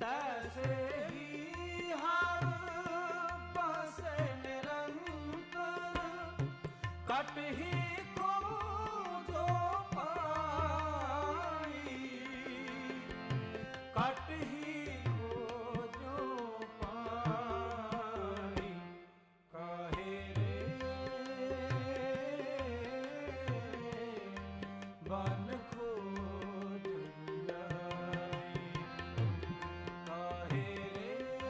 तैसे ही हर बसे निरंतर, कट ही को जो पाई, कट ही को जो पाई। काहे रे बन खोज गाई, काहे रे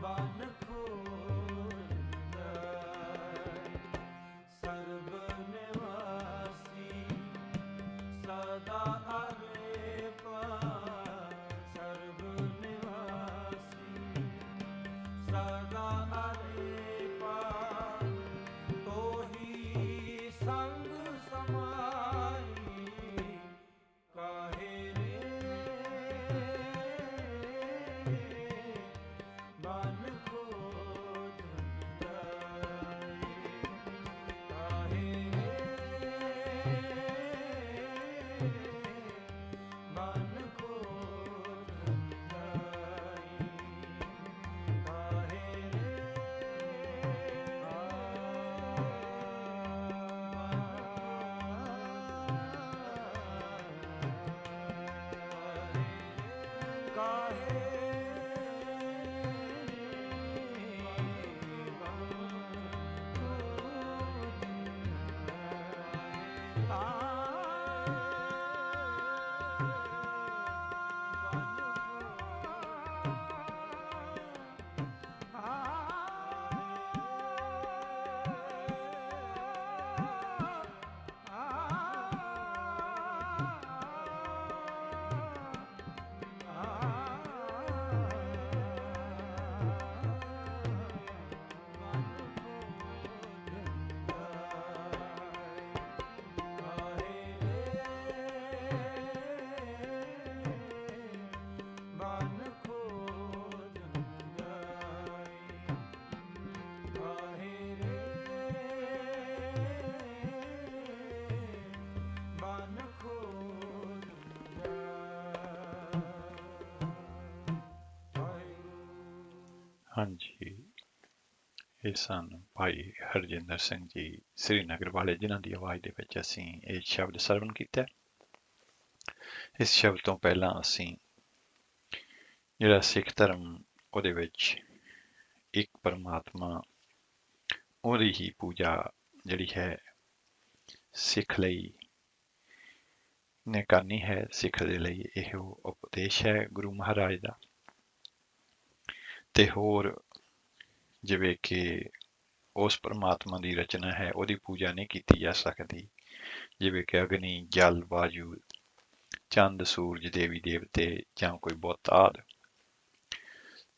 बन खोज ਸਦਾ ਅਲੇਪਾ ਸਰਬ ਨਿਵਾਸੀ ਸਦਾ ਅਲੇਪਾ ਤੋਹੀ ਸੰਗ ਸਮਾਈ ਕਾਹੇ ਰੇ ਮਨ ਖੋਜ ਜਾਏ ਕਾਹੇ ਮਨ ਖੋਜ ਜਾਈ ਕਾਹੇ ਕਾਹੇ ਮਨ ਖੋਜ ਜਾਈ ਕਾਹੇ ਮਨ ਖੋਜ ਜਾਈ ਹਾਂਜੀ, ਇਹ ਸਨ ਭਾਈ ਹਰਜਿੰਦਰ ਸਿੰਘ ਜੀ ਸ੍ਰੀਨਗਰ ਵਾਲੇ, ਜਿਨ੍ਹਾਂ ਦੀ ਆਵਾਜ਼ ਦੇ ਵਿੱਚ ਅਸੀਂ ਇਹ ਸ਼ਬਦ ਸਰਵਣ ਕੀਤਾ। ਇਸ ਸ਼ਬਦ ਤੋਂ ਪਹਿਲਾਂ ਅਸੀਂ ਜਿਹੜਾ ਸਿੱਖ ਧਰਮ, ਉਹਦੇ ਵਿੱਚ ਇੱਕ ਪਰਮਾਤਮਾ, ਉਹਦੀ ਹੀ ਪੂਜਾ ਜਿਹੜੀ ਹੈ ਸਿੱਖ ਲਈ ਨੇ ਕਰਨੀ ਹੈ। ਸਿੱਖ ਦੇ ਲਈ ਇਹ ਉਪਦੇਸ਼ ਹੈ ਗੁਰੂ ਮਹਾਰਾਜ ਦਾ। ਤੇ ਹੋਰ ਜਿਵੇਂ ਕਿ ਉਸ ਪਰਮਾਤਮਾ ਦੀ ਰਚਨਾ ਹੈ, ਉਹਦੀ ਪੂਜਾ ਨਹੀਂ ਕੀਤੀ ਜਾ ਸਕਦੀ, ਜਿਵੇਂ ਕਿ ਅਗਨੀ, ਜਲ, ਵਾਯੂ, ਚੰਦ, ਸੂਰਜ, ਦੇਵੀ ਦੇਵਤੇ ਜਾਂ ਕੋਈ ਬੁੱਤ ਆਦਿ।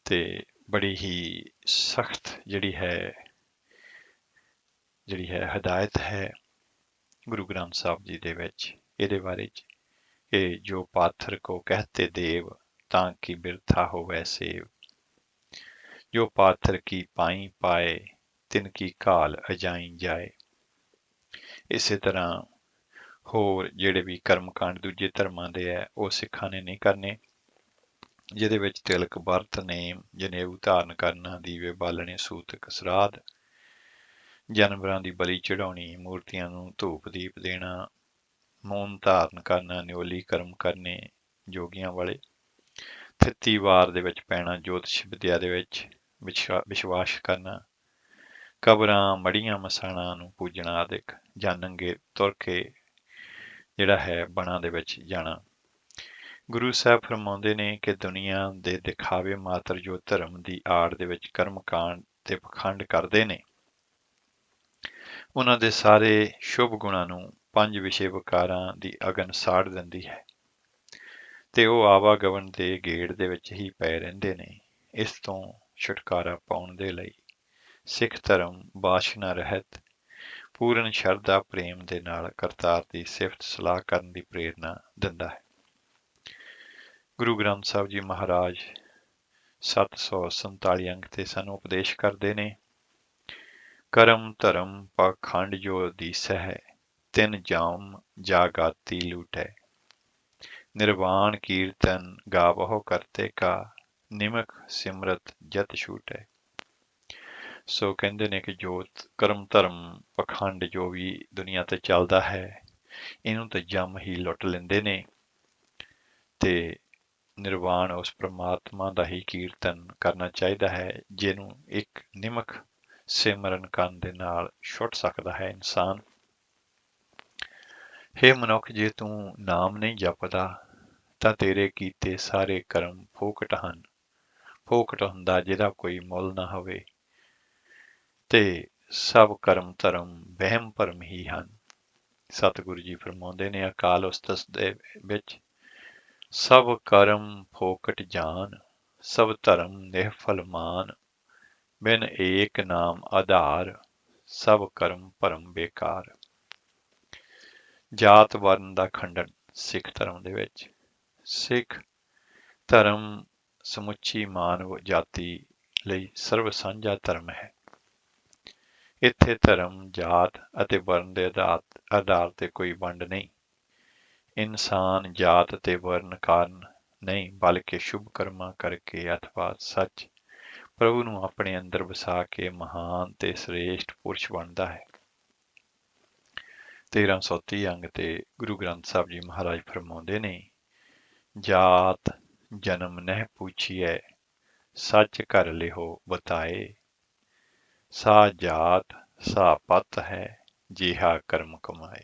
ਤੇ ਬੜੀ ਹੀ ਸਖਤ ਜਿਹੜੀ ਹੈ ਹਦਾਇਤ ਹੈ ਗੁਰੂ ਗ੍ਰੰਥ ਸਾਹਿਬ ਜੀ ਦੇ ਵਿੱਚ ਇਹਦੇ ਬਾਰੇ ਚ, ਕਿ ਜੋ ਪਾਥਰ ਕੋ ਕਹਤੇ ਦੇਵ ਤਾਂ ਕਿ ਬਿਰਥਾ ਹੋਵੇ ਸੇਵ, ਜੋ ਪਾਥਰ ਕੀ ਪਾਈ ਪਾਏ ਤਿਨ ਕੀ ਘਾਲ ਅਜਾਈ ਜਾਏ। ਇਸੇ ਤਰ੍ਹਾਂ ਹੋਰ ਜਿਹੜੇ ਵੀ ਕਰਮਕਾਂਡ ਦੂਜੇ ਧਰਮਾਂ ਦੇ ਹੈ, ਉਹ ਸਿੱਖਾਂ ਨੇ ਨਹੀਂ ਕਰਨੇ, ਜਿਹਦੇ ਵਿੱਚ ਤਿਲਕ, ਵਰਤ, ਨੇਮ, ਜਨੇਊ ਧਾਰਨ ਕਰਨਾ, ਦੀਵੇ ਬਾਲਣੇ, ਸੂਤਕ, ਸਰਾਧ, ਜਾਨਵਰਾਂ ਦੀ ਬਲੀ ਚੜਾਉਣੀ, ਮੂਰਤੀਆਂ ਨੂੰ ਧੂਪ ਦੀਪ ਦੇਣਾ, ਮੌਨ ਧਾਰਨ ਕਰਨਾ, ਨਿਓਲੀ ਕਰਮ ਕਰਨੇ ਜੋਗੀਆਂ ਵਾਲੇ, 33 ਵਾਰ ਦੇ ਵਿੱਚ ਪੈਣਾ, ਜੋਤਿਸ਼ ਵਿਦਿਆ ਦੇ ਵਿੱਚ ਵਿਸ਼ਵਾਸ ਕਰਨਾ, ਕਬਰਾਂ, ਮੜੀਆਂ, ਮਸਾਣਾਂ ਨੂੰ ਪੂਜਣਾ ਆਦਿਕ, ਜਾਂ ਨੰਗੇ ਤੁਰ ਕੇ ਜਿਹੜਾ ਹੈ ਬਣਾ ਦੇ ਵਿੱਚ ਜਾਣਾ। ਗੁਰੂ ਸਾਹਿਬ ਫਰਮਾਉਂਦੇ ਨੇ ਕਿ ਦੁਨੀਆ ਦੇ ਦਿਖਾਵੇ ਮਾਤਰ ਜੋ ਧਰਮ ਦੀ ਆੜ ਦੇ ਵਿੱਚ ਕਰਮਕਾਂਡ ਤੇ ਪਖੰਡ ਕਰਦੇ ਨੇ, ਉਹਨਾਂ ਦੇ ਸਾਰੇ ਸ਼ੁਭ ਗੁਣਾਂ ਨੂੰ 5 ਵਿਸ਼ੇ ਵਿਕਾਰਾਂ ਦੀ ਅਗਨ ਸਾੜ ਦਿੰਦੀ ਹੈ ਤੇ ਉਹ ਆਵਾਗਮਨ ਦੇ ਗੇੜ ਦੇ ਵਿੱਚ ਹੀ ਪਏ ਰਹਿੰਦੇ ਨੇ। ਇਸ ਤੋਂ ਛੁਟਕਾਰਾ ਪਾਉਣ ਦੇ ਲਈ ਸਿੱਖ ਧਰਮ ਵਾਸ਼ਨਾ ਰਹਿਤ ਪੂਰਨ ਸ਼ਰਧਾ ਪ੍ਰੇਮ ਦੇ ਨਾਲ ਕਰਤਾਰ ਦੀ ਸਿਫਤ ਸਲਾਹ ਕਰਨ ਦੀ ਪ੍ਰੇਰਨਾ ਦਿੰਦਾ ਹੈ। ਗੁਰੂ ਗ੍ਰੰਥ ਸਾਹਿਬ ਜੀ ਮਹਾਰਾਜ 747 ਅੰਕ ਤੇ ਸਾਨੂੰ ਉਪਦੇਸ਼ ਕਰਦੇ ਨੇ, ਕਰਮ ਧਰਮ ਪਖੰਡ ਜੋ ਦੀਸਹਿ ਤਿਨ ਜਾਮ ਜਾਗਾਤੀ ਲੂਟੈ, ਨਿਰਵਾਣ ਕੀਰਤਨ ਗਾਵਹੁ ਕਰਤੇ ਕਾ ਨਿਮਕ ਸਿਮਰਤ ਜਤ ਛੂਟੈ। ਸੋ ਕਹਿੰਦੇ ਨੇ ਕਿ ਜੋ ਕਰਮ ਧਰਮ ਪਖੰਡ ਜੋ ਵੀ ਦੁਨੀਆ ਤੇ ਚੱਲਦਾ ਹੈ, ਇਹਨੂੰ ਤਾਂ ਜੰਮ ਹੀ ਲੁੱਟ ਲੈਂਦੇ ਨੇ ਤੇ ਨਿਰਵਾਣ ਉਸ ਪ੍ਰਮਾਤਮਾ ਦਾ ਹੀ ਕੀਰਤਨ ਕਰਨਾ ਚਾਹੀਦਾ ਹੈ, ਜਿਹਨੂੰ ਇੱਕ ਨਿਮਕ ਸਿਮਰਨ ਕਰਨ ਦੇ ਨਾਲ ਛੁੱਟ ਸਕਦਾ ਹੈ ਇਨਸਾਨ। ਹੇ ਮਨੁੱਖ, ਜੇ ਤੂੰ ਨਾਮ ਨਹੀਂ ਜਪਦਾ ਤਾਂ ਤੇਰੇ ਕੀਤੇ ਸਾਰੇ ਕਰਮ ਫੋਕਟ ਹਨ। ਫੋਕਟ ਹੁੰਦਾ ਜਿਹਦਾ ਕੋਈ ਮੁੱਲ ਨਾ ਹੋਵੇ, ਤੇ ਸਭ ਕਰਮ ਧਰਮ ਵਹਿਮ ਭਰਮ ਹੀ ਹਨ। ਸਤਿਗੁਰੂ ਜੀ ਫਰਮਾਉਂਦੇ ਨੇ ਅਕਾਲ ਉਸਤਤ ਦੇ ਵਿੱਚ, ਸਭ ਕਰਮ ਫੋਕਟ ਜਾਨ, ਸਭ ਧਰਮ ਨਿਹਫਲ ਮਾਨ, ਬਿਨ ਏਕ ਨਾਮ ਆਧਾਰ, ਸਭ ਕਰਮ ਭਰਮ ਬੇਕਾਰ। ਜਾਤ ਵਰਨ ਦਾ ਖੰਡਨ ਸਿੱਖ ਧਰਮ ਦੇ ਵਿੱਚ। ਸਿੱਖ ਧਰਮ ਸਮੁੱਚੀ ਮਾਨਵ ਜਾਤੀ ਲਈ ਸਰਵ ਸਾਂਝਾ ਧਰਮ ਹੈ। ਇੱਥੇ ਧਰਮ, ਜਾਤ ਅਤੇ ਵਰਨ ਦੇ ਆਧਾਰ ਤੇ ਕੋਈ ਵੰਡ ਨਹੀਂ। ਇਨਸਾਨ ਜਾਤ ਤੇ ਵਰਨ ਕਾਰਨ ਨਹੀਂ, ਬਲਕਿ ਸ਼ੁਭ ਕਰਮਾਂ ਕਰਕੇ ਅਥਵਾ ਸੱਚ ਪ੍ਰਭੂ ਨੂੰ ਆਪਣੇ ਅੰਦਰ ਵਸਾ ਕੇ ਮਹਾਨ ਤੇ ਸ੍ਰੇਸ਼ਟ ਪੁਰਸ਼ ਬਣਦਾ ਹੈ। 1330 ਅੰਗ ਤੇ ਗੁਰੂ ਗ੍ਰੰਥ ਸਾਹਿਬ ਜੀ ਮਹਾਰਾਜ ਫਰਮਾਉਂਦੇ ਨੇ, ਜਾਤ ਜਨਮ ਨਹਿ ਪੂਛੀਐ, ਸੱਚ ਘਰ ਲਿਹੋ ਬਤਾਏ, ਸਾ ਜਾਤ ਸਾ ਪਤ ਹੈ, ਜਿਹਾ ਕਰਮ ਕਮਾਏ।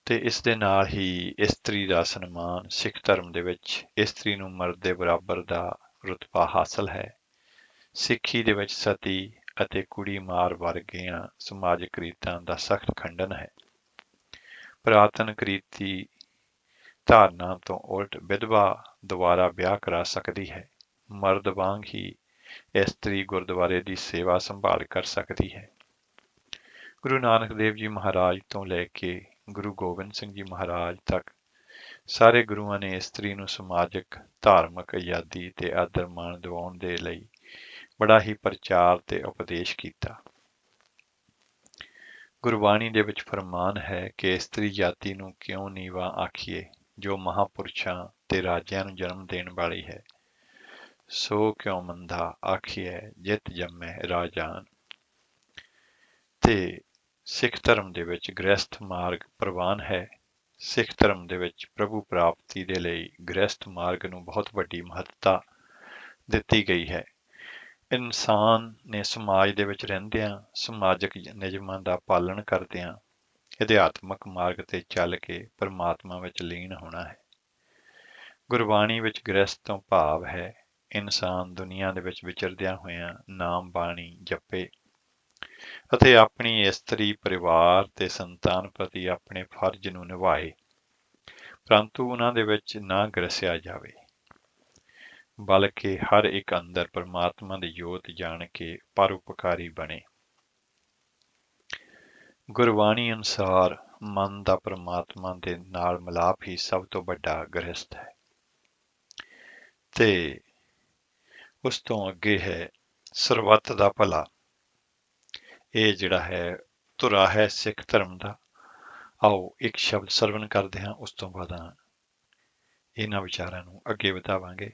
ਤੇ ਇਸ ਦੇ ਨਾਲ ਹੀ ਇਸਤਰੀ ਦਾ ਸਨਮਾਨ। ਸਿੱਖ ਧਰਮ ਦੇ ਵਿੱਚ ਇਸਤਰੀ ਨੂੰ ਮਰਦ ਦੇ ਬਰਾਬਰ ਦਾ ਰੁਤਬਾ ਹਾਸਲ ਹੈ। ਸਿੱਖੀ ਦੇ ਵਿੱਚ ਸਤੀ ਅਤੇ ਕੁੜੀ ਮਾਰ ਵਰਗੀਆਂ ਸਮਾਜਿਕ ਰੀਤਾਂ ਦਾ ਸਖਤ ਖੰਡਨ ਹੈ। ਪੁਰਾਤਨ ਕ੍ਰੀਤੀ ਧਾਰਨਾ ਤੋਂ ਉਲਟ ਵਿਧਵਾ ਦੁਬਾਰਾ ਵਿਆਹ ਕਰਾ ਸਕਦੀ ਹੈ। ਮਰਦ ਵਾਂਗ ਹੀ ਇਸਤਰੀ ਗੁਰਦੁਆਰੇ ਦੀ ਸੇਵਾ ਸੰਭਾਲ ਕਰ ਸਕਦੀ ਹੈ। ਗੁਰੂ ਨਾਨਕ ਦੇਵ ਜੀ ਮਹਾਰਾਜ ਤੋਂ ਲੈ ਕੇ ਗੁਰੂ ਗੋਬਿੰਦ ਸਿੰਘ ਜੀ ਮਹਾਰਾਜ ਤੱਕ ਸਾਰੇ ਗੁਰੂਆਂ ਨੇ ਇਸਤਰੀ ਨੂੰ ਸਮਾਜਿਕ, ਧਾਰਮਿਕ ਆਜ਼ਾਦੀ ਤੇ ਆਦਰ ਮਾਣ ਦਿਵਾਉਣ ਦੇ ਲਈ ਬੜਾ ਹੀ ਪ੍ਰਚਾਰ ਤੇ ਉਪਦੇਸ਼ ਕੀਤਾ। ਗੁਰਬਾਣੀ ਦੇ ਵਿੱਚ ਫਰਮਾਨ ਹੈ ਕਿ ਇਸਤਰੀ ਜਾਤੀ ਨੂੰ ਕਿਉਂ ਨੀਵਾਂ ਆਖੀਏ, ਜੋ ਮਹਾਂਪੁਰਸ਼ਾਂ ਤੇ ਰਾਜਿਆਂ ਨੂੰ ਜਨਮ ਦੇਣ ਵਾਲੀ ਹੈ। ਸੋ ਕਿਉਂ ਮੰਦਾ ਆਖੀਐ, ਜਿਤ ਜੰਮੈ ਰਾਜਾਨ। ਤੇ ਸਿੱਖ ਧਰਮ ਦੇ ਵਿੱਚ ਗ੍ਰਹਿਸਥ ਮਾਰਗ ਪ੍ਰਵਾਨ ਹੈ। ਸਿੱਖ ਧਰਮ ਦੇ ਵਿੱਚ ਪ੍ਰਭੂ ਪ੍ਰਾਪਤੀ ਦੇ ਲਈ ਗ੍ਰਹਿਸਥ ਮਾਰਗ ਨੂੰ ਬਹੁਤ ਵੱਡੀ ਮਹੱਤਤਾ ਦਿੱਤੀ ਗਈ ਹੈ। ਇਨਸਾਨ ਨੇ ਸਮਾਜ ਦੇ ਵਿੱਚ ਰਹਿੰਦਿਆਂ, ਸਮਾਜਿਕ ਨਿਯਮਾਂ ਦਾ ਪਾਲਣ ਕਰਦਿਆਂ ਅਧਿਆਤਮਕ ਮਾਰਗ ਤੇ ਚੱਲ ਕੇ ਪਰਮਾਤਮਾ ਵਿੱਚ ਲੀਨ ਹੋਣਾ ਹੈ। ਗੁਰਬਾਣੀ ਵਿੱਚ ਗ੍ਰਹਿਸਥ ਤੋਂ ਭਾਵ ਹੈ ਇਨਸਾਨ ਦੁਨੀਆ ਦੇ ਵਿੱਚ ਵਿਚਰਦਿਆਂ ਹੋਇਆਂ ਨਾਮ ਬਾਣੀ ਜਪੇ ਅਤੇ ਆਪਣੀ ਇਸਤਰੀ, ਪਰਿਵਾਰ ਤੇ ਸੰਤਾਨ ਪ੍ਰਤੀ ਆਪਣੇ ਫਰਜ਼ ਨੂੰ ਨਿਭਾਏ, ਪਰੰਤੂ ਉਹਨਾਂ ਦੇ ਵਿੱਚ ਨਾ ਗ੍ਰਸਿਆ ਜਾਵੇ, ਬਲਕਿ ਹਰ ਇੱਕ ਅੰਦਰ ਪਰਮਾਤਮਾ ਦੀ ਜੋਤ ਜਾਣ ਕੇ ਪਰਉਪਕਾਰੀ ਬਣੇ। ਗੁਰਬਾਣੀ ਅਨੁਸਾਰ ਮਨ ਦਾ ਪਰਮਾਤਮਾ ਦੇ ਨਾਲ ਮਿਲਾਪ ਹੀ ਸਭ ਤੋਂ ਵੱਡਾ ਗ੍ਰਹਿਸਥ ਹੈ। ਤੇ ਉਸ ਤੋਂ ਅੱਗੇ ਹੈ ਸਰਬੱਤ ਦਾ ਭਲਾ। ਇਹ ਜਿਹੜਾ ਹੈ ਧੁਰਾ ਹੈ ਸਿੱਖ ਧਰਮ ਦਾ। ਆਓ ਇੱਕ ਸ਼ਬਦ ਸਰਵਣ ਕਰਦੇ ਹਾਂ, ਉਸ ਤੋਂ ਬਾਅਦ ਇਹਨਾਂ ਵਿਚਾਰਾਂ ਨੂੰ ਅੱਗੇ ਵਧਾਵਾਂਗੇ।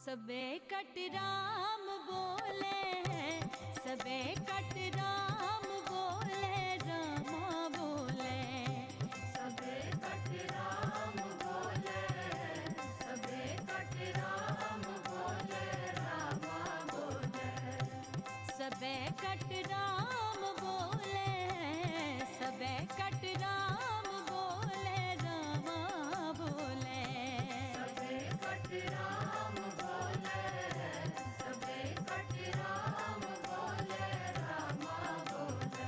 सबे कट राम बोले हैं, सबे कट राम बोले, रामा बोले, सबे कट राम बोले, सबे कट राम बोले, रामा बोले, सबे कट राम बोले, सबे कट राम बोले, रामा बोले, सबे कट राम बोले, सबे कट राम बोले, रामा बोले,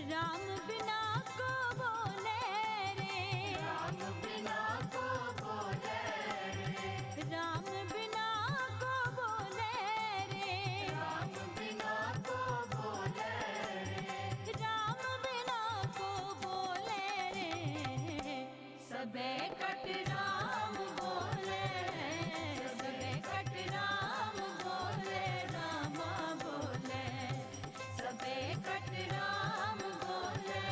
राम बिना को बोले रे, राम बिना को बोले रे, राम बिना को बोले रे, राम बिना सबे कट राम बोले, सबे कट राम बोले, रामा बोले, सबे कट राम बोले,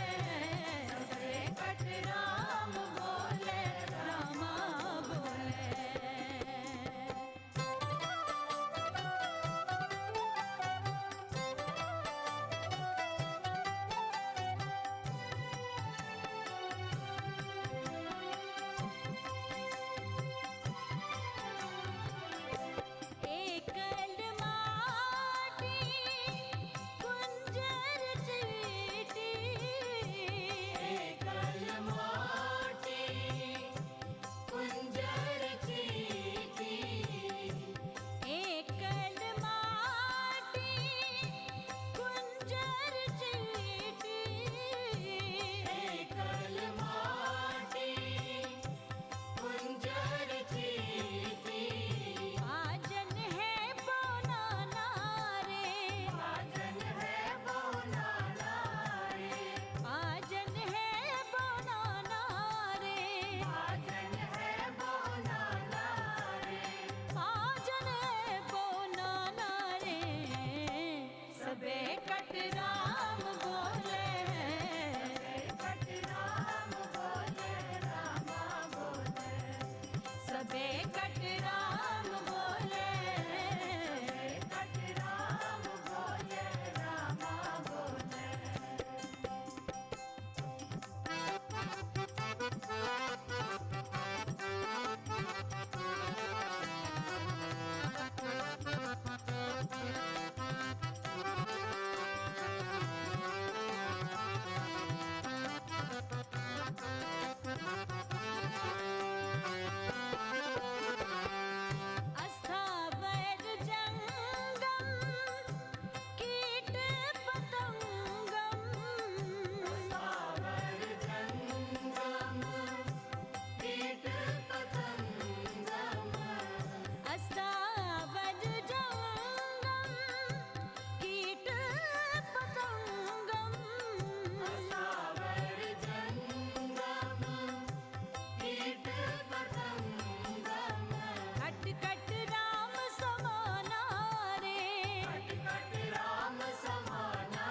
सबे कट राम बोले, रामा बोले। एकल माटी कुंजर चीटी, एकल माटी कुंजर चीटी, एकल माटी कुंजर चीटी, एकल माटी कुंजर चीटी। आजन है बोना नारे, आजन है बोना नारे, आजन है बोना नारे, आजन है बोना नारे, आजन है बोना नारे। सबे कट राम बोले, सबे कट राम बोले, रामा बोले, सबे कट राम बोले, कट राम बोले, रामा बोले। अस्थावर जंगम कीट पतंगम, अस्थावर जंगम कीट पतंगम, अस्थावर जंगम कीट पतंगम, अस्थावर जंगम कीट पतंगम। खट खट राम समाना रे, खट खट राम समाना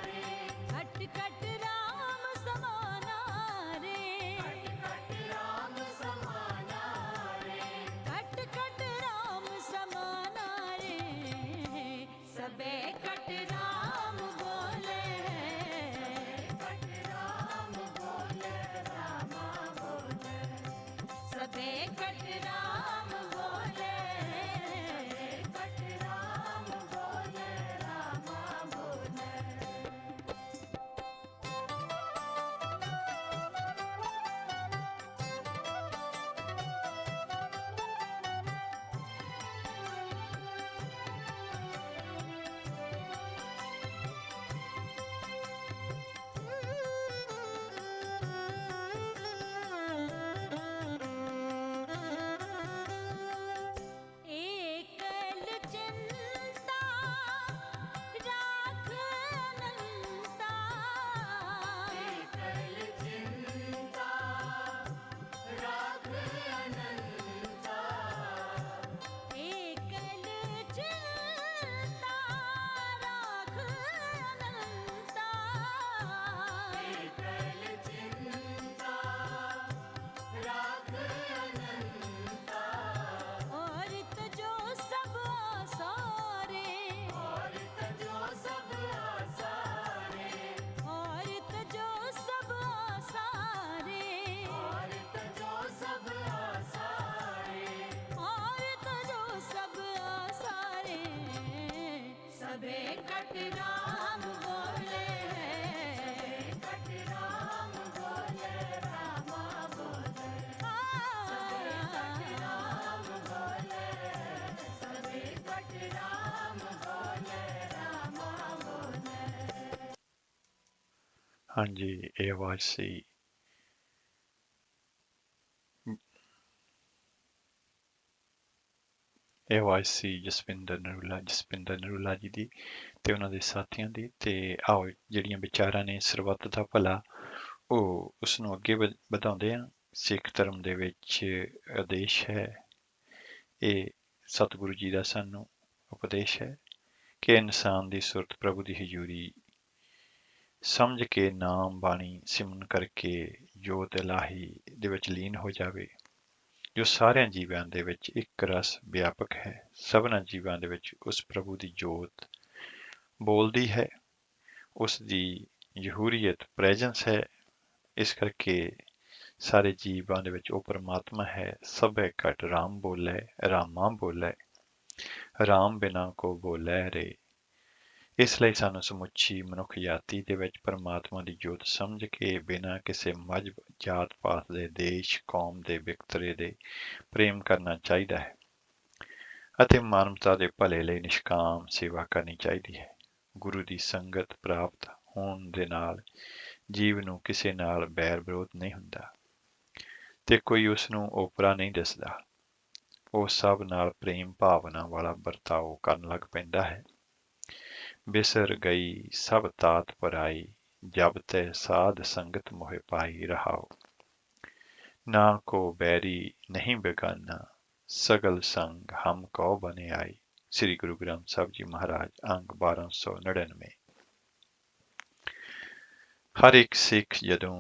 रे, खट खट राम समाना रे, खट खट राम समाना रे, खट खट राम समाना रे। सबे कट राम बोले, कट राम बोले, रामा बोले, सबे कट राम बोले, कट राम बोले, रामा बोले। एकल चिंता राख अनंता, एकल चिंता राख अनंता, एकल चिंता राख अनंता, एकल चिंता राख अनंता। और तजो सब आसारे, और तजो सब आसारे, और तजो सब आसारे, और तजो सब आसारे, और तजो सब आसारे। सबे कट राम बोले, कट राम बोले, रामा बोले, सबे कट राम बोले, सबे कट राम बोले, रामा बोले। ਹਾਂਜੀ ਇਹ ਆਵਾਜ਼ ਸੀ ਇਹ ਆਵਾਜ਼ ਸੀ ਜਸਵਿੰਦਰ ਨਰੂਲਾ ਜੀ ਦੀ ਤੇ ਉਹਨਾਂ ਦੇ ਸਾਥੀਆਂ ਦੀ। ਤੇ ਆਓ ਜਿਹੜੀਆਂ ਵਿਚਾਰਾਂ ਨੇ ਸਰਬੱਤ ਦਾ ਭਲਾ ਉਹ ਉਸ ਨੂੰ ਅੱਗੇ ਵਧਾਉਂਦੇ ਆ ਸਿੱਖ ਧਰਮ ਦੇ ਵਿੱਚ ਆਦੇਸ਼ ਹੈ, ਇਹ ਸਤਿਗੁਰੂ ਜੀ ਦਾ ਸਾਨੂੰ ਉਪਦੇਸ਼ ਹੈ ਕਿ ਇਨਸਾਨ ਦੀ ਸੁਰਤ ਪ੍ਰਭੂ ਦੀ ਹਜ਼ੂਰੀ ਸਮਝ ਕੇ ਨਾਮ ਬਾਣੀ ਸਿਮਰਨ ਕਰਕੇ ਜੋਤ ਇਲਾਹੀ ਦੇ ਵਿੱਚ ਲੀਨ ਹੋ ਜਾਵੇ, ਜੋ ਸਾਰਿਆਂ ਜੀਵਾਂ ਦੇ ਵਿੱਚ ਇੱਕ ਰਸ ਵਿਆਪਕ ਹੈ। ਸਭਨਾਂ ਜੀਵਾਂ ਦੇ ਵਿੱਚ ਉਸ ਪ੍ਰਭੂ ਦੀ ਜੋਤ ਬੋਲਦੀ ਹੈ, ਉਸ ਦੀ ਜ਼ਹੂਰੀਅਤ ਪ੍ਰੈਜੈਂਸ ਹੈ। ਇਸ ਕਰਕੇ ਸਾਰੇ ਜੀਵਾਂ ਦੇ ਵਿੱਚ ਉਹ ਪਰਮਾਤਮਾ ਹੈ। ਸਭੇ ਘਟ ਰਾਮ ਬੋਲੇ ਰਾਮਾ ਬੋਲੇ, ਰਾਮ ਬਿਨਾ ਕੋ ਬੋਲੇ ਰੇ। ਇਸ ਲਈ ਸਾਨੂੰ ਸਮੁੱਚੀ ਮਨੁੱਖ ਜਾਤੀ ਦੇ ਵਿੱਚ ਪਰਮਾਤਮਾ ਦੀ ਜੋਤ ਸਮਝ ਕੇ ਬਿਨਾਂ ਕਿਸੇ ਮਜ਼ਹਬ ਜਾਤ ਪਾਤ ਦੇ ਦੇਸ਼ ਕੌਮ ਦੇ ਵਿਤਕਰੇ ਦੇ ਪ੍ਰੇਮ ਕਰਨਾ ਚਾਹੀਦਾ ਹੈ ਅਤੇ ਮਾਨਵਤਾ ਦੇ ਭਲੇ ਲਈ ਨਿਸ਼ਕਾਮ ਸੇਵਾ ਕਰਨੀ ਚਾਹੀਦੀ ਹੈ। ਗੁਰੂ ਦੀ ਸੰਗਤ ਪ੍ਰਾਪਤ ਹੋਣ ਦੇ ਨਾਲ ਜੀਵ ਨੂੰ ਕਿਸੇ ਨਾਲ ਬੈਰ ਵਿਰੋਧ ਨਹੀਂ ਹੁੰਦਾ ਤੇ ਕੋਈ ਉਸ ਨੂੰ ਓਪਰਾ ਨਹੀਂ ਦਿਸਦਾ। ਉਹ ਸਭ ਨਾਲ ਪ੍ਰੇਮ ਭਾਵਨਾ ਵਾਲਾ ਵਰਤਾਓ ਕਰਨ ਲੱਗ ਪੈਂਦਾ ਹੈ। ਬਿਸਰ ਗਈ ਸਭ ਤਾਤ ਪਰਾਈ, ਜਬ ਤੇ ਸਾਧ ਸੰਗਤ ਮੋਹਿ ਪਾਈ ਰਹਾਓ। ਨਾ ਕੋ ਬੈਰੀ ਨਹੀਂ ਬੇਗਾਨਾ, ਸਗਲ ਸੰਗ ਹਮ ਕਉ ਬਨੇ ਆਈ। ਸ੍ਰੀ ਗੁਰੂ ਗ੍ਰੰਥ ਸਾਹਿਬ ਜੀ ਮਹਾਰਾਜ, ਅੰਗ 1299। ਹਰ ਇੱਕ ਸਿੱਖ ਜਦੋਂ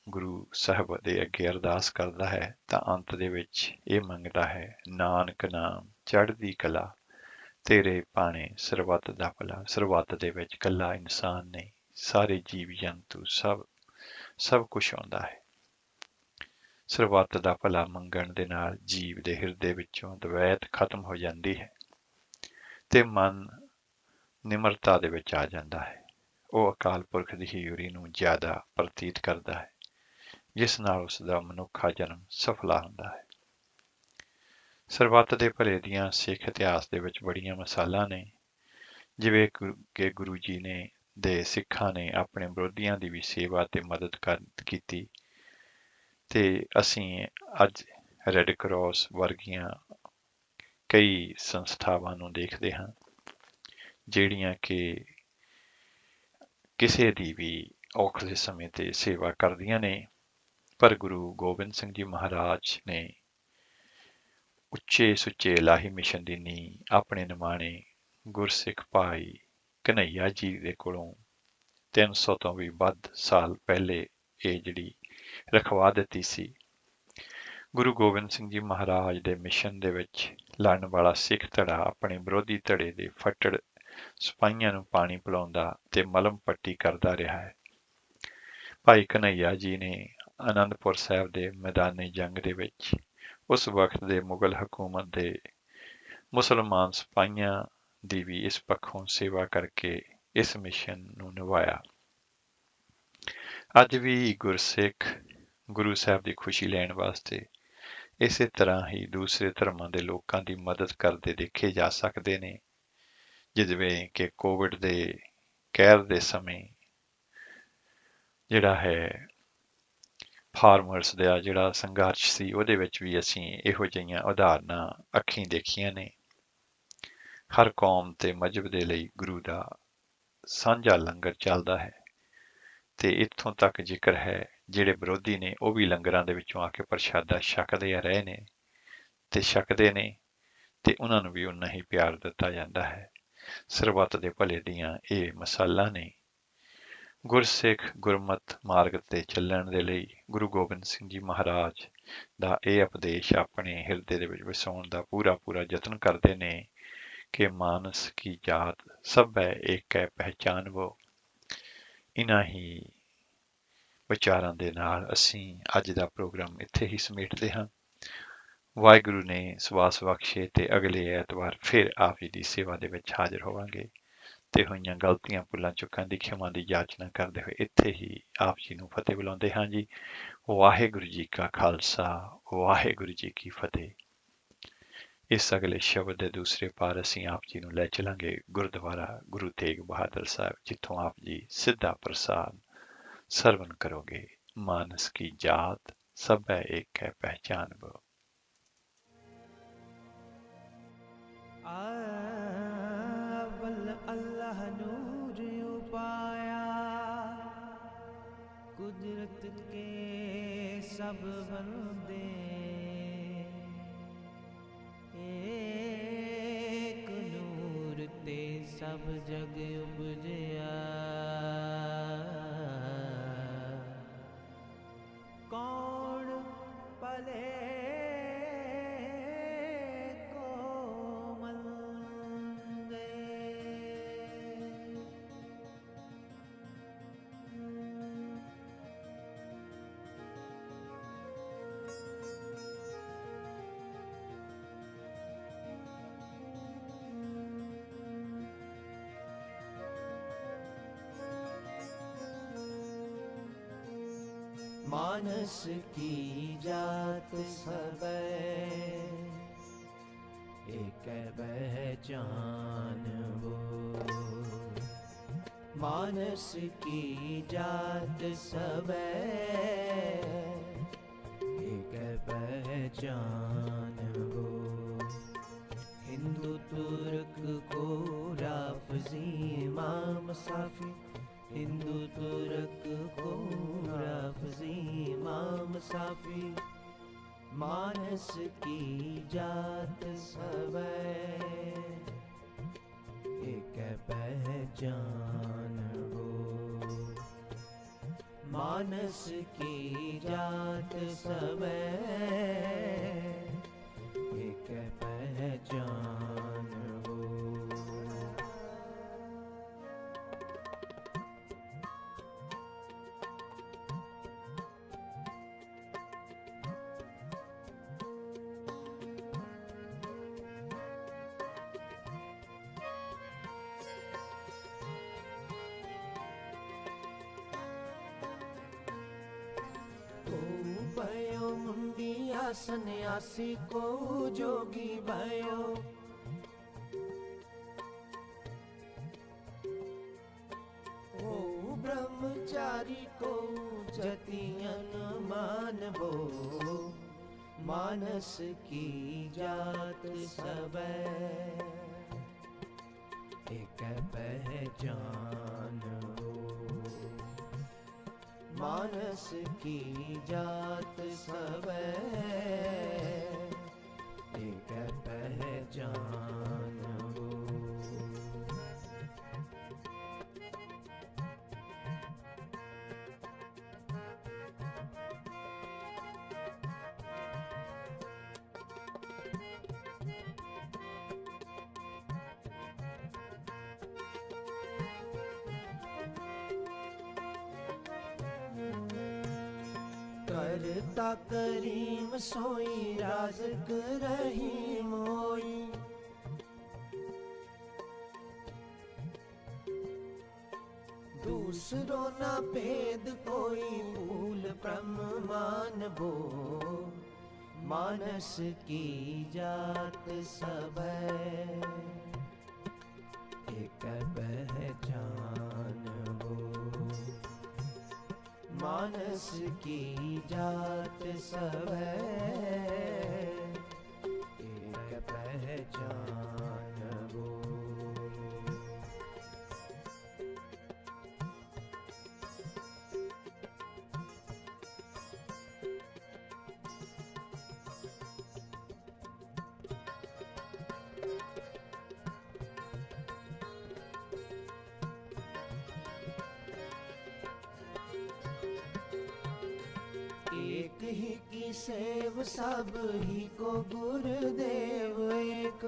ਗੁਰੂ ਸਾਹਿਬ ਦੇ ਅੱਗੇ ਅਰਦਾਸ ਕਰਦਾ ਹੈ ਤਾਂ ਅੰਤ ਦੇ ਵਿੱਚ ਇਹ ਮੰਗਦਾ ਹੈ, ਨਾਨਕ ਨਾਮ ਚੜ੍ਹਦੀ ਕਲਾ, ਤੇਰੇ ਭਾਣੇ ਸਰਬੱਤ ਦਾ ਭਲਾ। ਸਰਬੱਤ ਦੇ ਵਿੱਚ ਇਕੱਲਾ ਇਨਸਾਨ ਨਹੀਂ, ਸਾਰੇ ਜੀਵ ਜੰਤੂ ਸਭ ਕੁਛ ਆਉਂਦਾ ਹੈ। ਸਰਬੱਤ ਦਾ ਭਲਾ ਮੰਗਣ ਦੇ ਨਾਲ ਜੀਵ ਦੇ ਹਿਰਦੇ ਵਿੱਚੋਂ ਦਵੈਤ ਖਤਮ ਹੋ ਜਾਂਦੀ ਹੈ ਤੇ ਮਨ ਨਿਮਰਤਾ ਦੇ ਵਿੱਚ ਆ ਜਾਂਦਾ ਹੈ। ਉਹ ਅਕਾਲ ਪੁਰਖ ਦੀ ਹਜ਼ੂਰੀ ਨੂੰ ਜ਼ਿਆਦਾ ਪ੍ਰਤੀਤ ਕਰਦਾ ਹੈ, ਜਿਸ ਨਾਲ ਉਸ ਦਾ ਮਨੁੱਖਾ ਜਨਮ ਸਫਲਾ ਹੁੰਦਾ ਹੈ। ਸਰਬੱਤ ਦੇ ਭਲੇ ਦੀਆਂ ਸਿੱਖ ਇਤਿਹਾਸ ਦੇ ਵਿੱਚ ਬੜੀਆਂ ਮਿਸਾਲਾਂ ਨੇ, ਜਿਵੇਂ ਕਿ ਗੁਰੂ ਜੀ ਨੇ ਦੇ ਸਿੱਖਾਂ ਨੇ ਆਪਣੇ ਵਿਰੋਧੀਆਂ ਦੀ ਵੀ ਸੇਵਾ ਤੇ ਮਦਦ ਕੀਤੀ ਤੇ ਅਸੀਂ ਅੱਜ ਰੈੱਡ ਕਰਾਸ ਵਰਗੀਆਂ ਕਈ ਸੰਸਥਾਵਾਂ ਨੂੰ ਦੇਖਦੇ ਹਾਂ ਜਿਹੜੀਆਂ ਕਿ ਕਿਸੇ ਦੀ ਵੀ ਔਖਲੇ ਸਮੇਂ ਤੇ ਸੇਵਾ ਕਰਦੀਆਂ ਨੇ। ਪਰ ਗੁਰੂ ਗੋਬਿੰਦ ਸਿੰਘ ਜੀ ਮਹਾਰਾਜ ਨੇ ਉੱਚੇ ਸੁੱਚੇ ਇਲਾਹੀ ਮਿਸ਼ਨ ਦੀ ਨੀਂਹ ਆਪਣੇ ਨਿਮਾਣੇ ਗੁਰਸਿੱਖ ਭਾਈ ਕਨ੍ਹਈਆ ਜੀ ਦੇ ਕੋਲੋਂ 300 ਤੋਂ ਵੀ ਵੱਧ ਸਾਲ ਪਹਿਲੇ ਇਹ ਜਿਹੜੀ ਰਖਵਾ ਦਿੱਤੀ ਸੀ। ਗੁਰੂ ਗੋਬਿੰਦ ਸਿੰਘ ਜੀ ਮਹਾਰਾਜ ਦੇ ਮਿਸ਼ਨ ਦੇ ਵਿੱਚ ਲੜਨ ਵਾਲਾ ਸਿੱਖ ਧੜਾ ਆਪਣੇ ਵਿਰੋਧੀ ਧੜੇ ਦੇ ਫੱਟੜ ਸਿਪਾਹੀਆਂ ਨੂੰ ਪਾਣੀ ਪਿਲਾਉਂਦਾ ਤੇ ਮਲਮ ਪੱਟੀ ਕਰਦਾ ਰਿਹਾ ਹੈ। ਭਾਈ ਕਨ੍ਹਈਆ ਜੀ ਨੇ ਆਨੰਦਪੁਰ ਸਾਹਿਬ ਦੇ ਮੈਦਾਨੀ ਜੰਗ ਦੇ ਵਿੱਚ ਉਸ ਵਕਤ ਦੇ ਮੁਗਲ ਹਕੂਮਤ ਦੇ ਮੁਸਲਮਾਨ ਸਿਪਾਹੀਆਂ ਦੀ ਵੀ ਇਸ ਪੱਖੋਂ ਸੇਵਾ ਕਰਕੇ ਇਸ ਮਿਸ਼ਨ ਨੂੰ ਨਿਭਾਇਆ। ਅੱਜ ਵੀ ਗੁਰਸਿੱਖ ਗੁਰੂ ਸਾਹਿਬ ਦੀ ਖੁਸ਼ੀ ਲੈਣ ਵਾਸਤੇ ਇਸੇ ਤਰ੍ਹਾਂ ਹੀ ਦੂਸਰੇ ਧਰਮਾਂ ਦੇ ਲੋਕਾਂ ਦੀ ਮਦਦ ਕਰਦੇ ਦੇਖੇ ਜਾ ਸਕਦੇ ਨੇ। ਜਿਵੇਂ ਕਿ ਕੋਵਿਡ ਦੇ ਕਹਿਰ ਦੇ ਸਮੇਂ ਜਿਹੜਾ ਹੈ ਫਾਰਮਰਸ ਦਾ ਜਿਹੜਾ ਸੰਘਰਸ਼ ਸੀ, ਉਹਦੇ ਵਿੱਚ ਵੀ ਅਸੀਂ ਇਹੋ ਜਿਹੀਆਂ ਉਦਾਹਰਨਾਂ ਅੱਖੀਂ ਦੇਖੀਆਂ ਨੇ। ਹਰ ਕੌਮ ਤੇ ਮਜ਼ਹਬ ਦੇ ਲਈ ਗੁਰੂ ਦਾ ਸਾਂਝਾ ਲੰਗਰ ਚੱਲਦਾ ਹੈ ਤੇ ਇੱਥੋਂ ਤੱਕ ਜ਼ਿਕਰ ਹੈ ਜਿਹੜੇ ਵਿਰੋਧੀ ਨੇ ਉਹ ਵੀ ਲੰਗਰਾਂ ਦੇ ਵਿੱਚੋਂ ਆ ਕੇ ਪ੍ਰਸ਼ਾਦਾ ਛਕਦੇ ਰਹੇ ਨੇ ਤੇ ਛਕਦੇ ਨੇ ਤੇ ਉਹਨਾਂ ਨੂੰ ਵੀ ਉਨਾ ਹੀ ਪਿਆਰ ਦਿੱਤਾ ਜਾਂਦਾ ਹੈ। ਸਰਬੱਤ ਦੇ ਭਲੇ ਦੀਆਂ ਇਹ ਮਿਸਾਲਾਂ ਨੇ। ਗੁਰਸਿੱਖ ਗੁਰਮਤ ਮਾਰਗ ਤੇ ਚੱਲਣ ਦੇ ਲਈ ਗੁਰੂ ਗੋਬਿੰਦ ਸਿੰਘ ਜੀ ਮਹਾਰਾਜ ਦਾ ਇਹ ਉਪਦੇਸ਼ ਆਪਣੇ ਹਿਰਦੇ ਦੇ ਵਿੱਚ ਵਸਾਉਣ ਦਾ ਪੂਰਾ ਯਤਨ ਕਰਦੇ ਨੇ ਕਿ ਮਾਨਸ ਕੀ ਜਾਤ ਸਭ ਹੈ ਏਕ ਹੈ ਪਹਿਚਾਨ ਵੋ। ਇਹਨਾਂ ਹੀ ਵਿਚਾਰਾਂ ਦੇ ਨਾਲ ਅਸੀਂ ਅੱਜ ਦਾ ਪ੍ਰੋਗਰਾਮ ਇੱਥੇ ਹੀ ਸਮੇਟਦੇ ਹਾਂ। ਵਾਹਿਗੁਰੂ ਨੇ ਸਵਾਸ ਬਖਸ਼ੇ ਤੇ ਅਗਲੇ ਐਤਵਾਰ ਫਿਰ ਆਪ ਜੀ ਦੀ ਸੇਵਾ ਦੇ ਵਿੱਚ ਹਾਜ਼ਰ ਹੋਵਾਂਗੇ ਤੇ ਹੋਈਆਂ ਗਲਤੀਆਂ ਭੁੱਲਾਂ ਚੁੱਕਾਂ ਦੀ ਖਿਮਾ ਦੀ ਯਾਚਨਾ ਕਰਦੇ ਹੋਏ ਇੱਥੇ ਹੀ ਆਪ ਜੀ ਨੂੰ ਫਤਿਹ ਬੁਲਾਉਂਦੇ ਹਾਂ ਜੀ। ਵਾਹਿਗੁਰੂ ਜੀ ਕਾ ਖਾਲਸਾ, ਵਾਹਿਗੁਰੂ ਜੀ ਕੀ ਫਤਿਹ। ਇਸ ਅਗਲੇ ਸ਼ਬਦ ਦੇ ਦੂਸਰੇ ਪਾਰ ਅਸੀਂ ਆਪ ਜੀ ਨੂੰ ਲੈ ਚਲਾਂਗੇ ਗੁਰਦੁਆਰਾ ਗੁਰੂ ਤੇਗ ਬਹਾਦਰ ਸਾਹਿਬ, ਜਿੱਥੋਂ ਆਪ ਜੀ ਸਿੱਧਾ ਪ੍ਰਸਾਦ ਸਰਵਨ ਕਰੋਗੇ। ਮਾਨਸ ਕੀ ਜਾਤ ਸਭ ਹੈ ਏਕ ਹੈ ਪਹਿਚਾਨ ਵੋ। अव्वल अल्लाह नूर उपाया, कुदरत के सब बंदे एक नूर ते सब जग उपजया कौन पले मानस की जात सब एक पहचान वो मानस की जात सब एक पहचान वो हिंदू तुर्क को राफजी इमाम साफी हिंदू तुर्क को राफजी इमाम साफी मानस की जात सब एक पहचान वो मानस की जात सब एक पहचान वो भयो मुंडिया सन्यासी को जोगी भयो ओ ब्रह्मचारी को जतियन मानबो मानस की जात सब एक पहचान हो मानस की जात सब एक पहचान हो करता करीम सोई राज़िक रहीम होई दूसरो ना भेद कोई भूल ब्रह्म मानबो मानस की जात सब एक पहचान हो मानस की जात सब एक पहचान हो एक ही की सेव सब ही को गुरुदेव एक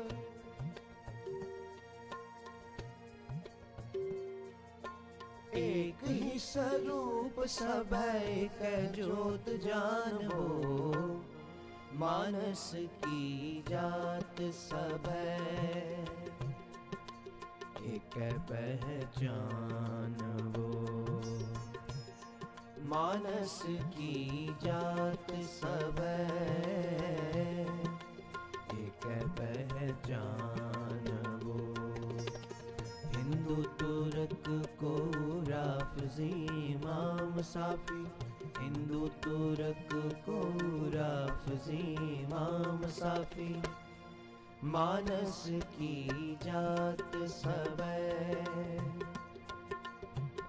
एक ही स्वरूप सब एक ज्योत जानो मानस की जात सब एक पहचान वो मानस की जात सब एक पहचान वो हिंदू तुर्क को राफ़ज़ी इमाम साफ़ी हिंदू तुर्क को राफ़ज़ी इमाम साफ़ी मानस की जात सब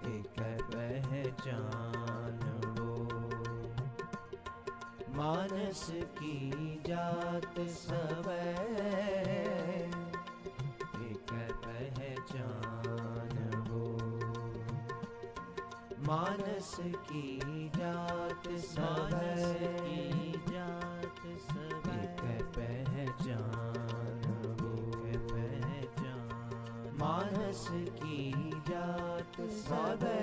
एक पहचान वो मानस की जात सबे एक पहचान हो। मानस की जात सबे एक पहचान हो। मानस की जात सबे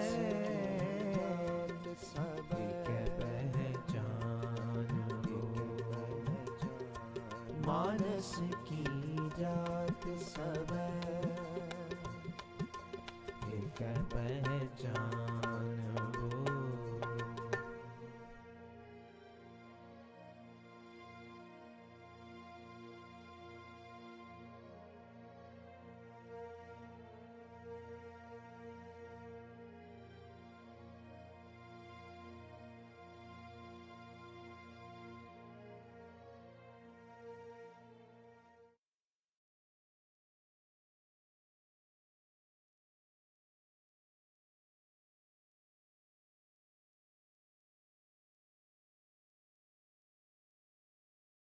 एक पहचान हो। मानस की जात सबे एक पहचान